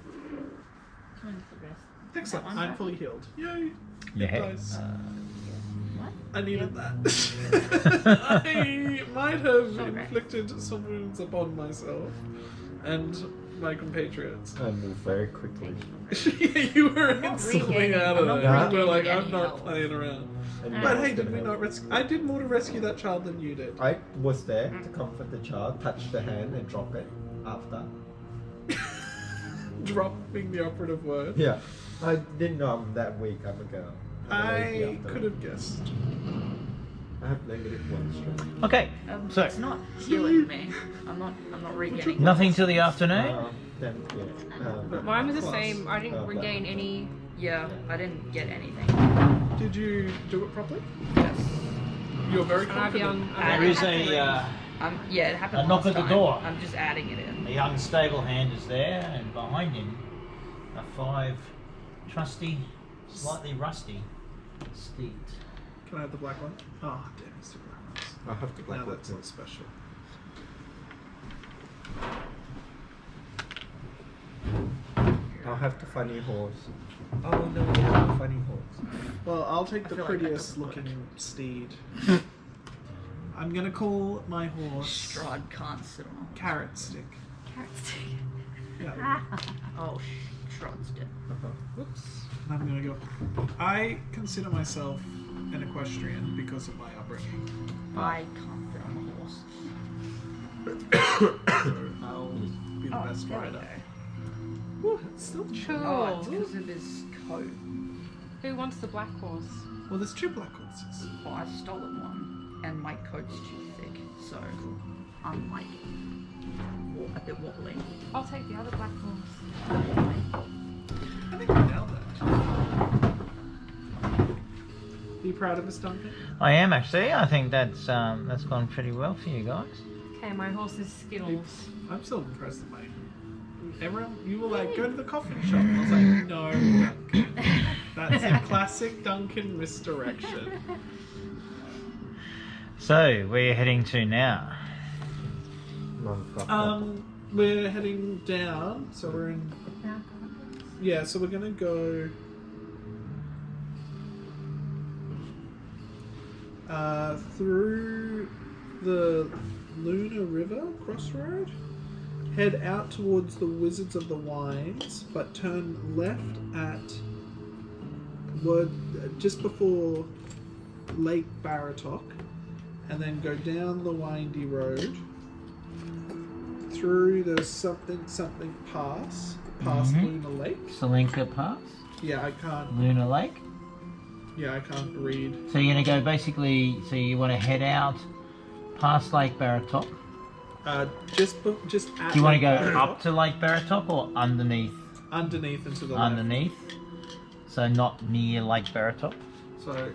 Which one's the rest? Excellent. That one, I'm right? fully healed. Yay. Yeah. Nice. What? I needed that. I might have inflicted some wounds upon myself and my compatriots. I move very quickly. You were not instantly regaining- out of I'm there. not We're like, regaining I'm not any playing around. And But you hey, was did gonna we not help. rescue? I did more to rescue that child than you did. I was there to comfort the child, touch the hand and drop it after. Dropping the operative word. Yeah. I didn't know I'm that weak. I'm a girl. I'm a lady I after. could have guessed. I have -1 strength. Okay, so It's not healing me. I'm not regaining. nothing till the afternoon. Then, yeah. Mine was the Plus. same. I didn't Oh, regain any. Yeah, I didn't get anything. Did you do it properly? Yes. You're very And I've confident. There is a Yeah, it happened A knock last at the time. door. I'm just adding it in. young stable hand is there, and behind him, a 5 trusty, slightly rusty steed. Can I have the black one? Oh, damn, it's too black ones. I'll have the black Now one that's too. not special. I'll have the funny horse. Oh no, we have a funny horse. Well, I'll take the feel like that prettiest doesn't work. looking steed. I'm gonna call my horse Strahd can't sit on a Carrot Stick. Carrot stick. Yeah. Oh, Strahd's dead. Whoops. And I'm gonna go. I consider myself an equestrian because of my upbringing. I can't fit on a horse. So I'll be the best there we rider. go. Ooh, it's still Cool. Oh, it's because of his coat. Who wants the black horse? Well, there's 2 black horses. Well, I've stolen one, and my coat's too thick, so I'm like a bit wobbly. I'll take the other black horse. I think we nailed that. Are you proud of us, Duncan? I am actually. I think that's gone pretty well for you guys. Okay, my horse is Skittles. I'm still impressed with mine. Everyone, you were like, go to the coffin shop. And I was like, no, Duncan. That's a classic Duncan misdirection. So, where are you heading to now? We're heading down, so we're in. Yeah, so we're gonna go. Through the Luna River crossroad, head out towards the Wizards of the Wines, but turn left at just before Lake Baratok, and then go down the windy road through the something pass past Mhm. Luna Lake. Salinka Pass, Yeah, I can't. Lunar Lake. Yeah, I can't read. So you're going to go basically, so you want to head out past Lake Baratok. Just at Do you want to Lake go Baratok, up to Lake Baratok or underneath? underneath into the left. Underneath. So not near Lake Baratok. So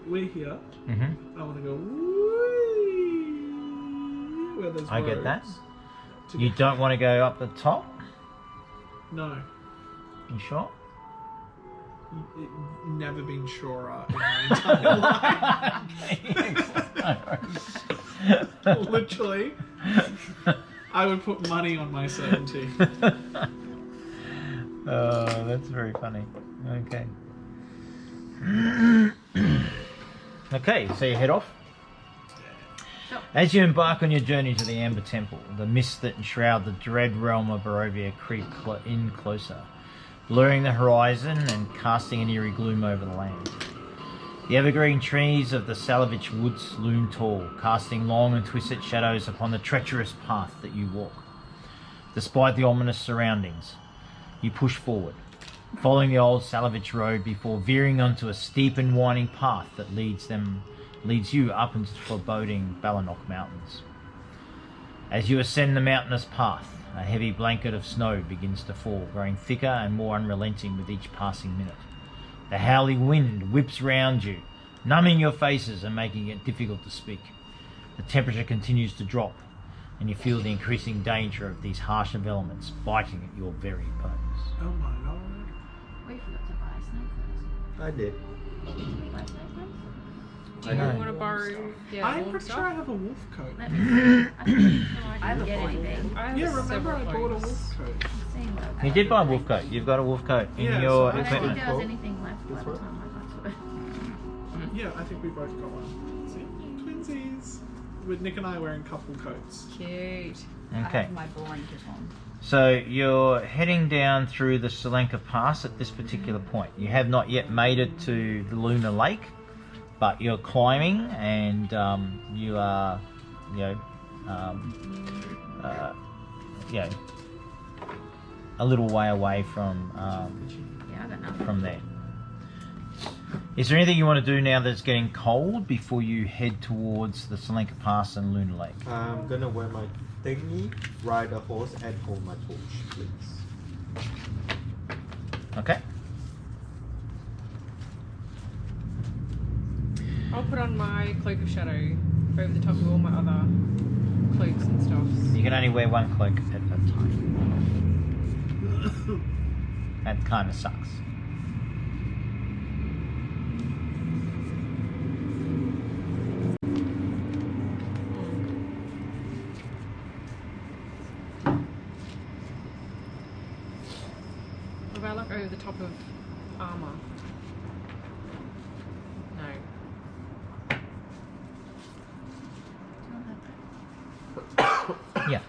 we're here. Mm-hmm. I want to go where there's I get that. roads to You get- don't want to go up the top. No. You sure? never been surer in my entire life. Literally, I would put money on my certainty. Oh, that's very funny. Okay. Okay, so you head off. As you embark on your journey to the Amber Temple, the mists that enshroud the dread realm of Barovia creep in closer, blurring the horizon and casting an eerie gloom over the land. The evergreen trees of the Salovich Woods loom tall, casting long and twisted shadows upon the treacherous path that you walk. Despite the ominous surroundings, you push forward, following the old Salovich road before veering onto a steep and winding path that leads you up into the foreboding Balanok Mountains. As you ascend the mountainous path, a heavy blanket of snow begins to fall, growing thicker and more unrelenting with each passing minute. The howling wind whips round you, numbing your faces and making it difficult to speak. The temperature continues to drop, and you feel the increasing danger of these harsh elements biting at your very bones. Oh my lord. We forgot to buy snake first. I did. Did we buy snake first? Do you want to borrow? Yeah, I'm warm pretty stuff? sure I have a wolf coat. Let me see. I have didn't a get fine anything. I have Yeah, remember several I bought a clothes. wolf coat. I'm seeing what You did buy a wolf coat. You've got a wolf coat in Yeah, your so I don't think equipment. there was anything left by the time I got to it. Yeah, I think we both got one. See? Twinsies. With Nick and I wearing couple coats. Cute. I Okay. have my blanket on. So you're heading down through the Selenka Pass at this particular point. You have not yet made it to the Lunar Lake, but you're climbing and you are, a little way away from Yeah, I got nothing. from there. Is there anything you want to do now that's getting cold before you head towards the Selenka Pass and Lunar Lake? I'm gonna wear my thingy, ride a horse, and hold my torch, please. Okay. I'll put on my cloak of shadow over the top of all my other cloaks and stuff. You can only wear one cloak at a time. That kind of sucks. What about like over the top of armor? No. Yeah.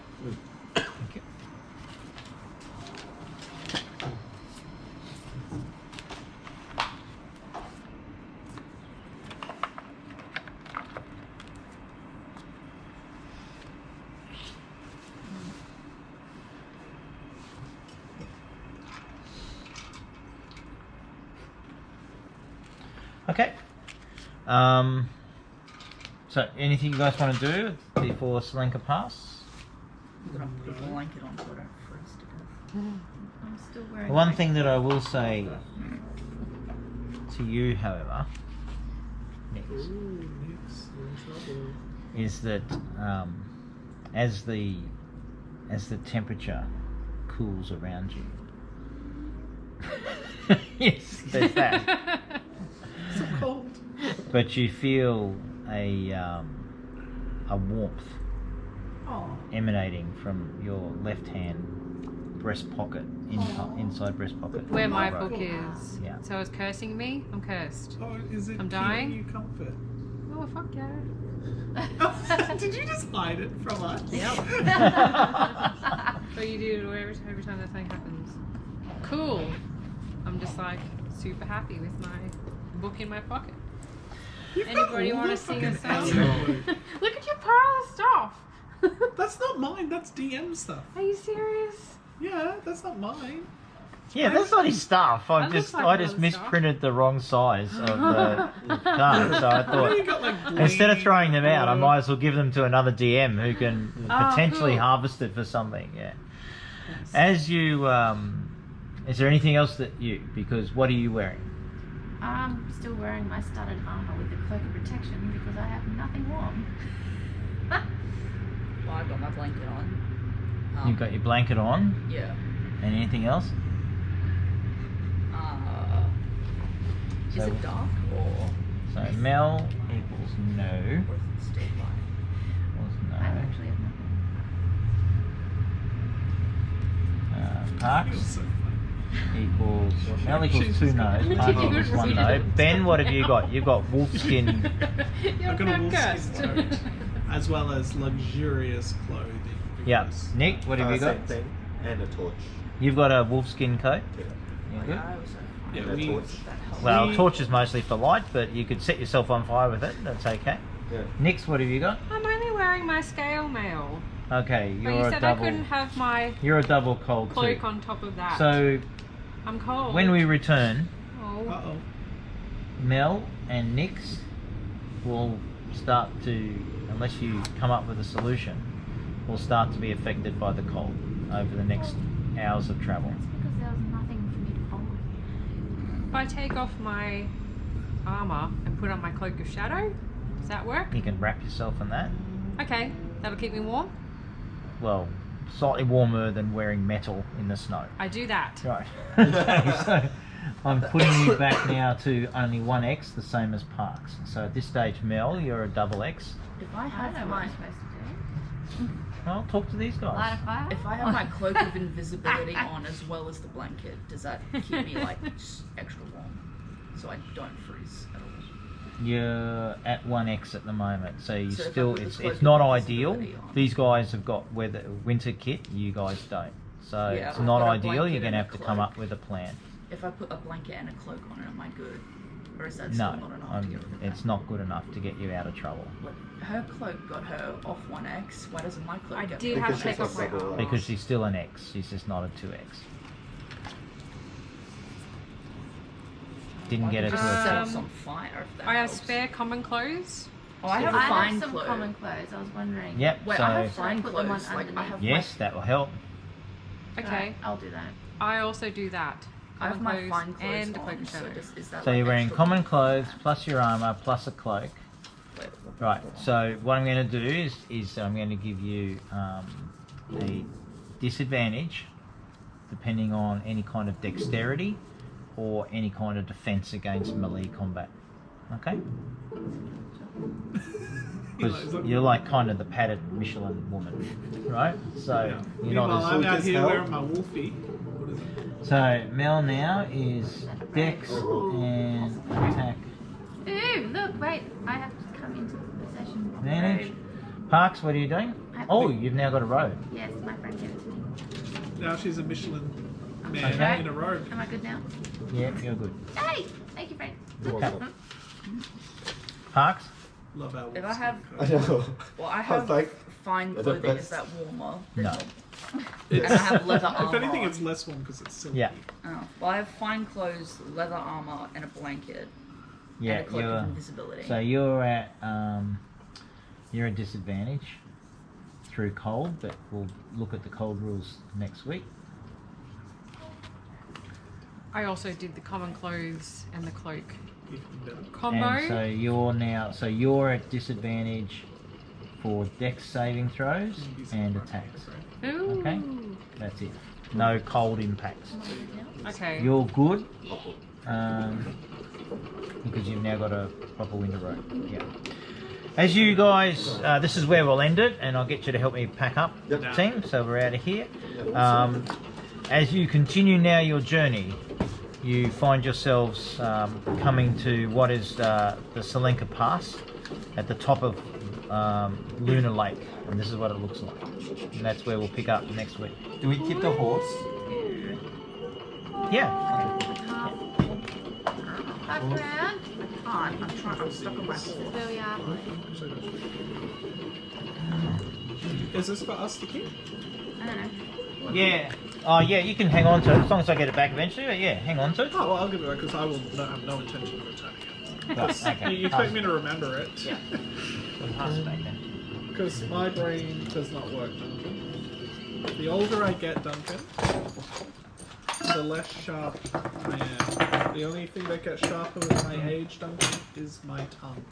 Okay. So anything you guys want to do before Selenka Pass? I'm gonna put a blanket on so I don't freeze to death. I'm still wearing One my- thing that I will say to you, however, Nix, Ooh, Nick's in trouble. is that as the temperature cools around you, yes, there's that. So cold. But you feel a warmth Oh. emanating from your left hand breast pocket, inside breast pocket. Where my Alright. book is. Yeah. So it's cursing me. I'm cursed. Oh, is it I'm giving dying? you comfort? Oh fuck yeah. Did you just hide it from us? So you do every time that thing happens. Cool. I'm just like super happy with my book in my pocket. Anybody want to sing a song? Look at your pile of stuff. That's not mine. That's DM stuff. Are you serious? Yeah, that's not mine. Yeah, that's not his stuff. I That just looks like I just other stuff. misprinted the wrong size of the card, so I Why you thought got like instead of bling throwing them out, I blue? might as well give them to another DM who can Oh, potentially cool. harvest it for something. Yeah. As you, is there anything else that you? Because what are you wearing? I'm still wearing my studded armor with the cloak of protection because I have nothing warm. Well, I've got my blanket on. You've got your blanket on, Yeah. and anything else? Is it dark or So Mel equals no. or is it still light? Equals I no. actually have nothing. Parks Feels so equals Mel equals 2 no's. Parks equals 1 no. Ben, what have you got? You've got wolfskin. You're I've got a cursed. wolfskin coat, as well as luxurious clothing. Yeah. because- Nick, what have you got? Same thing. And a torch. You've got a wolfskin coat. Yeah. You Oh, good? yeah, I also Yeah, And a we, torch. that helps. Well, We- torch is mostly for light, but you could set yourself on fire with it. That's okay. Yeah. Nix, what have you got? I'm only wearing my scale mail. Okay, But you're you a said I double. couldn't have my You're a double cold cloak too. on top of that. So I'm cold. when we return, Oh. Uh-oh. Mel and Nix will start to, unless you come up with a solution, will start to be affected by the cold over the next hours of travel. That's because there was nothing for me to follow. If I take off my armor and put on my cloak of shadow, does that work? You can wrap yourself in that. Okay, that'll keep me warm. Well, slightly warmer than wearing metal in the snow. I do that. Right. Okay, so I'm putting you back now to only 1x, the same as Parks. So at this stage, Mel, you're a double X. If I I have don't know what my I'm supposed to do. Well, talk to these Light guys. a fire? if I have my cloak of invisibility on as well as the blanket, does that keep me like extra warm, so I don't freeze at all? You're at 1x at the moment, so you So if I still put the it's cloak not of ideal. invisibility on. These guys have got winter kit, you guys don't. So Yeah, it's I've not got a ideal. blanket You're gonna and have a to come cloak. up with a plan. If I put a blanket and a cloak on it, am I good? Or is that No, still not enough to get rid of it's that? not good enough to get you out of trouble What? Her cloak got her off 1x. Why doesn't my cloak I get did me have off to take 1x? off my Because armor. because she's still an X. She's just not a 2x. Didn't get it to Just set a us on fire. If that I have helps. spare common clothes. Oh, I have I fine have some clothes. common clothes. I was wondering. Yep. Wait, so I have Should I fine put them on clothes. Like I underneath? have yes, that will help. Okay, Alright, I'll do that. I also do that. I have Common my clothes fine clothes and a cloak on, of so shadow. is that So like you're wearing extra common warm? clothes plus your armor plus a cloak. Wait, Right. So what I'm going to do is I'm going to give you a disadvantage, depending on any kind of dexterity or any kind of defense against melee combat. Okay. Because you're like kind of the padded Michelin woman, right? So you're Meanwhile, not I'm as. out as here hell. wearing my wolfie. What is it? So Mel now is dex and attack Ooh, look, wait. I have to come into possession of the advantage. robe. Parks, what are you doing? Oh, you've now got a robe. Yes, my friend gave it to me. Now she's a Michelin man Okay. in a robe. Am I good now? Yeah, you're good. Hey! Thank you, friend. Okay. Parks. Love our If I wolfskin have, I coat. know. well, I I have was like, fine the clothing. Is best. that warmer? than No. normal? And I have leather armor. If anything, on. it's less warm because it's silky. Yeah. Oh, well, I have fine clothes, leather armor, and a blanket, Yeah, and a cloak of you're. invisibility. So you're at you're at disadvantage through cold, but we'll look at the cold rules next week. I also did the common clothes and the cloak Even better. combo. And so you're at disadvantage for dex saving throws and attacks. Ooh. Okay. That's it. No cold impacts. Okay. You're good because you've now got a proper winter robe. Yeah. As you guys, this is where we'll end it, and I'll get you to help me pack up, Yep. team. So we're out of here. As you continue now your journey, you find yourselves coming to what is the Selenka Pass at the top of Lunar Lake, and this is what it looks like. And that's where we'll pick up next week. Do we keep the horse? Yeah. Back around. I'm trying. I'm stuck on my This is horse. where we are. Is this for us to keep? I don't know. Yeah. Oh, yeah, you can hang on to it as long as I get it back eventually. But yeah, hang on to it. Oh, well, I'll give it back because I will have no intention of returning it. Right, okay. You expect me to remember it? Yeah. We'll pass it back then. Because my brain does not work, Duncan. The older I get, Duncan, the less sharp I am. The only thing that gets sharper with my age, Duncan, is my tongue.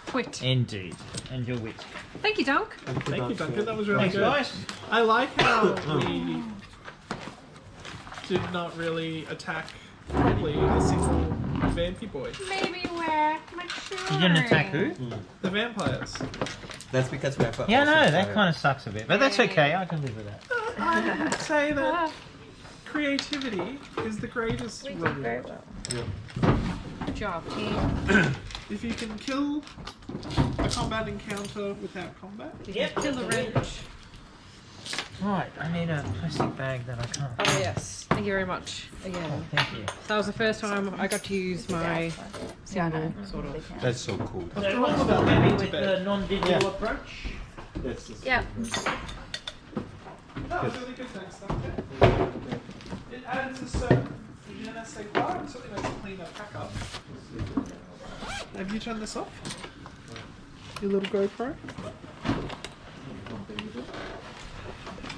Quit. Indeed. And your wit. Thank you, Dunk. Thank you, Duncan. That was really Thanks, good. guys. I like how we did not really attack probably a single vampy boy. Maybe we're mature. You didn't attack who? The vampires. That's because we have. Yeah, no, that kind of sucks a bit, but that's okay. I can live with that. I would say that creativity is the greatest We did very reward. well. Good job, team. If you can kill a combat encounter without combat, Yep. Kill the wrench. Right, I need a plastic bag that I can't. Oh yes, thank you very much again. Oh, thank you. That was the first time I got to use my symbol, sort of. That's so cool. So everyone's about happy with the non-digital approach? That's the Yep. that was really good. Thanks. It adds a certain say bar and something like to clean that pack up. Have you turned this off? Your little GoPro?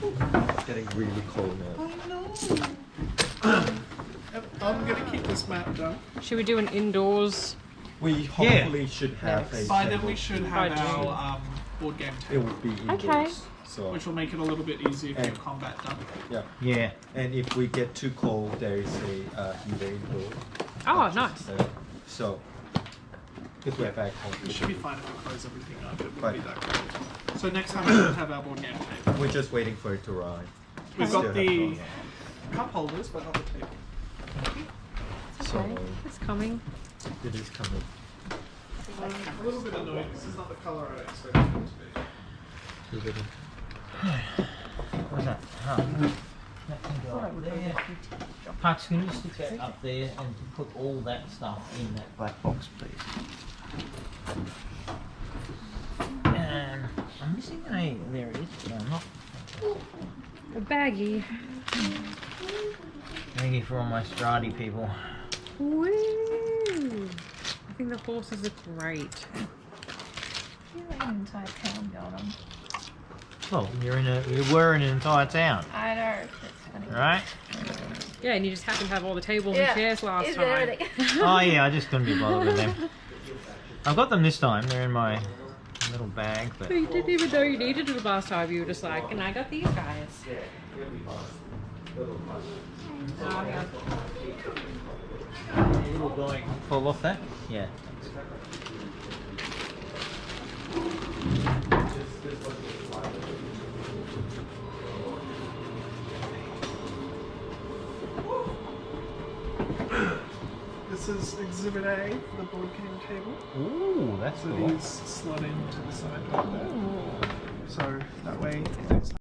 It's getting really cold now. I know. I'm gonna keep this map done. Should we do an indoors? We hopefully should have a. By then table. we should have By June. our board game It table, will be indoors. Okay. So which will make it a little bit easier for your And- combat done. yeah, Yeah. and if we get too cold, there is a heater indoor. Oh, nice. So, if we're back home, It should be fine if we close everything up. It won't Right. be that cold. So next time we should have our board game table. we're just waiting for it to arrive. We've Still got have the to- cup holders, but not the table. So It's coming. it is coming. A little bit annoyed. This is not the color I expected it to be. What's that? Oh. That can go up there. Parks, can you stick that up there and put all that stuff in that black box, please? I'm missing a. There it is. No, I'm not. A baggie. Thank you for all my Stradi people. Woo! I think the horses are great. You have an entire town going on. Well, you were in an entire town, I know. That's funny. right? Yeah, and you just happen to have all the tables Yeah, and chairs last he's time. got everything. Oh yeah, I just couldn't be bothered with them. I've got them this time. They're in my little bag, but So you didn't even know you needed it last time. You were just like, and I got these guys. Oh, yeah. we're going fall off that. Yeah. This is Exhibit A, the board game table. Ooh, that's So cool. these slot into the side like that. So that way, next